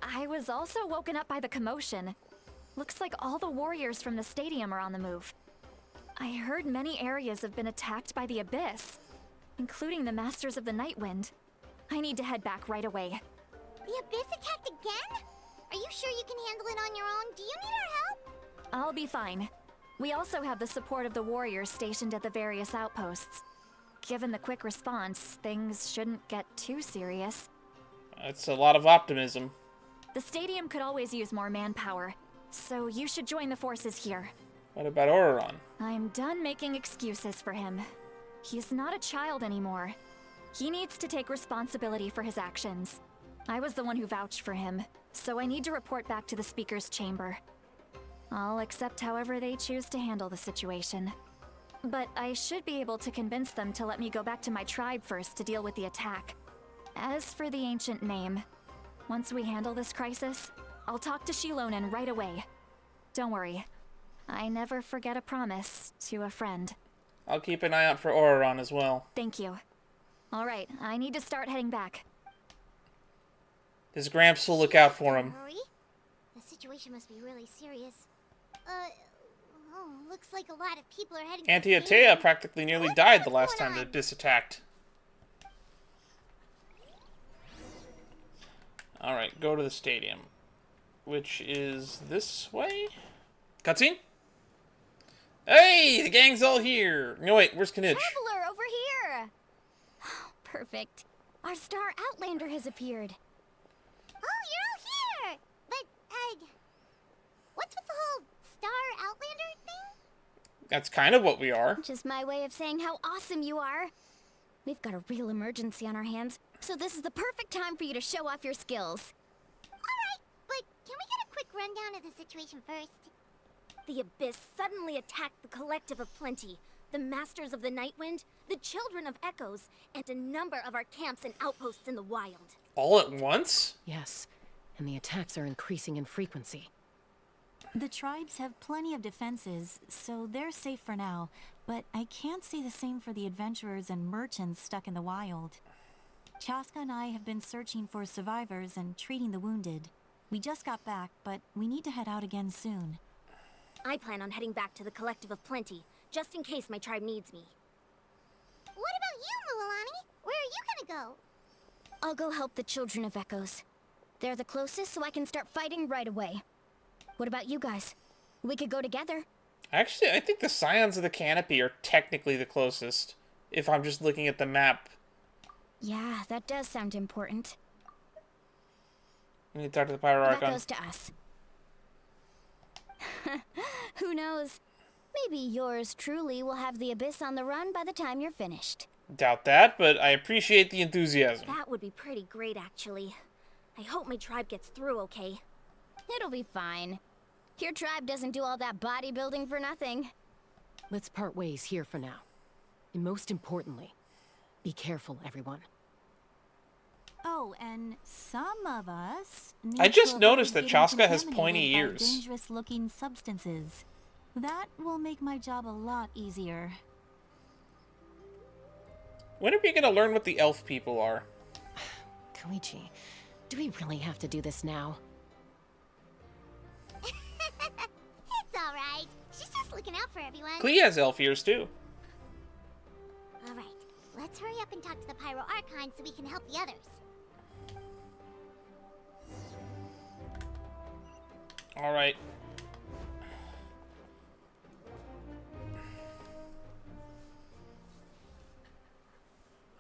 I was also woken up by the commotion. Looks like all the warriors from the stadium are on the move. I heard many areas have been attacked by the Abyss, including the Masters of the Nightwind. I need to head back right away. The Abyss attacked again? Are you sure you can handle it on your own? Do you need our help? I'll be fine. We also have the support of the warriors stationed at the various outposts. Given the quick response, things shouldn't get too serious. That's a lot of optimism. The stadium could always use more manpower, so you should join the forces here. What about Ororon? I'm done making excuses for him. He's not a child anymore. He needs to take responsibility for his actions. I was the one who vouched for him, so I need to report back to the Speaker's chamber. I'll accept however they choose to handle the situation. But I should be able to convince them to let me go back to my tribe first to deal with the attack. As for the ancient name, once we handle this crisis, I'll talk to Shilonen right away. Don't worry. I never forget a promise to a friend. I'll keep an eye out for Ororon as well. Thank you. Alright, I need to start heading back. His Gramps will look out for him. Hurry. The situation must be really serious. Looks like a lot of people are heading Auntie to the Atea stadium. practically nearly What died is the last going time the on? Abyss attacked. Alright, go to the stadium. Which is this way? Cutscene? Hey, the gang's all here! No, wait, where's Knitch? Traveler over here! Perfect. Our star outlander has appeared. Oh, you're all here! But, what's with the whole Star Outlander thing? That's kind of what we are. Just my way of saying how awesome you are. We've got a real emergency on our hands, so this is the perfect time for you to show off your skills. Alright, but can we get a quick rundown of the situation first? The Abyss suddenly attacked the Collective of Plenty, the Masters of the Nightwind, the Children of Echoes, and a number of our camps and outposts in the wild. All at once? Yes, and the attacks are increasing in frequency. The tribes have plenty of defenses, so they're safe for now, but I can't say the same for the adventurers and merchants stuck in the wild. Chaska and I have been searching for survivors and treating the wounded. We just got back, but we need to head out again soon. I plan on heading back to the Collective of Plenty, just in case my tribe needs me. What about you, Mualani? Where are you gonna go? I'll go help the Children of Echoes. They're the closest, so I can start fighting right away. What about you guys? We could go together. Actually, I think the Scions of the Canopy are technically the closest, if I'm just looking at the map. Yeah, that does sound important. We need to talk to the Pyro Archon. That goes to us. Who knows? Maybe yours truly will have the Abyss on the run by the time you're finished. Doubt that, but I appreciate the enthusiasm. That would be pretty great, actually. I hope my tribe gets through okay. It'll be fine. Your tribe doesn't do all that bodybuilding for nothing. Let's part ways here for now. And most importantly, be careful, everyone. Oh, and some of us I just noticed that getting Chaska has contaminated pointy by ears. dangerous-looking substances. That will make my job a lot easier. When are we gonna learn what the elf people are? Koichi, do we really have to do this now? It's alright. She's just looking out for everyone. Klee has elf ears too. Alright, let's hurry up and talk to the Pyro Archon so we can help the others. Alright.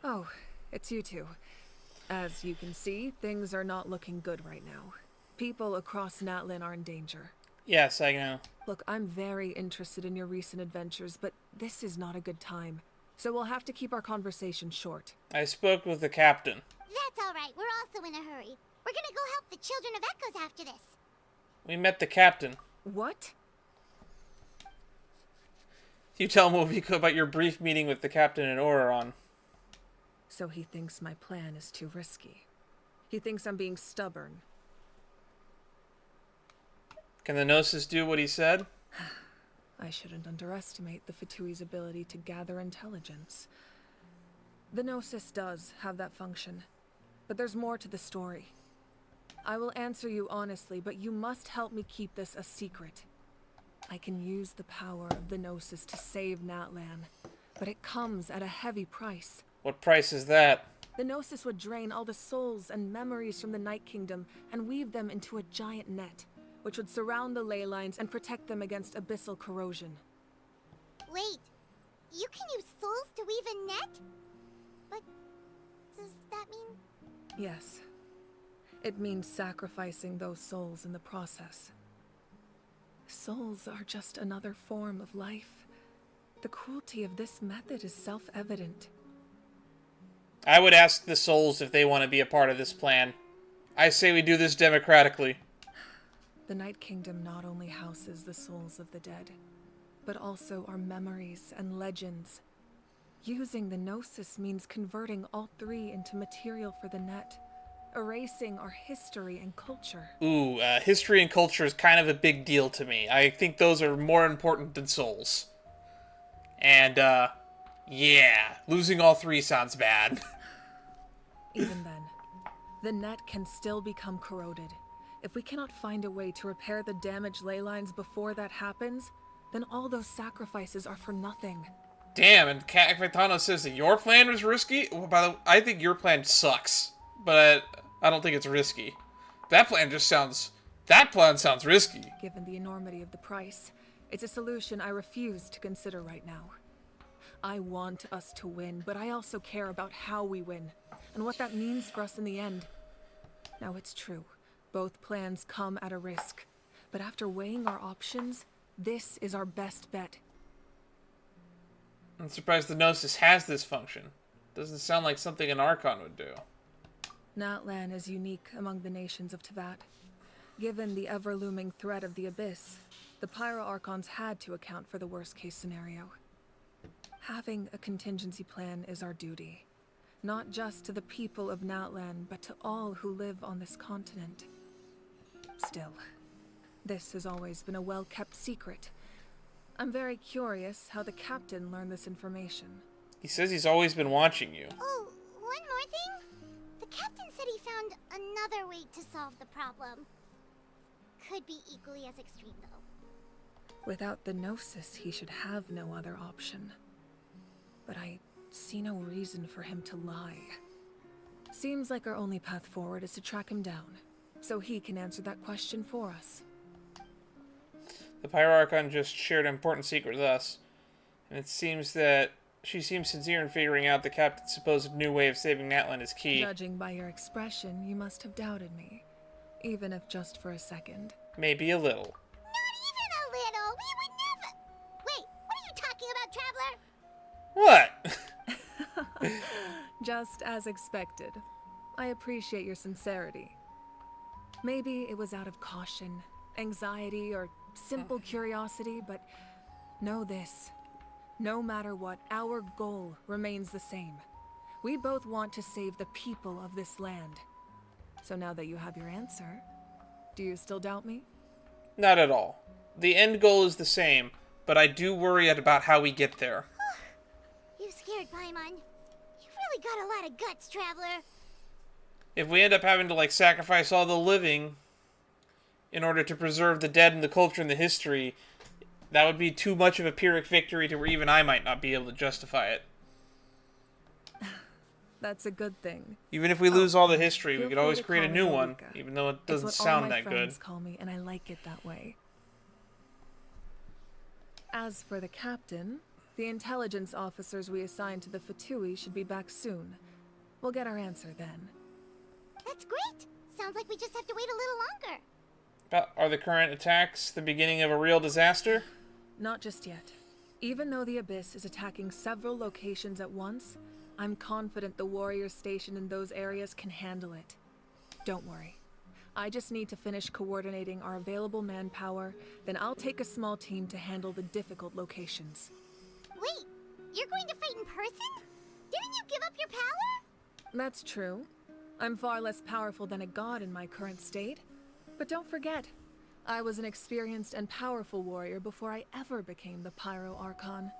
Oh, it's you two. As you can see, things are not looking good right now. People across Natlan are in danger. Yes, I know. Look, I'm very interested in your recent adventures, but this is not a good time. So we'll have to keep our conversation short. I spoke with the captain. That's alright, we're also in a hurry. We're gonna go help the Children of Echoes after this. We met the captain. What? You tell him what we could about your brief meeting with the captain in Ororon. So he thinks my plan is too risky. He thinks I'm being stubborn. Can the Gnosis do what he said? I shouldn't underestimate the Fatui's ability to gather intelligence. The Gnosis does have that function, but there's more to the story. I will answer you honestly, but you must help me keep this a secret. I can use the power of the Gnosis to save Natlan, but it comes at a heavy price. What price is that? The Gnosis would drain all the souls and memories from the Night Kingdom and weave them into a giant net, which would surround the ley lines and protect them against abyssal corrosion. Wait, you can use souls to weave a net? But does that mean... Yes. It means sacrificing those souls in the process. Souls are just another form of life. The cruelty of this method is self-evident. I would ask the souls if they want to be a part of this plan. I say we do this democratically. The Night Kingdom not only houses the souls of the dead, but also our memories and legends. Using the Gnosis means converting all three into material for the net, erasing our history and culture. Ooh, history and culture is kind of a big deal to me. I think those are more important than souls. And, yeah, losing all three sounds bad. Even then, the net can still become corroded. If we cannot find a way to repair the damaged ley lines before that happens, then all those sacrifices are for nothing. Damn, and Capitano says that your plan was risky? Well, by the way, I think your plan sucks. But I don't think it's risky. That plan sounds risky. Given the enormity of the price, it's a solution I refuse to consider right now. I want us to win, but I also care about how we win, and what that means for us in the end. Now, it's true. Both plans come at a risk. But after weighing our options, this is our best bet. I'm surprised the Gnosis has this function. Doesn't sound like something an Archon would do. Natlan is unique among the nations of Teyvat. Given the ever-looming threat of the Abyss, the Pyro Archons had to account for the worst-case scenario. Having a contingency plan is our duty. Not just to the people of Natlan, but to all who live on this continent. Still, this has always been a well-kept secret. I'm very curious how the captain learned this information. He says he's always been watching you. Oh, one more thing? The captain said he found another way to solve the problem. Could be equally as extreme, though. Without the Gnosis, he should have no other option. But I see no reason for him to lie. Seems like our only path forward is to track him down, so he can answer that question for us. The Pyro Archon just shared an important secret with us, and it seems that she seems sincere in figuring out the captain's supposed new way of saving Natlan is key. Judging by your expression, you must have doubted me. Even if just for a second. Maybe a little. Not even a little. We would never. Wait, what are you talking about, Traveler? What? Just as expected. I appreciate your sincerity. Maybe it was out of caution, anxiety, or simple curiosity, but know this. No matter what, our goal remains the same. We both want to save the people of this land. So now that you have your answer, do you still doubt me? Not at all. The end goal is the same, but I do worry about how we get there. You scared Paimon. You really got a lot of guts, Traveler. If we end up having to, like, sacrifice all the living in order to preserve the dead and the culture and the history, that would be too much of a Pyrrhic victory to where even I might not be able to justify it. That's a good thing. Even if we lose all the history, we Feel could free always to create a call new me one, Luca. even though it It's doesn't what sound all my that friends good. call me, and I like it that way. As for the captain, the intelligence officers we assigned to the Fatui should be back soon. We'll get our answer then. That's great. Sounds like we just have to wait a little longer. But are the current attacks the beginning of a real disaster? Not just yet. Even though the Abyss is attacking several locations at once, I'm confident the warriors stationed in those areas can handle it. Don't worry. I just need to finish coordinating our available manpower, then I'll take a small team to handle the difficult locations. Wait, you're going to fight in person? Didn't you give up your power? That's true. I'm far less powerful than a god in my current state. But don't forget, I was an experienced and powerful warrior before I ever became the Pyro Archon.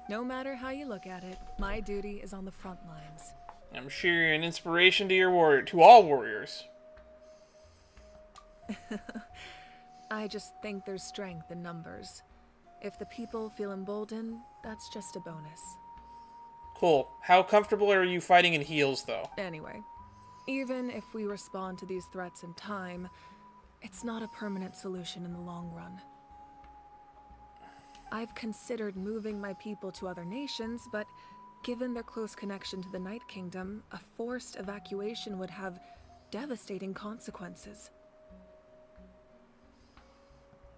No matter how you look at it, my duty is on the front lines. I'm sure you're an inspiration to all warriors. I just think there's strength in numbers. If the people feel emboldened, that's just a bonus. Cool. How comfortable are you fighting in heels, though? Anyway, even if we respond to these threats in time, it's not a permanent solution in the long run. I've considered moving my people to other nations, but given their close connection to the Night Kingdom, a forced evacuation would have devastating consequences.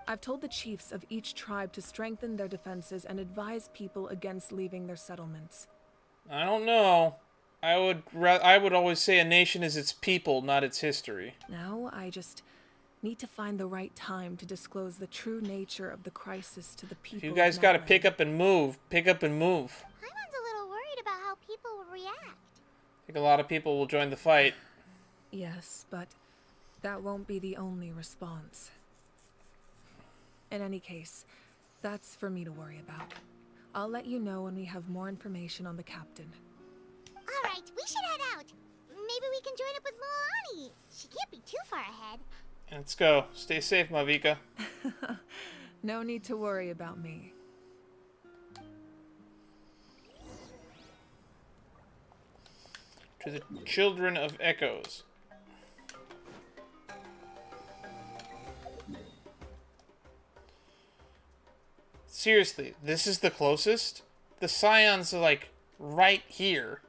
I've told the chiefs of each tribe to strengthen their defenses and advise people against leaving their settlements. I don't know. I would always say a nation is its people, not its history. Now, I just need to find the right time to disclose the true nature of the crisis to the people. If you guys gotta pick up and move. Pick up and move. Paimon's a little worried about how people will react. I think a lot of people will join the fight. Yes, but that won't be the only response. In any case, that's for me to worry about. I'll let you know when we have more information on the captain. Alright, we should head out. Maybe we can join up with Milani. She can't be too far ahead. Let's go. Stay safe, Mavika. No need to worry about me. To the Children of Echoes. Seriously, this is the closest? The Scions are, like, right here.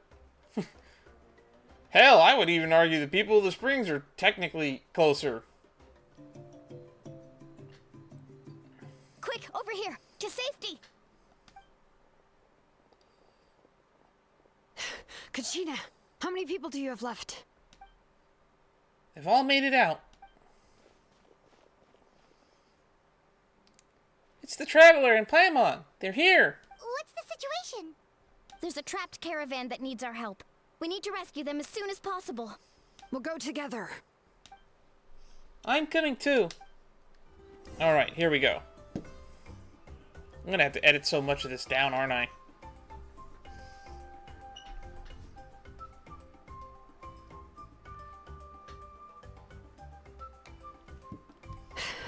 Hell, I would even argue the people of the Springs are technically closer. Quick, over here, to safety! Kachina, how many people do you have left? They've all made it out. It's the Traveler and Paimon. They're here. What's the situation? There's a trapped caravan that needs our help. We need to rescue them as soon as possible. We'll go together. I'm coming too. Alright, here we go. I'm gonna have to edit so much of this down, aren't I?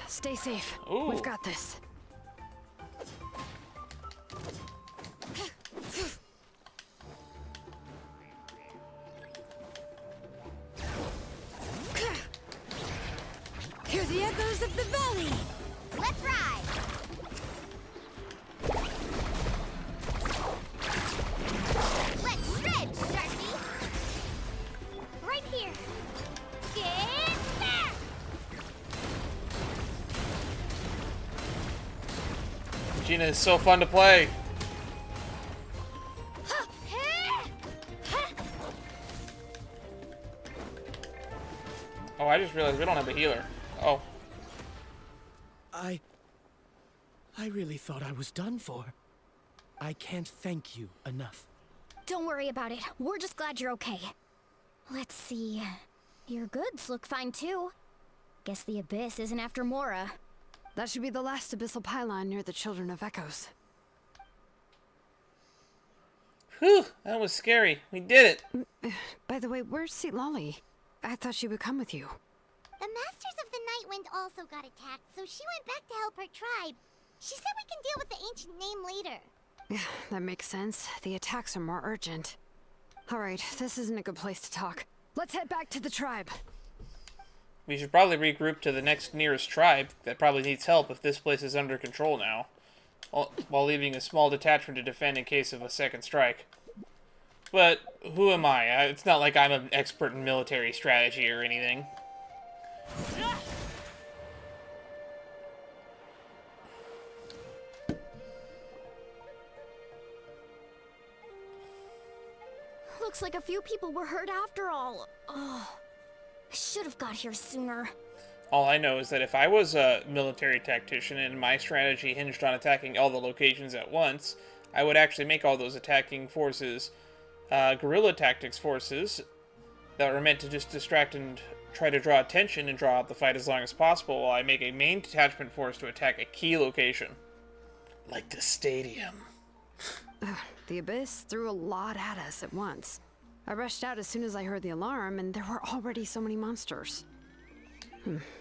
Stay safe. Ooh. We've got this. Hear the echoes of the valley! Let's ride! Let's shred, Sharpie! Right here! Get back! Gina is so fun to play. Oh, I just realized we don't have a healer. Oh. I really thought I was done for. I can't thank you enough. Don't worry about it. We're just glad you're okay. Let's see. Your goods look fine too. Guess the Abyss isn't after Mora. That should be the last abyssal pylon near the Children of Echoes. Whew, that was scary. We did it. By the way, where's Seat Lolly? I thought she would come with you. The Masters of the Nightwind also got attacked, so she went back to help her tribe. She said we can deal with the ancient name later. Yeah, that makes sense. The attacks are more urgent. Alright, this isn't a good place to talk. Let's head back to the tribe. We should probably regroup to the next nearest tribe that probably needs help if this place is under control now, while leaving a small detachment to defend in case of a second strike. But who am I? It's not like I'm an expert in military strategy or anything. Looks like a few people were hurt after all. Oh, I should have got here sooner. All I know is that if I was a military tactician and my strategy hinged on attacking all the locations at once, I would actually make all those attacking forces guerrilla tactics forces that were meant to just distract and try to draw attention and draw out the fight as long as possible, while I make a main detachment force to attack a key location. Like the stadium. The Abyss threw a lot at us at once. I rushed out as soon as I heard the alarm, and there were already so many monsters.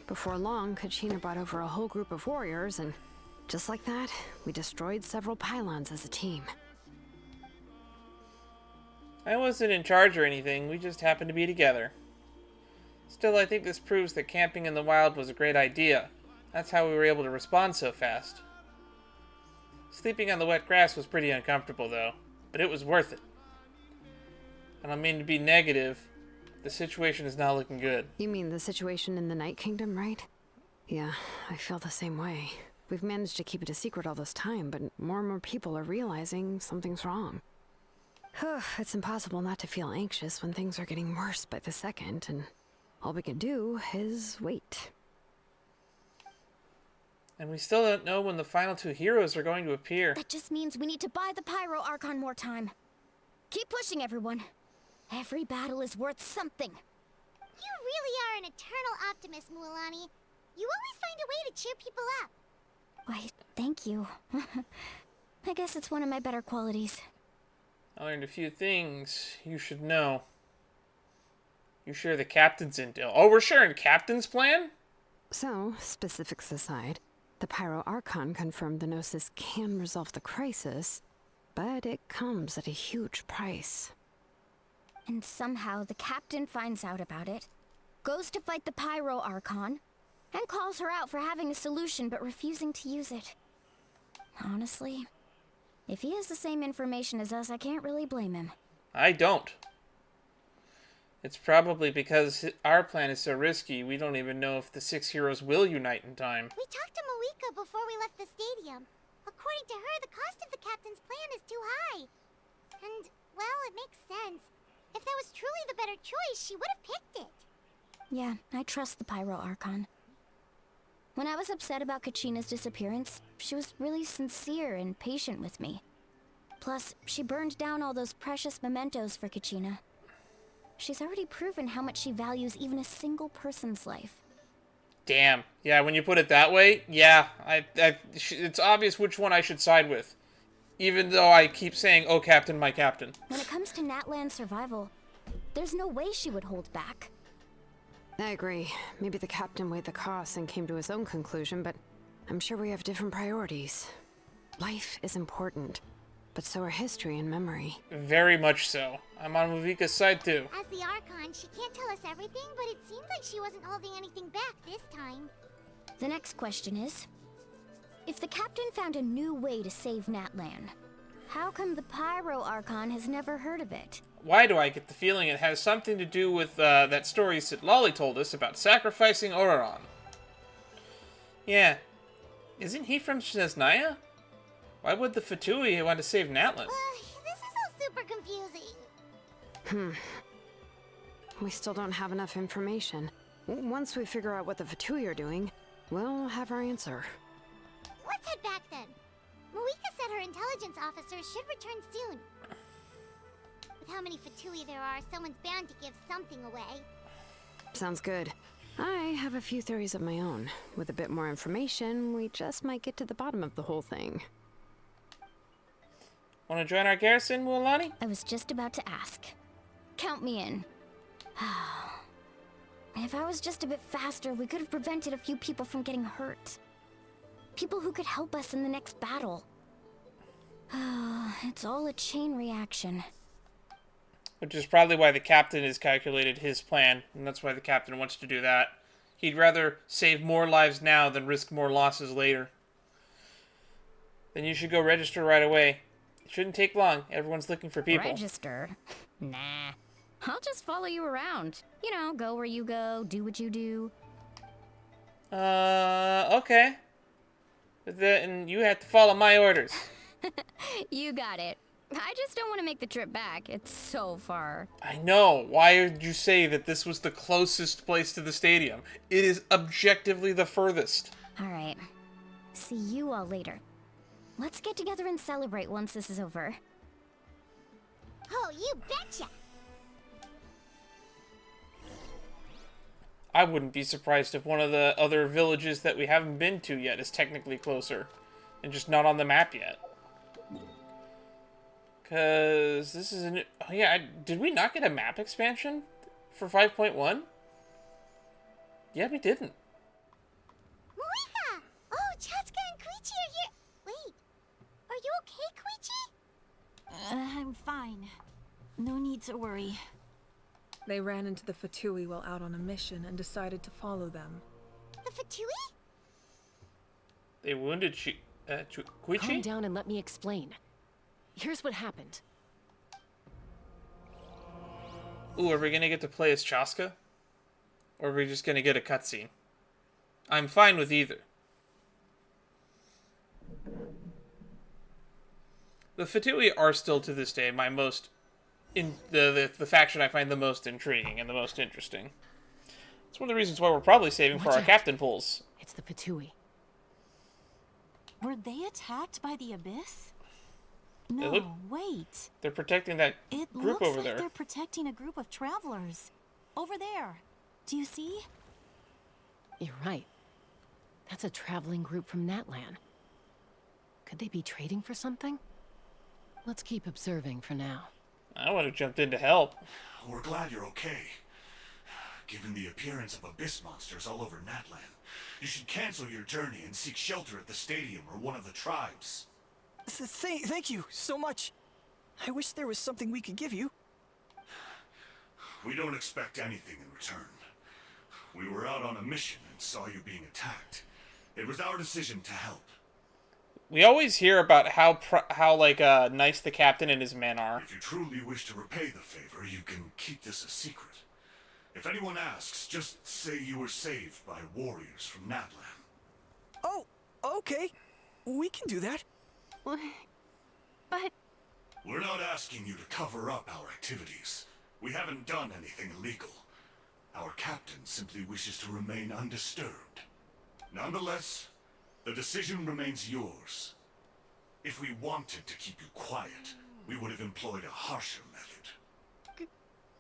Before long, Kachina brought over a whole group of warriors, and just like that, we destroyed several pylons as a team. I wasn't in charge or anything, we just happened to be together. Still, I think this proves that camping in the wild was a great idea. That's how we were able to respond so fast. Sleeping on the wet grass was pretty uncomfortable, though, but it was worth it. I don't mean to be negative. The situation is not looking good. You mean the situation in the Night Kingdom, right? Yeah, I feel the same way. We've managed to keep it a secret all this time, but more and more people are realizing something's wrong. It's impossible not to feel anxious when things are getting worse by the second, and all we can do is wait. And we still don't know when the final two heroes are going to appear. That just means we need to buy the Pyro Archon more time. Keep pushing, everyone. Every battle is worth something. You really are an eternal optimist, Mualani. You always find a way to cheer people up. Why, thank you. I guess it's one of my better qualities. I learned a few things you should know. You share the captain's intel. Oh, we're sharing captain's plan? So, specifics aside, the Pyro Archon confirmed the Gnosis can resolve the crisis, but it comes at a huge price. And somehow the captain finds out about it, goes to fight the Pyro Archon, and calls her out for having a solution but refusing to use it. Honestly, if he has the same information as us, I can't really blame him. I don't. It's probably because our plan is so risky, we don't even know if the 6 heroes will unite in time. We talked to Moika before we left the stadium. According to her, the cost of the captain's plan is too high. And, well, it makes sense. If that was truly the better choice, she would have picked it. Yeah, I trust the Pyro Archon. When I was upset about Kachina's disappearance, she was really sincere and patient with me. Plus, she burned down all those precious mementos for Kachina. She's already proven how much she values even a single person's life. Damn. Yeah, when you put it that way, yeah, it's obvious which one I should side with. Even though I keep saying, oh, Captain, my Captain. When it comes to Natlan's survival, there's no way she would hold back. I agree. Maybe the captain weighed the costs and came to his own conclusion, but I'm sure we have different priorities. Life is important, but so are history and memory. Very much so. I'm on Mavika's side, too. As the Archon, she can't tell us everything, but it seems like she wasn't holding anything back this time. The next question is, If the captain found a new way to save Natlan, how come the Pyro Archon has never heard of it? Why do I get the feeling it has something to do with that story that Lolly told us about sacrificing Ororon? Yeah. Isn't he from Snezhnaya? Why would the Fatui want to save Natlan? This is all super confusing. We still don't have enough information. Once we figure out what the Fatui are doing, we'll have our answer. Let's head back then. Moika said her intelligence officers should return soon. With how many Fatui there are, someone's bound to give something away. Sounds good. I have a few theories of my own. With a bit more information, we just might get to the bottom of the whole thing. Want to join our garrison, Mualani? I was just about to ask. Count me in. If I was just a bit faster, we could have prevented a few people from getting hurt. People who could help us in the next battle. It's all a chain reaction. Which is probably why the captain has calculated his plan, and that's why the captain wants to do that. He'd rather save more lives now than risk more losses later. Then you should go register right away. It shouldn't take long. Everyone's looking for people. Register? Nah. I'll just follow you around. You know, go where you go, do what you do. Okay. But then you have to follow my orders. You got it. I just don't want to make the trip back. It's so far. I know. Why did you say that this was the closest place to the stadium? It is objectively the furthest. Alright. See you all later. Let's get together and celebrate once this is over. Oh, you betcha! I wouldn't be surprised if one of the other villages that we haven't been to yet is technically closer. And just not on the map yet. Because this is a new... Oh yeah, did we not get a map expansion for 5.1? Yeah, we didn't. Moika! Oh, Chaska and Koichi are here. Wait, are you okay, Koichi? I'm fine. No need to worry. They ran into the Fatui while out on a mission and decided to follow them. The Fatui? They wounded Koichi? Calm down and let me explain. Here's what happened. Ooh, are we gonna get to play as Chaska? Or are we just gonna get a cutscene? I'm fine with either. The Fatui are still to this day my most... the faction I find the most intriguing and the most interesting. It's one of the reasons why we're probably saving for our captain pools. It's the Fatui. Were they attacked by the Abyss? No, wait. They're protecting that group over there. They're protecting a group of travelers. Over there. Do you see? You're right. That's a traveling group from Natlan. Could they be trading for something? Let's keep observing for now. I would have jumped in to help. We're glad you're okay. Given the appearance of abyss monsters all over Natlan, you should cancel your journey and seek shelter at the stadium or one of the tribes. Thank you so much. I wish there was something we could give you. We don't expect anything in return. We were out on a mission and saw you being attacked. It was our decision to help. We always hear about how nice the captain and his men are. If you truly wish to repay the favor, you can keep this a secret. If anyone asks, just say you were saved by warriors from Natlan. Oh, okay. We can do that. But... We're not asking you to cover up our activities. We haven't done anything illegal. Our captain simply wishes to remain undisturbed. Nonetheless, the decision remains yours. If we wanted to keep you quiet, we would have employed a harsher method.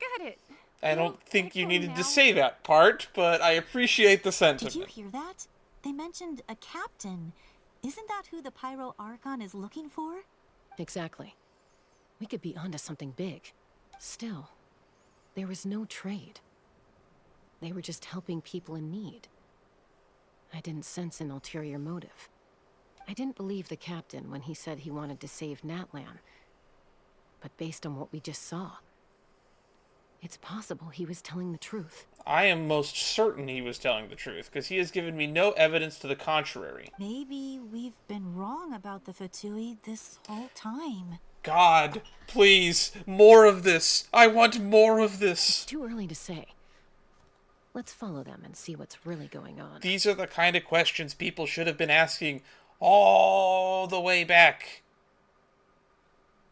Got it. I don't think you needed to say that part, but I appreciate the sentiment. Did you hear that? They mentioned a captain. Isn't that who the Pyro Archon is looking for? Exactly. We could be onto something big. Still, there was no trade. They were just helping people in need. I didn't sense an ulterior motive. I didn't believe the captain when he said he wanted to save Natlan. But based on what we just saw, It's possible he was telling the truth. I am most certain he was telling the truth, because he has given me no evidence to the contrary. Maybe we've been wrong about the Fatui this whole time. God, please, more of this. I want more of this. It's too early to say. Let's follow them and see what's really going on. These are the kind of questions people should have been asking all the way back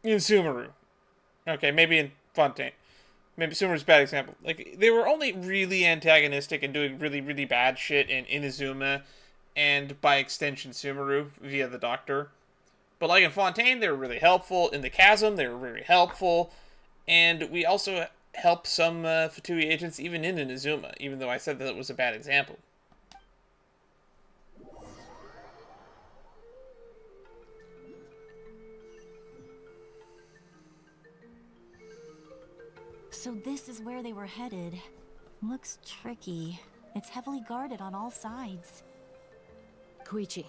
in Sumeru. Okay, maybe in Fontaine. Maybe Sumeru's a bad example. Like, they were only really antagonistic and doing really, really bad shit in Inazuma and, by extension, Sumeru via the Doctor. But, like, in Fontaine, they were really helpful. In the Chasm, they were very helpful. And we also helped some Fatui agents even in Inazuma, even though I said that it was a bad example. So this is where they were headed. Looks tricky. It's heavily guarded on all sides. Koichi,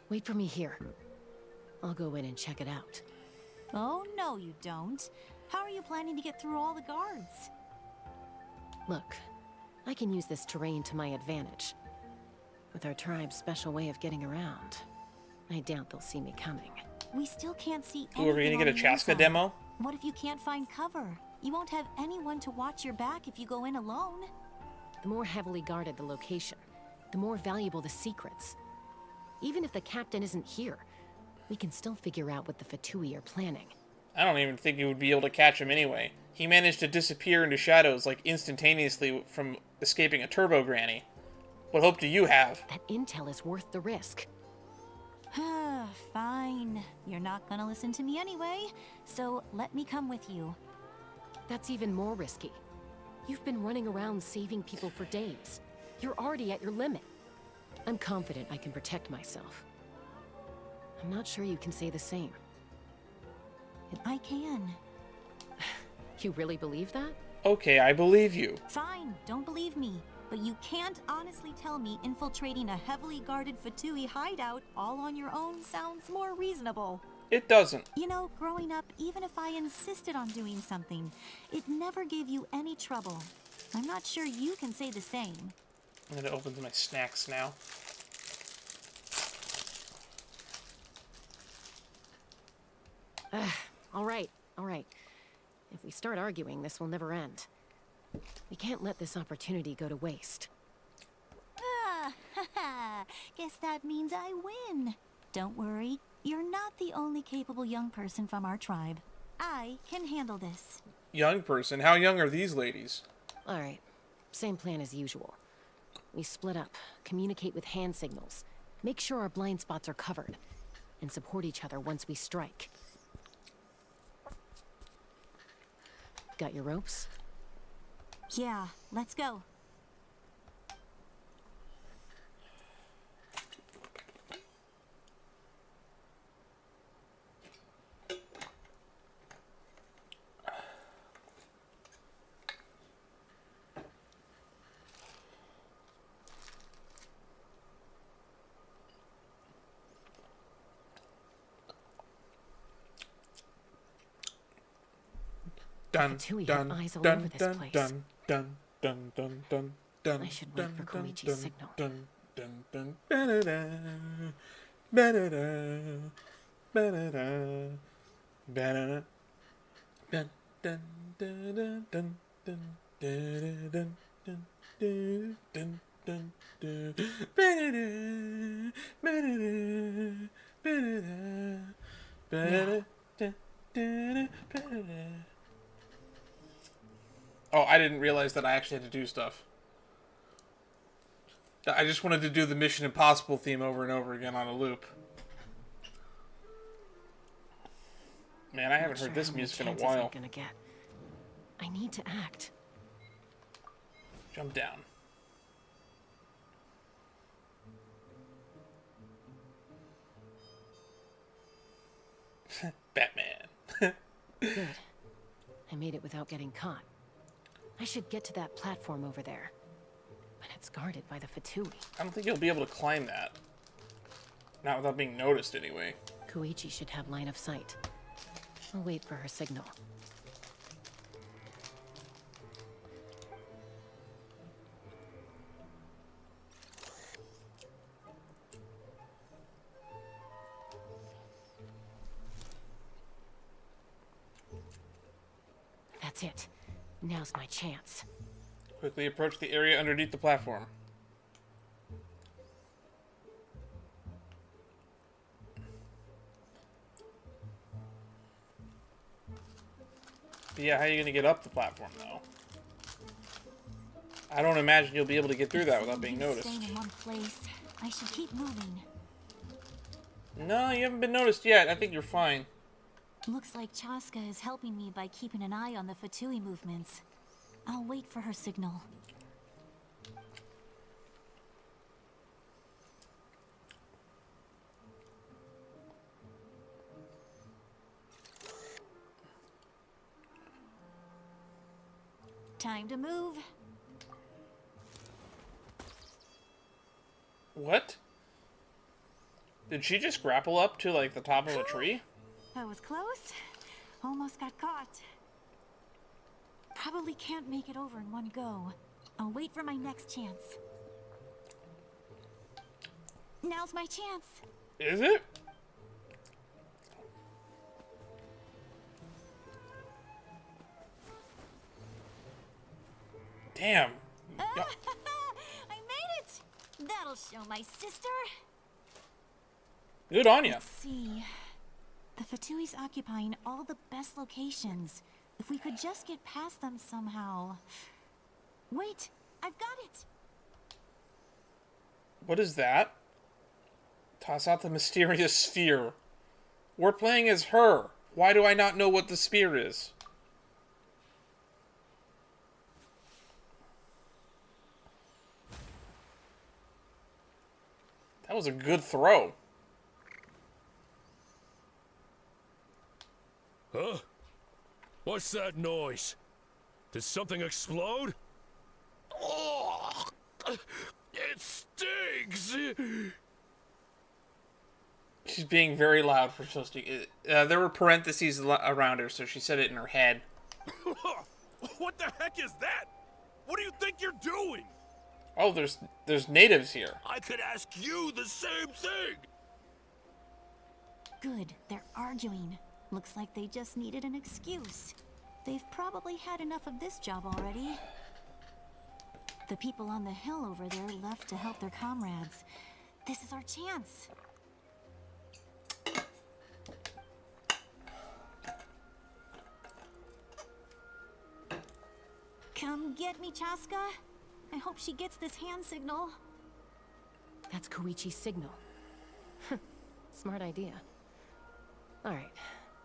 wait for me here. I'll go in and check it out. Oh, no you don't. How are you planning to get through all the guards? Look, I can use this terrain to my advantage. With our tribe's special way of getting around, I doubt they'll see me coming. We still can't see anything. Are we gonna get a Chaska demo? What if you can't find cover? You won't have anyone to watch your back if you go in alone. The more heavily guarded the location, the more valuable the secrets. Even if the captain isn't here, we can still figure out what the Fatui are planning. I don't even think you would be able to catch him anyway. He managed to disappear into shadows like instantaneously from escaping a turbo granny. What hope do you have? That intel is worth the risk. Fine. You're not gonna listen to me anyway, so let me come with you. That's even more risky. You've been running around saving people for days. You're already at your limit. I'm confident I can protect myself. I'm not sure you can say the same. I can. You really believe that? Okay, I believe you. Fine, don't believe me. But you can't honestly tell me infiltrating a heavily guarded Fatui hideout all on your own sounds more reasonable. It doesn't. You know, growing up, even if I insisted on doing something, it never gave you any trouble. I'm not sure you can say the same. I'm gonna open my snacks now. All right. If we start arguing, this will never end. We can't let this opportunity go to waste. Guess that means I win. Don't worry, you're not the only capable young person from our tribe. I can handle this. Young person? How young are these ladies? All right, same plan as usual. We split up, communicate with hand signals, make sure our blind spots are covered, and support each other once we strike. Got your ropes? Yeah, let's go. Dun, dun, eyes all dun, over this dun, place. dun, dun, dun, dun, dun, dun. I should wait for Koichi's signal. Dun, dun, dun, ba-da-da, ba-da-da, ba-da-da, ba-da-da, dun, dun, dun, dun, dun, dun, dun, dun, dun, dun, dun, dun, ba-da-da, ba-da-da, ba-da-da, ba-da-da, da-da, ba-da-da. Oh, I didn't realize that I actually had to do stuff. I just wanted to do the Mission Impossible theme over and over again on a loop. Man, I haven't heard this music in a while. Gonna get. I need to act. Jump down. Batman. Good. I made it without getting caught. I should get to that platform over there. But it's guarded by the Fatui. I don't think you'll be able to climb that. Not without being noticed, anyway. Koichi should have line of sight. I'll wait for her signal. That's it. Now's my chance. Quickly approach the area underneath the platform. But yeah, how are you gonna get up the platform, though? I don't imagine you'll be able to get through that without being noticed. Staying in one place. I should keep moving. No, you haven't been noticed yet. I think you're fine. Looks like Chaska is helping me by keeping an eye on the Fatui movements. I'll wait for her signal. Time to move. What? Did she just grapple up to, like, the top of a tree? That was close. Almost got caught. Probably can't make it over in one go. I'll wait for my next chance. Now's my chance. Is it? Damn. I made it! That'll show my sister. Good on ya. Let's see. The Fatui's occupying all the best locations. If we could just get past them somehow. Wait, I've got it. What is that? Toss out the mysterious sphere. We're playing as her. Why do I not know what the sphere is? That was a good throw. Huh? What's that noise? Did something explode? Oh, it stinks! She's being very loud for supposed to. There were parentheses around her, so she said it in her head. What the heck is that? What do you think you're doing? Oh, there's natives here. I could ask you the same thing. Good, they're arguing. Looks like they just needed an excuse. They've probably had enough of this job already. The people on the hill over there left to help their comrades. This is our chance. Come get me, Chaska. I hope she gets this hand signal. That's Koichi's signal. Smart idea. Alright,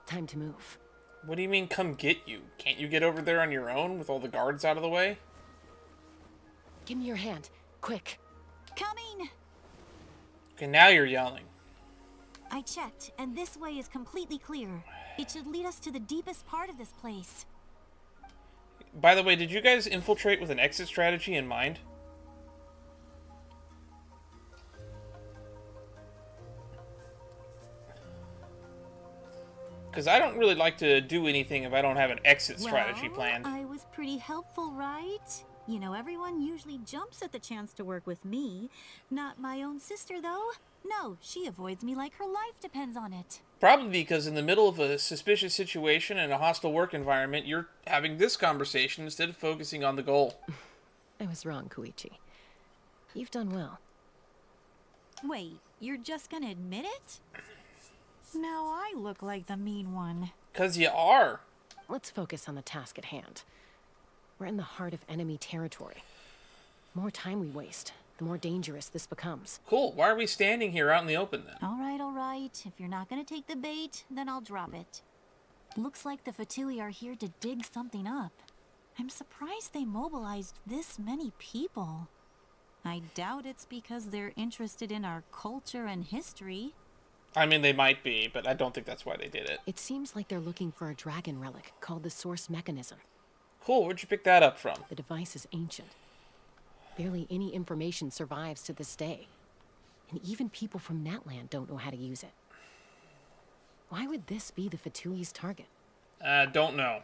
time to move. What do you mean, come get you? Can't you get over there on your own with all the guards out of the way? Give me your hand, quick. Coming! Okay, now you're yelling. I checked, and this way is completely clear. It should lead us to the deepest part of this place. By the way, did you guys infiltrate with an exit strategy in mind? Because I don't really like to do anything if I don't have an exit strategy planned. I was pretty helpful, right? You know, everyone usually jumps at the chance to work with me. Not my own sister, though. No, she avoids me like her life depends on it. Probably because in the middle of a suspicious situation and a hostile work environment, you're having this conversation instead of focusing on the goal. I was wrong, Koichi. You've done well. Wait, you're just gonna admit it? Now I look like the mean one. 'Cause you are. Let's focus on the task at hand. We're in the heart of enemy territory. The more time we waste, the more dangerous this becomes. Cool. Why are we standing here out in the open then? All right. If you're not gonna take the bait, then I'll drop it. Looks like the Fatui are here to dig something up. I'm surprised they mobilized this many people. I doubt it's because they're interested in our culture and history. I mean, they might be, but I don't think that's why they did it. It seems like they're looking for a dragon relic called the Source Mechanism. Cool. Where'd you pick that up from? The device is ancient. Barely any information survives to this day. And even people from Natlan don't know how to use it. Why would this be the Fatui's target? Don't know.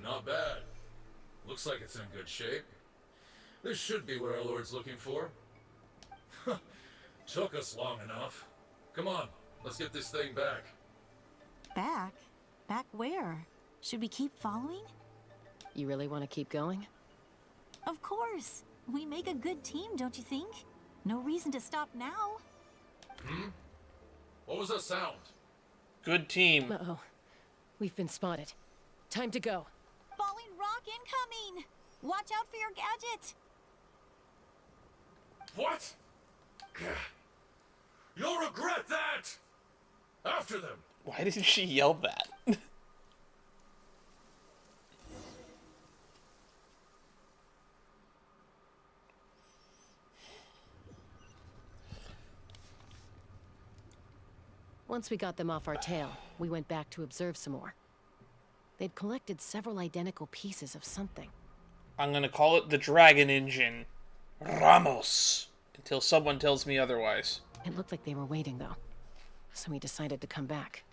Not bad. Looks like it's in good shape. This should be what our Lord's looking for. Took us long enough. Come on, let's get this thing back. Back? Back where? Should we keep following? You really want to keep going? Of course. We make a good team, don't you think? No reason to stop now. Hmm? What was that sound? Good team. Uh-oh. We've been spotted. Time to go. Falling rock incoming! Watch out for your gadget! What? You'll regret that! After them! Why didn't she yell that? Once we got them off our tail, we went back to observe some more. They'd collected several identical pieces of something. I'm gonna call it the Dragon Engine. Ramos! Until someone tells me otherwise. It looked like they were waiting, though. So we decided to come back.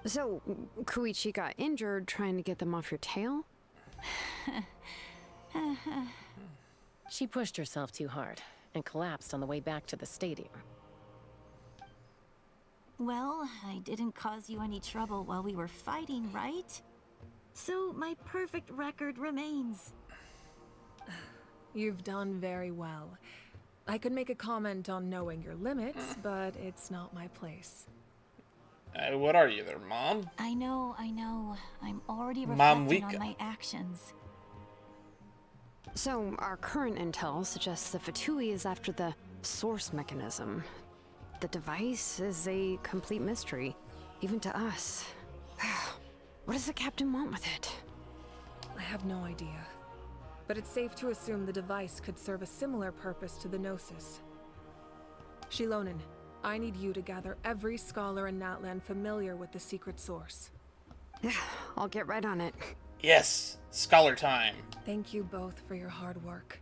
So, Koichi got injured trying to get them off your tail? She pushed herself too hard and collapsed on the way back to the stadium. Well, I didn't cause you any trouble while we were fighting, right? So my perfect record remains. You've done very well. I could make a comment on knowing your limits, but it's not my place. What are you there, Mom? I know. I'm already Mom reflecting on Wika. my actions. So, our current intel suggests the Fatui is after the source mechanism. The device is a complete mystery, even to us. What does the captain want with it? I have no idea. But it's safe to assume the device could serve a similar purpose to the Gnosis. Shilonen, I need you to gather every scholar in Natlan familiar with the secret source. I'll get right on it. Yes, scholar time. Thank you both for your hard work.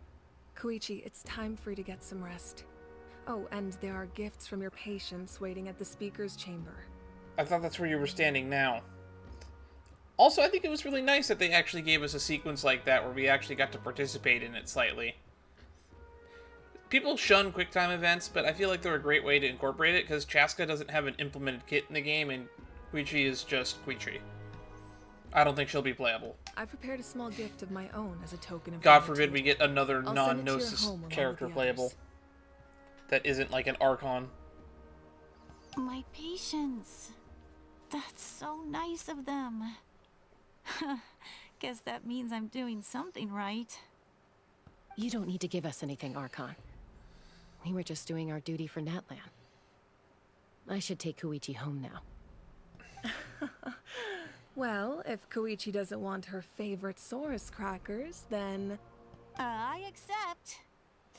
Koichi, it's time for you to get some rest. Oh, and there are gifts from your patients waiting at the speaker's chamber. I thought that's where you were standing now. Also, I think it was really nice that they actually gave us a sequence like that where we actually got to participate in it slightly. People shun QuickTime events, but I feel like they're a great way to incorporate it because Chaska doesn't have an implemented kit in the game and Koichi is just Koichi. I don't think she'll be playable. I prepared a small gift of my own as a token of God gratitude. forbid we get another I'll send it to your non-Gnosis home along with character the playable. others. That isn't like an Archon. My patience. That's so nice of them. Guess that means I'm doing something right. You don't need to give us anything, Archon. We were just doing our duty for Natlan. I should take Koichi home now. Well, if Koichi doesn't want her favorite Saurus crackers, then... I accept.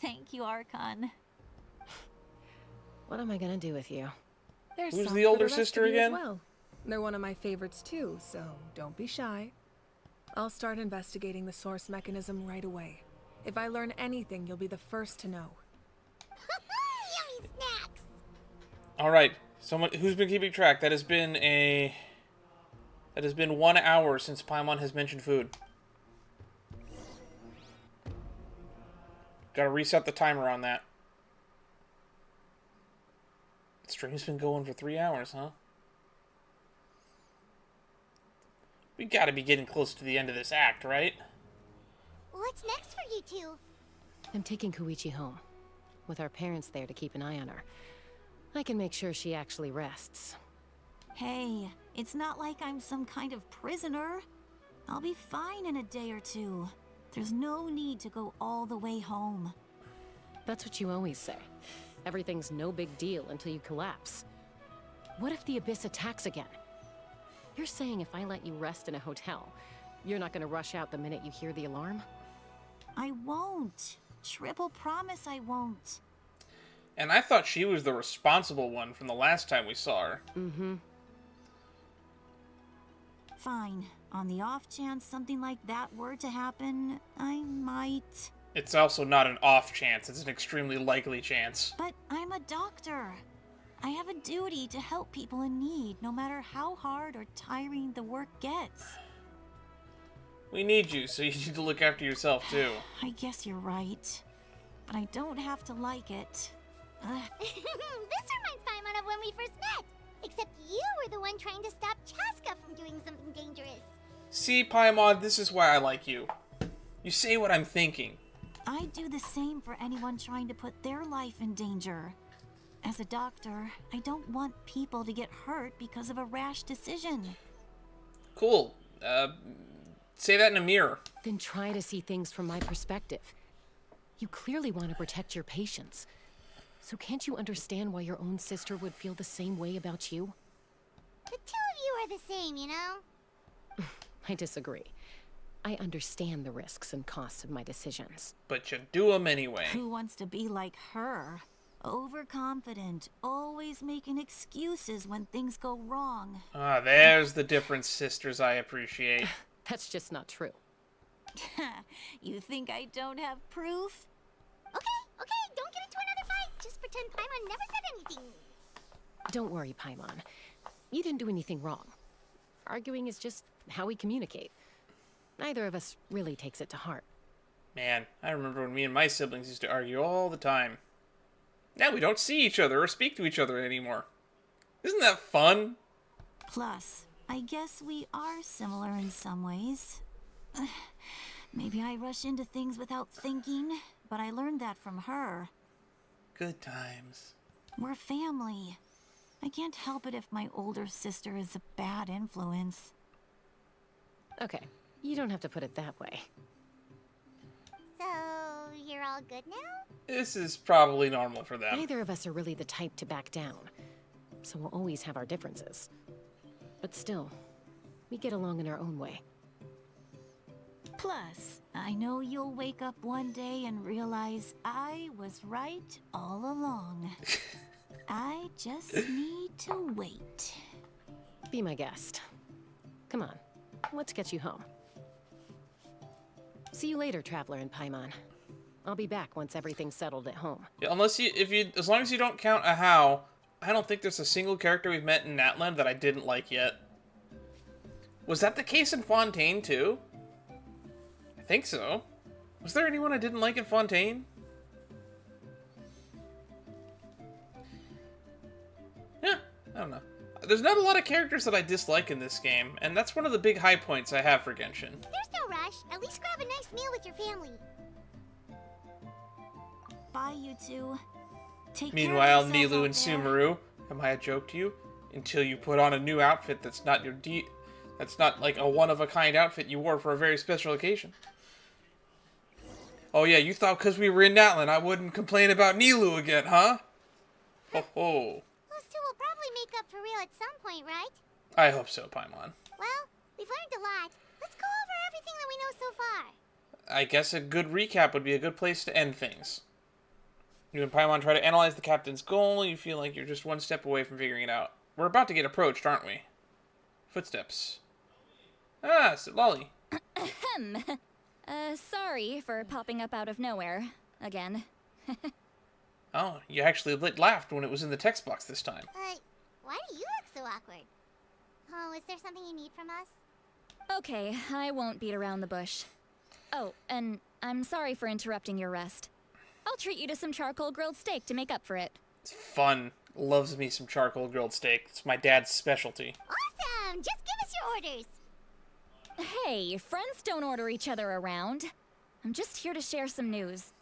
Thank you, Archon. What am I gonna do with you? There's Who's some the for older rest sister of you as again? Well. They're one of my favorites too, so don't be shy. I'll start investigating the source mechanism right away. If I learn anything, you'll be the first to know. Yummy snacks! Alright, someone who's been keeping track? That has been 1 hour since Paimon has mentioned food. Gotta reset the timer on that. The stream's been going for 3 hours, huh? We gotta be getting close to the end of this act, right? What's next for you two? I'm taking Koichi home. With our parents there to keep an eye on her. I can make sure she actually rests. Hey, it's not like I'm some kind of prisoner. I'll be fine in a day or two. There's no need to go all the way home. That's what you always say. Everything's no big deal until you collapse. What if the Abyss attacks again? You're saying if I let you rest in a hotel, you're not gonna rush out the minute you hear the alarm? I won't. Triple promise I won't. And I thought she was the responsible one from the last time we saw her. Mm-hmm. Fine. On the off chance something like that were to happen, I might. It's also not an off chance, it's an extremely likely chance. But I'm a doctor. I have a duty to help people in need, no matter how hard or tiring the work gets. We need you, so you need to look after yourself, too. I guess you're right. But I don't have to like it. This reminds Paimon of when we first met. Except you were the one trying to stop Chaska from doing something dangerous. See, Paimon, this is why I like you. You say what I'm thinking. I'd do the same for anyone trying to put their life in danger. As a doctor, I don't want people to get hurt because of a rash decision. Cool. Say that in a mirror. Then try to see things from my perspective. You clearly want to protect your patients. So can't you understand why your own sister would feel the same way about you? The two of you are the same, you know? I disagree. I understand the risks and costs of my decisions. But you do them anyway. Who wants to be like her? Overconfident, always making excuses when things go wrong. Ah, there's the difference, sisters I appreciate. That's just not true. You think I don't have proof? Okay, don't get into another fight. Just pretend Paimon never said anything. Don't worry, Paimon. You didn't do anything wrong. Arguing is just how we communicate. Neither of us really takes it to heart. Man, I remember when me and my siblings used to argue all the time. Now we don't see each other or speak to each other anymore. Isn't that fun? Plus, I guess we are similar in some ways. Maybe I rush into things without thinking, but I learned that from her. Good times. We're family. I can't help it if my older sister is a bad influence. Okay, you don't have to put it that way. So, you're all good now? This is probably normal for them. Neither of us are really the type to back down, so we'll always have our differences. But still, we get along in our own way. Plus, I know you'll wake up one day and realize I was right all along. I just need to wait. Be my guest. Come on, let's get you home. See you later, Traveler and Paimon. I'll be back once everything's settled at home. Yeah, as long as you don't count a How, I don't think there's a single character we've met in Natlan that I didn't like yet. Was that the case in Fontaine too? I think so. Was there anyone I didn't like in Fontaine? Yeah, I don't know. There's not a lot of characters that I dislike in this game, and that's one of the big high points I have for Genshin. There's no rush. At least grab a nice meal with your family. Bye, you two. Take Meanwhile, care of Nilou and yourself out Sumeru, am I a joke to you? Until you put on a new outfit that's not your that's not like a one-of-a-kind outfit you wore for a very special occasion. Oh yeah, you thought because we were in Natlan I wouldn't complain about Nilou again, huh? Ho ho. Those two will probably make up for real at some point, right? I hope so, Paimon. Well, we've learned a lot. Let's go over everything that we know so far. I guess a good recap would be a good place to end things. You and Paimon try to analyze the captain's goal, you feel like you're just one step away from figuring it out. We're about to get approached, aren't we? Footsteps. Ah, Lolly. Ahem. Sorry for popping up out of nowhere. Again. Oh, you actually laughed when it was in the text box this time. Why do you look so awkward? Oh, is there something you need from us? Okay, I won't beat around the bush. Oh, and I'm sorry for interrupting your rest. I'll treat you to some charcoal grilled steak to make up for it. It's fun. Loves me some charcoal grilled steak. It's my dad's specialty. Awesome! Just give us your orders. Hey, friends don't order each other around. I'm just here to share some news.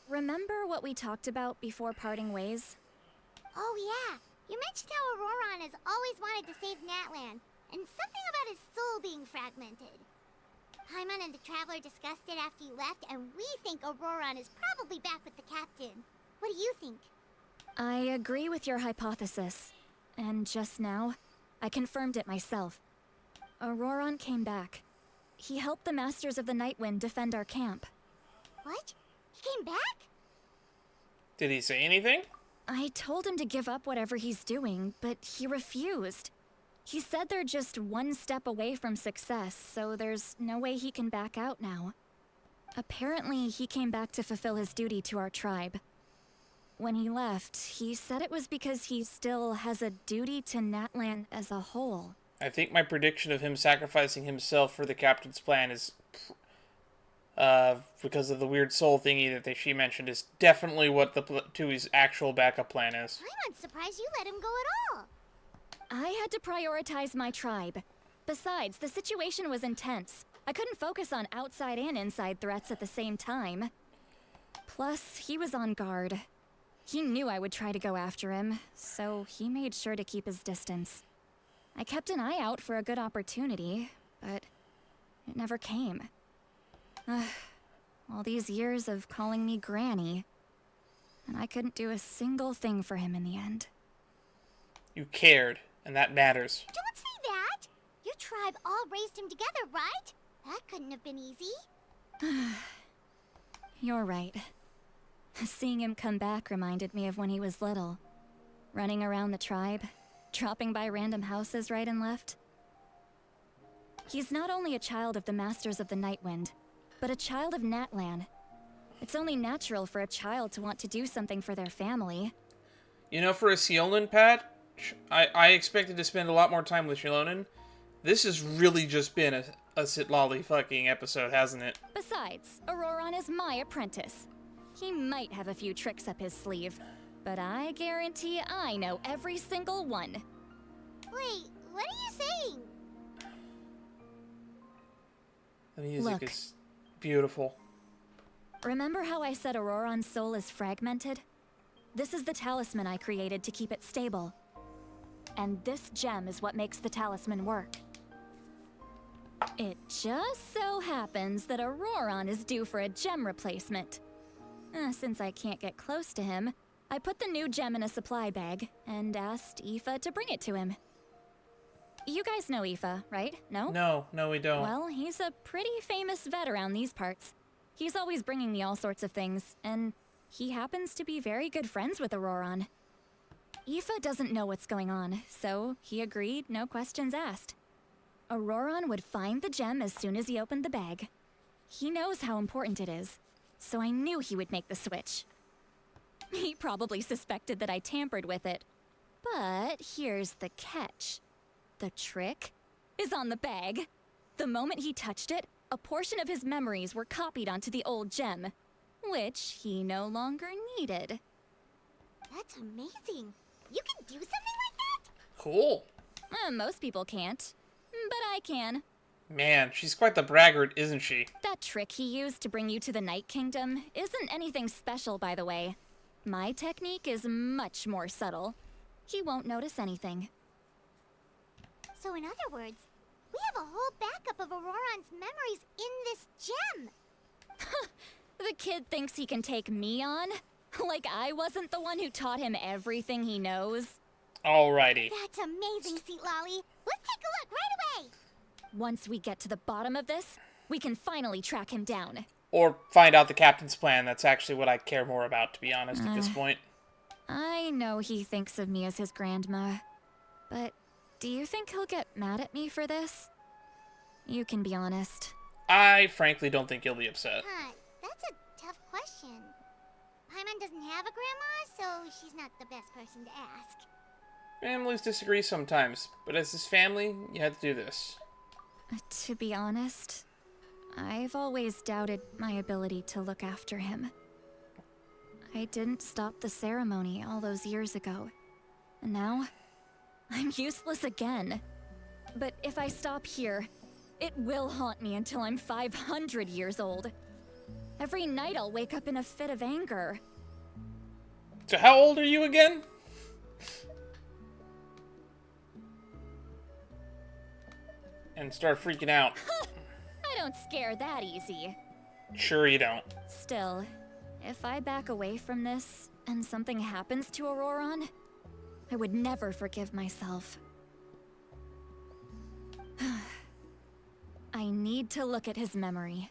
Remember what we talked about before parting ways? Oh yeah, you mentioned how Ororon has always wanted to save Natlan, and something about his soul being fragmented. Paimon and the Traveler discussed it after you left, and we think Ororon is probably back with the Captain. What do you think? I agree with your hypothesis. And just now, I confirmed it myself. Ororon came back. He helped the Masters of the Nightwind defend our camp. What? He came back? Did he say anything? I told him to give up whatever he's doing, but he refused. He said they're just one step away from success, so there's no way he can back out now. Apparently, he came back to fulfill his duty to our tribe. When he left, he said it was because he still has a duty to Natlan as a whole. I think my prediction of him sacrificing himself for the captain's plan is, because of the weird soul thingy that she mentioned, is definitely what the Tui's actual backup plan is. I'm surprised you let him go at all. I had to prioritize my tribe. Besides, the situation was intense. I couldn't focus on outside and inside threats at the same time. Plus, he was on guard. He knew I would try to go after him, so he made sure to keep his distance. I kept an eye out for a good opportunity, but it never came. All these years of calling me Granny, and I couldn't do a single thing for him in the end. You cared, and that matters. Don't say that! Your tribe all raised him together, right? That couldn't have been easy. You're right. Seeing him come back reminded me of when he was little. Running around the tribe, dropping by random houses right and left. He's not only a child of the Masters of the Nightwind, but a child of Natlan. It's only natural for a child to want to do something for their family. You know, for a Sionin patch, I expected to spend a lot more time with Sionin. This has really just been a Sitlolly fucking episode, hasn't it? Besides, Ororon is my apprentice. He might have a few tricks up his sleeve, but I guarantee I know every single one. Wait, what are you saying? The music Look. is beautiful. Remember how I said Ororon's soul is fragmented? This is the talisman I created to keep it stable. And this gem is what makes the talisman work. It just so happens that Ororon is due for a gem replacement. Since I can't get close to him, I put the new gem in a supply bag and asked Aoife to bring it to him. You guys know Aoife, right? No? No, we don't. Well, he's a pretty famous vet around these parts. He's always bringing me all sorts of things, and he happens to be very good friends with Ororon. Aoife doesn't know what's going on, so he agreed, no questions asked. Ororon would find the gem as soon as he opened the bag. He knows how important it is, so I knew he would make the switch. He probably suspected that I tampered with it. But here's the catch. The trick is on the bag. The moment he touched it, a portion of his memories were copied onto the old gem, which he no longer needed. That's amazing. You can do something like that? Cool. Most people can't, but I can. Man, she's quite the braggart, isn't she? That trick he used to bring you to the Night Kingdom isn't anything special, by the way. My technique is much more subtle. He won't notice anything. So in other words, we have a whole backup of Ororon's memories in this gem. The kid thinks he can take me on? Like I wasn't the one who taught him everything he knows? Alrighty. That's amazing, Seatlolly. Let's take a look right away. Once we get to the bottom of this, we can finally track him down. Or find out the captain's plan. That's actually what I care more about, to be honest, at this point. I know he thinks of me as his grandma, but do you think he'll get mad at me for this? You can be honest. I frankly don't think he'll be upset. That's a tough question. Paimon doesn't have a grandma, so she's not the best person to ask. Families disagree sometimes, but as his family, you had to do this. To be honest, I've always doubted my ability to look after him. I didn't stop the ceremony all those years ago, and now I'm useless again. But if I stop here, it will haunt me until I'm 500 years old. Every night I'll wake up in a fit of anger. So how old are you again? And start freaking out. I don't scare that easy. Sure you don't. Still, if I back away from this and something happens to Ororon, I would never forgive myself. I need to look at his memory.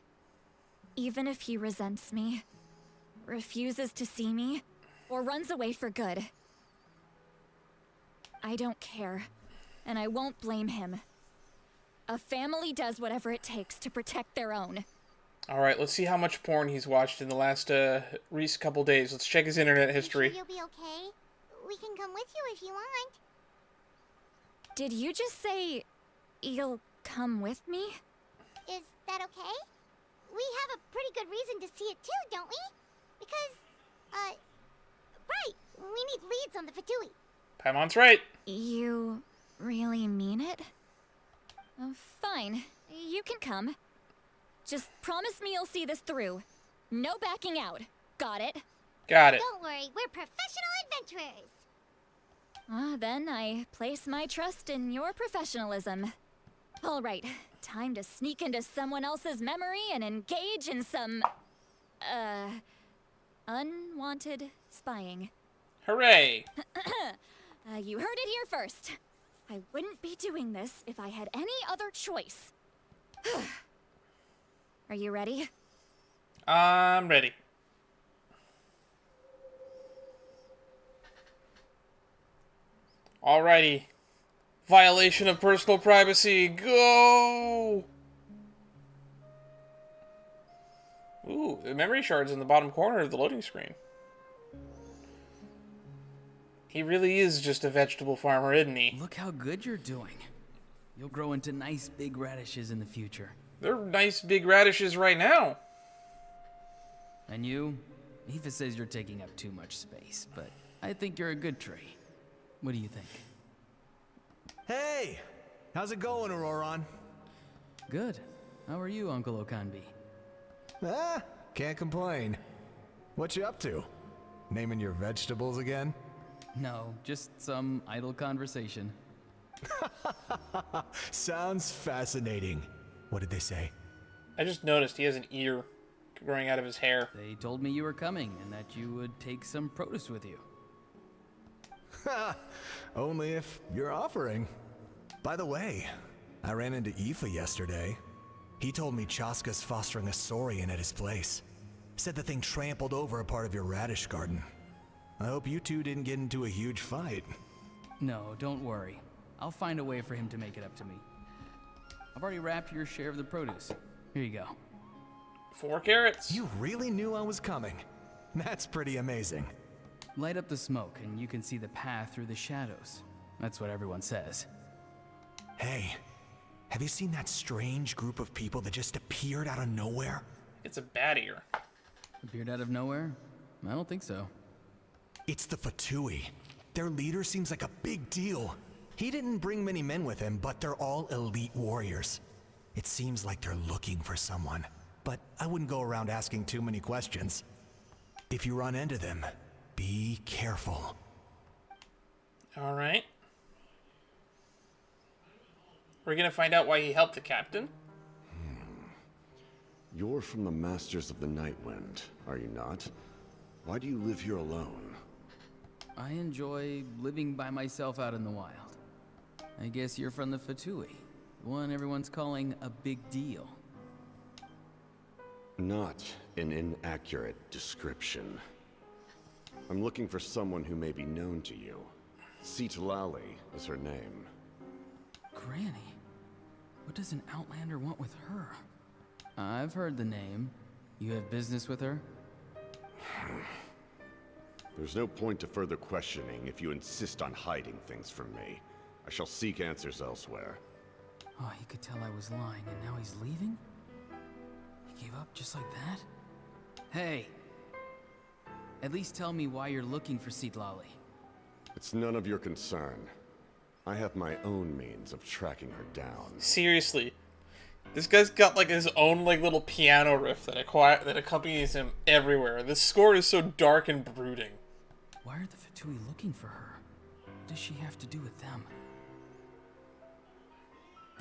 Even if he resents me, refuses to see me, or runs away for good. I don't care, and I won't blame him. A family does whatever it takes to protect their own. Alright, let's see how much porn he's watched in the last recent couple days. Let's check his internet history. You'll be okay. We can come with you if you want. Did you just say you'll come with me? Is that okay? We have a pretty good reason to see it too, don't we? Because, right, we need leads on the Fatui. Paimon's right. You really mean it? Fine. You can come. Just promise me you'll see this through. No backing out. Got it? Got it. Don't worry, we're professional adventurers. Then I place my trust in your professionalism. All right, time to sneak into someone else's memory and engage in some, unwanted spying. Hooray! You heard it here first. I wouldn't be doing this if I had any other choice. Are you ready? I'm ready. Alrighty. Violation of personal privacy. Go! Ooh, the memory shard's in the bottom corner of the loading screen. He really is just a vegetable farmer, isn't he? Look how good you're doing. You'll grow into nice big radishes in the future. They're nice big radishes right now. And you? Aoife says you're taking up too much space, but I think you're a good tree. What do you think? Hey! How's it going, Ororon? Good. How are you, Uncle Okanbi? Can't complain. What you up to? Naming your vegetables again? No, just some idle conversation. Sounds fascinating. What did they say? I just noticed he has an ear growing out of his hair. They told me you were coming and that you would take some produce with you. Only if you're offering. By the way, I ran into Aoife yesterday. He told me Chaska's fostering a saurian at his place. Said the thing trampled over a part of your radish garden. I hope you two didn't get into a huge fight. No, don't worry. I'll find a way for him to make it up to me. I've already wrapped your share of the produce. Here you go. 4 carrots. You really knew I was coming. That's pretty amazing. Light up the smoke and you can see the path through the shadows. That's what everyone says. Hey, have you seen that strange group of people that just appeared out of nowhere? It's a bat ear. Appeared out of nowhere? I don't think so. It's the Fatui. Their leader seems like a big deal. He didn't bring many men with him, but they're all elite warriors. It seems like they're looking for someone, but I wouldn't go around asking too many questions. If you run into them, be careful. All right. We're gonna find out why he helped the captain. You're from the Masters of the Nightwind, are you not? Why do you live here alone? I enjoy living by myself out in the wild. I guess you're from the Fatui, the one everyone's calling a big deal. Not an inaccurate description. I'm looking for someone who may be known to you. Citlali is her name. Granny? What does an Outlander want with her? I've heard the name. You have business with her? There's no point to further questioning if you insist on hiding things from me. I shall seek answers elsewhere. Oh, he could tell I was lying, and now he's leaving? He gave up just like that? Hey! At least tell me why you're looking for Citlali. It's none of your concern. I have my own means of tracking her down. Seriously. This guy's got like his own like little piano riff that accompanies him everywhere. This score is so dark and brooding. Why are the Fatui looking for her? What does she have to do with them?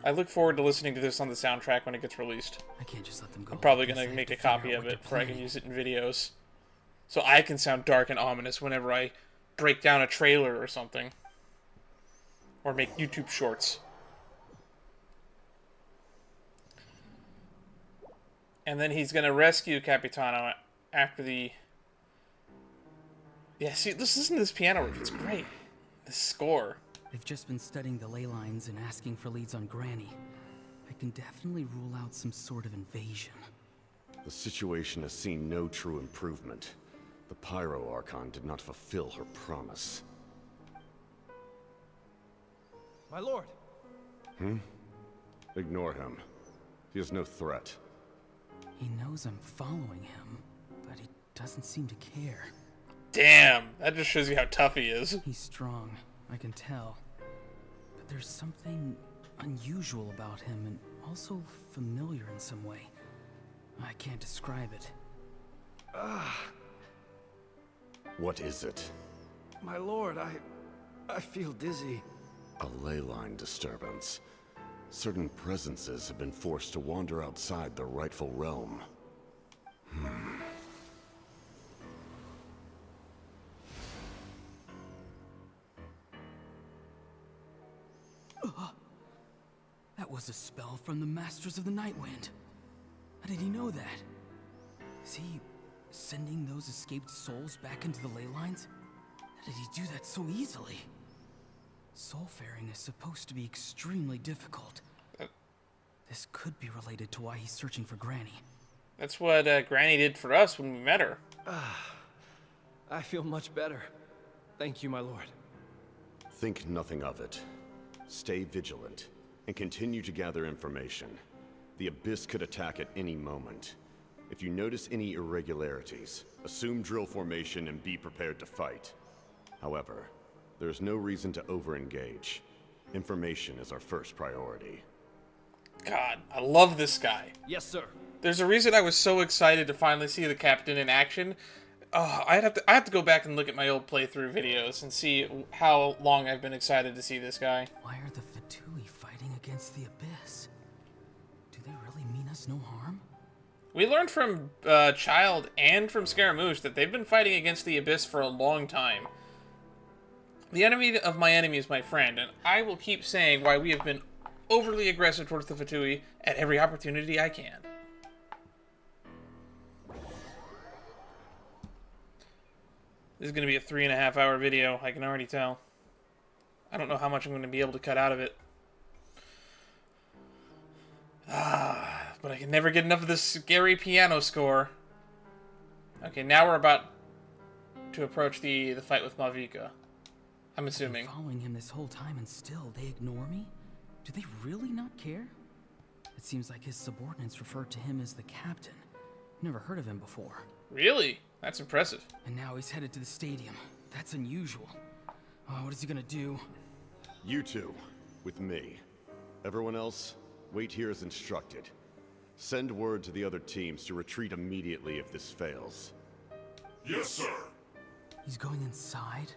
I look forward to listening to this on the soundtrack when it gets released. I can't just let them go. I'm probably gonna make a copy of it before I can use it in videos. So I can sound dark and ominous whenever I break down a trailer or something. Or make YouTube shorts. And then he's gonna rescue Capitano after the... Yeah, see, listen to this piano riff. It's great. The score. They've just been studying the ley lines and asking for leads on Granny. I can definitely rule out some sort of invasion. The situation has seen no true improvement. The Pyro Archon did not fulfill her promise. My lord. Ignore him. He is no threat. He knows I'm following him, but he doesn't seem to care. Damn, that just shows you how tough he is. He's strong, I can tell. But there's something unusual about him and also familiar in some way. I can't describe it. What is it? My lord, I feel dizzy. A ley line disturbance. Certain presences have been forced to wander outside their rightful realm. That was a spell from the Masters of the Night Wind. How did he know that? Is he sending those escaped souls back into the ley lines? How did he do that so easily? Soulfaring is supposed to be extremely difficult. This could be related to why he's searching for Granny. That's what Granny did for us when we met her. I feel much better. Thank you, my lord. Think nothing of it. Stay vigilant, and continue to gather information. The Abyss could attack at any moment. If you notice any irregularities, assume drill formation and be prepared to fight. However, there's no reason to over-engage. Information is our first priority. God, I love this guy. Yes, sir. There's a reason I was so excited to finally see the captain in action. I have to go back and look at my old playthrough videos and see how long I've been excited to see this guy. Why are the Fatui fighting against the Abyss? Do they really mean us no harm? We learned from Child and from Scaramouche that they've been fighting against the Abyss for a long time. The enemy of my enemy is my friend, and I will keep saying why we have been overly aggressive towards the Fatui at every opportunity I can. This is going to be a 3.5 hour video, I can already tell. I don't know how much I'm going to be able to cut out of it. But I can never get enough of this scary piano score. Okay, now we're about to approach the fight with Mavica. I'm assuming. I've been following him this whole time and still they ignore me? Do they really not care? It seems like his subordinates refer to him as the captain. Never heard of him before. Really? That's impressive. And now he's headed to the stadium. That's unusual. Oh, what is he gonna do? You two, with me. Everyone else, wait here as instructed. Send word to the other teams to retreat immediately if this fails. Yes, sir. He's going inside?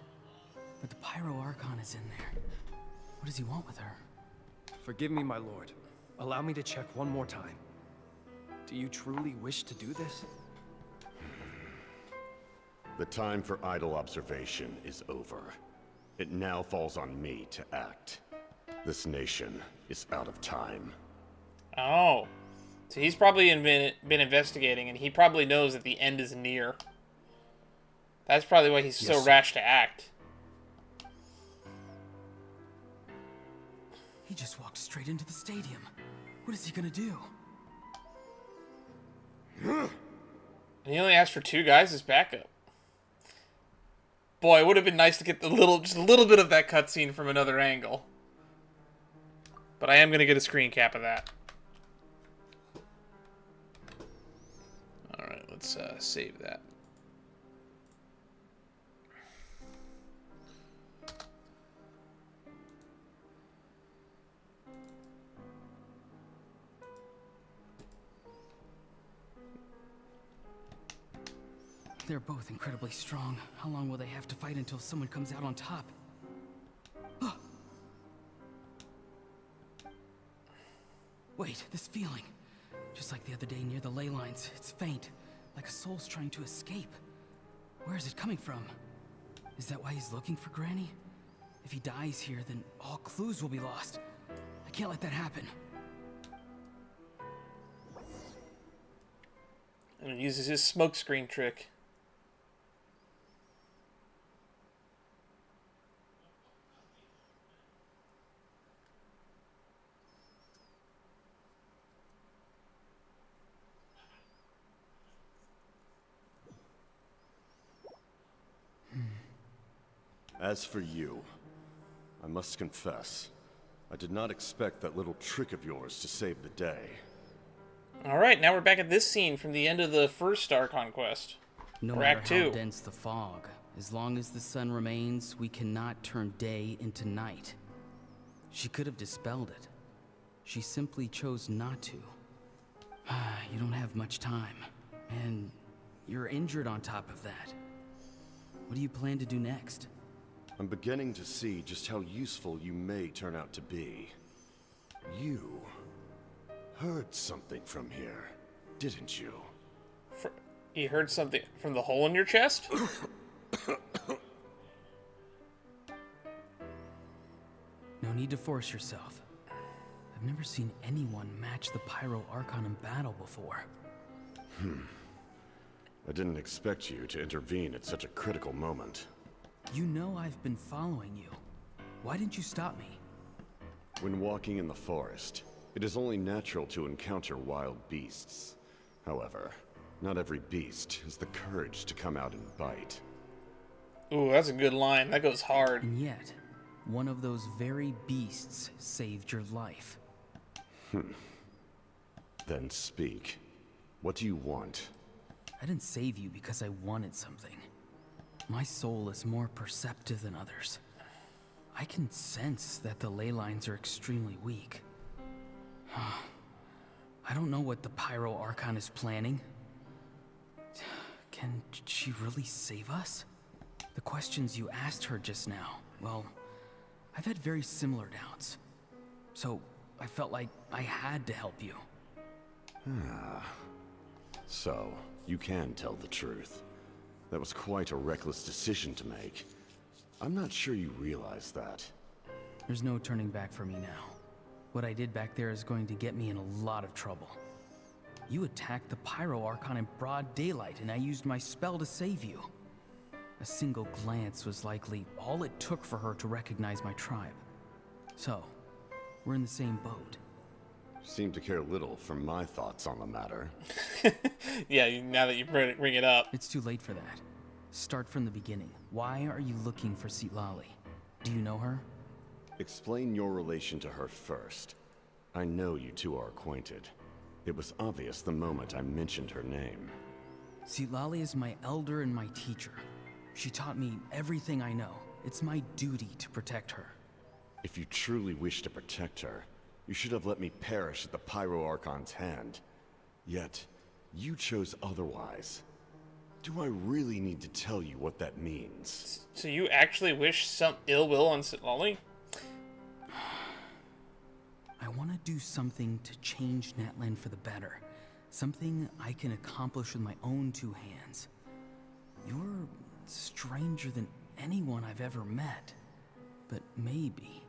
But the Pyro Archon is in there. What does he want with her? Forgive me, my lord. Allow me to check one more time. Do you truly wish to do this? The time for idle observation is over. It now falls on me to act. This nation is out of time. Oh. So he's probably been investigating, and he probably knows that the end is near. That's probably why he's so rash to act. He just walked straight into the stadium. What is he gonna do? And he only asked for 2 guys as backup. Boy, it would have been nice to get just a little bit of that cutscene from another angle. But I am going to get a screen cap of that. Alright, let's save that. They're both incredibly strong. How long will they have to fight until someone comes out on top? Wait, this feeling. Just like the other day near the ley lines. It's faint, like a soul's trying to escape. Where is it coming from? Is that why he's looking for Granny? If he dies here, then all clues will be lost. I can't let that happen. And he uses his smokescreen trick. As for you, I must confess, I did not expect that little trick of yours to save the day. Alright, now we're back at this scene from the end of the first Archon quest. No matter how dense the fog, as long as the sun remains, we cannot turn day into night. She could have dispelled it, She simply chose not to. You don't have much time, and you're injured on top of that. What do you plan to do next? I'm beginning to see just how useful you may turn out to be. You heard something from here, didn't you? You heard something from the hole in your chest? No need to force yourself. I've never seen anyone match the Pyro Archon in battle before. I didn't expect you to intervene at such a critical moment. You know I've been following you. Why didn't you stop me? When walking in the forest, it is only natural to encounter wild beasts. However, not every beast has the courage to come out and bite. Ooh, that's a good line. That goes hard. And yet, one of those very beasts saved your life. Then speak. What do you want? I didn't save you because I wanted something. My soul is more perceptive than others. I can sense that the ley lines are extremely weak. I don't know what the Pyro Archon is planning. Can she really save us? The questions you asked her just now, well, I've had very similar doubts. So I felt like I had to help you. So, you can tell the truth. That was quite a reckless decision to make. I'm not sure you realize that. There's no turning back for me now. What I did back there is going to get me in a lot of trouble. You attacked the Pyro Archon in broad daylight, and I used my spell to save you. A single glance was likely all it took for her to recognize my tribe. So, we're in the same boat. Seem to care little for my thoughts on the matter. Yeah, now that you bring it up. It's too late for that. Start from the beginning. Why are you looking for Citlali? Do you know her? Explain your relation to her first. I know you two are acquainted. It was obvious the moment I mentioned her name. Citlali is my elder and my teacher. She taught me everything I know. It's my duty to protect her. If you truly wish to protect her, you should have let me perish at the Pyro Archon's hand. Yet, you chose otherwise. Do I really need to tell you what that means? So you actually wish some ill will on Citlali? I want to do something to change Natlan for the better. Something I can accomplish with my own two hands. You're stranger than anyone I've ever met. But maybe,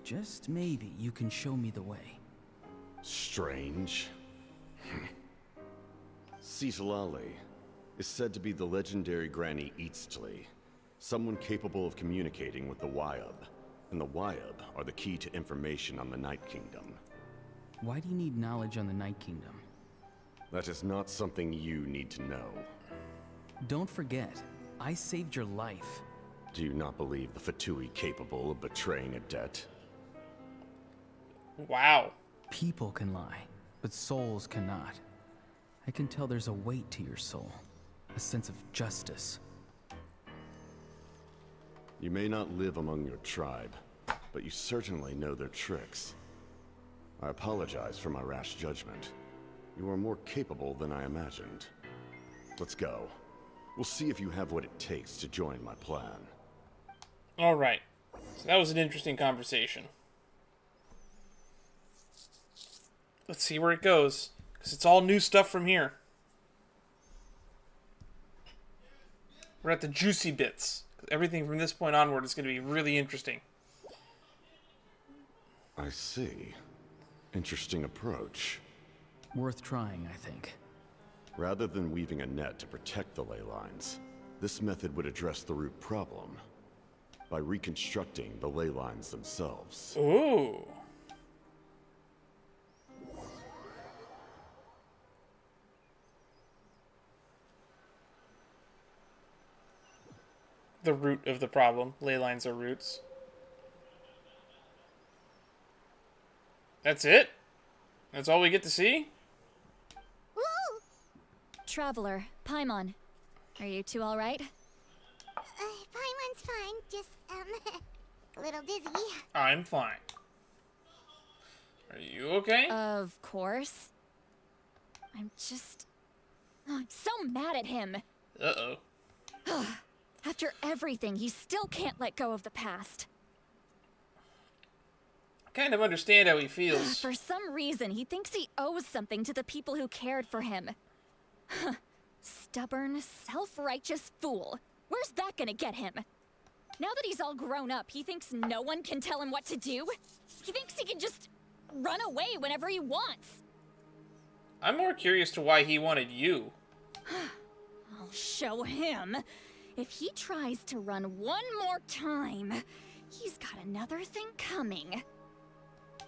just maybe, you can show me the way. Strange? Citlali is said to be the legendary Granny Eastly, someone capable of communicating with the Wyab. And the Wyab are the key to information on the Night Kingdom. Why do you need knowledge on the Night Kingdom? That is not something you need to know. Don't forget, I saved your life. Do you not believe the Fatui capable of betraying a debt? Wow. People can lie, but souls cannot. I can tell there's a weight to your soul, a sense of justice. You may not live among your tribe, but you certainly know their tricks. I apologize for my rash judgment. You are more capable than I imagined. Let's go. We'll see if you have what it takes to join my plan. Alright. So that was an interesting conversation. Let's see where it goes, because it's all new stuff from here. We're at the juicy bits. Everything from this point onward is going to be really interesting. I see. Interesting approach. Worth trying, I think. Rather than weaving a net to protect the ley lines, this method would address the root problem by reconstructing the ley lines themselves. Ooh. The root of the problem. Ley lines are roots. That's it? That's all we get to see? Woo! Traveler, Paimon, are you two all right? Paimon's fine, just, a little dizzy. I'm fine. Are you okay? Of course. I'm just... I'm so mad at him. Uh-oh. After everything, he still can't let go of the past. I kind of understand how he feels. For some reason, he thinks he owes something to the people who cared for him. Stubborn, self-righteous fool. Where's that gonna get him? Now that he's all grown up, he thinks no one can tell him what to do? He thinks he can just run away whenever he wants. I'm more curious to why he wanted you. I'll show him. If he tries to run one more time, he's got another thing coming.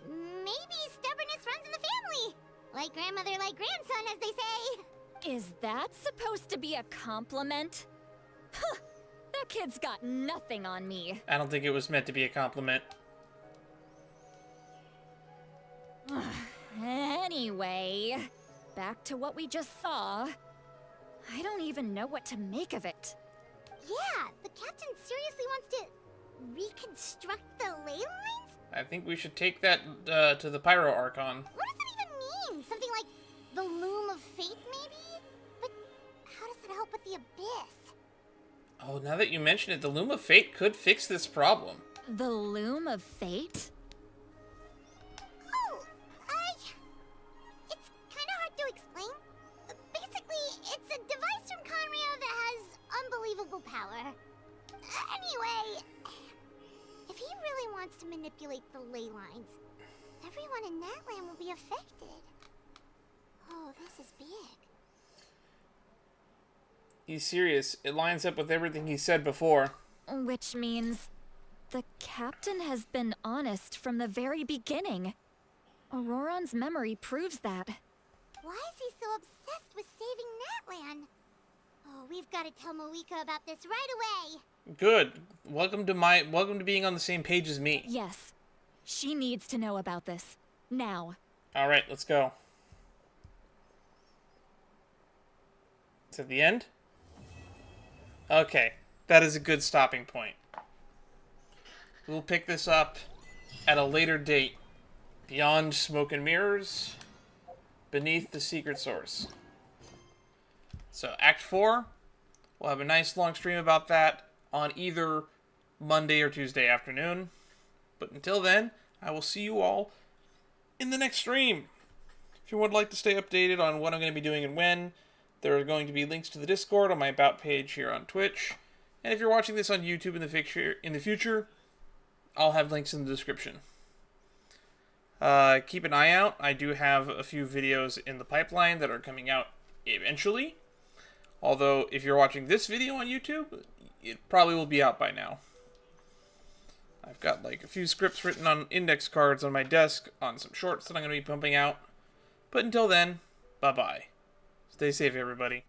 Maybe stubbornness runs in the family. Like grandmother, like grandson, as they say. Is that supposed to be a compliment? Huh, that kid's got nothing on me. I don't think it was meant to be a compliment. Anyway, back to what we just saw. I don't even know what to make of it. Yeah, the captain seriously wants to reconstruct the ley lines? I think we should take that to the Pyro Archon. What does that even mean? Something like the loom of fate, maybe? But how does that help with the abyss? Oh, now that you mention it, the Loom of Fate could fix this problem. The Loom of Fate? Oh, it's kind of hard to explain. Basically, it's a device from Conrio that has unbelievable power. Anyway, if he really wants to manipulate the ley lines, everyone in Natlan will be affected. Oh, this is big. He's serious. It lines up with everything he said before. Which means the captain has been honest from the very beginning. Ororon's memory proves that. Why is he so obsessed with saving Natlan? Oh, we've got to tell Moeka about this right away. Good. Welcome to being on the same page as me. Yes. She needs to know about this. Now. All right, let's go. Is it the end? Okay, that is a good stopping point. We'll pick this up at a later date. Beyond Smoke and Mirrors, Beneath the Secret Source. So, Act 4, we'll have a nice long stream about that on either Monday or Tuesday afternoon. But until then, I will see you all in the next stream. If you would like to stay updated on what I'm going to be doing and when, there are going to be links to the Discord on my About page here on Twitch. And if you're watching this on YouTube in the future, I'll have links in the description. Keep an eye out. I do have a few videos in the pipeline that are coming out eventually. Although, if you're watching this video on YouTube, it probably will be out by now. I've got like a few scripts written on index cards on my desk on some shorts that I'm going to be pumping out. But until then, bye-bye. Stay safe, everybody.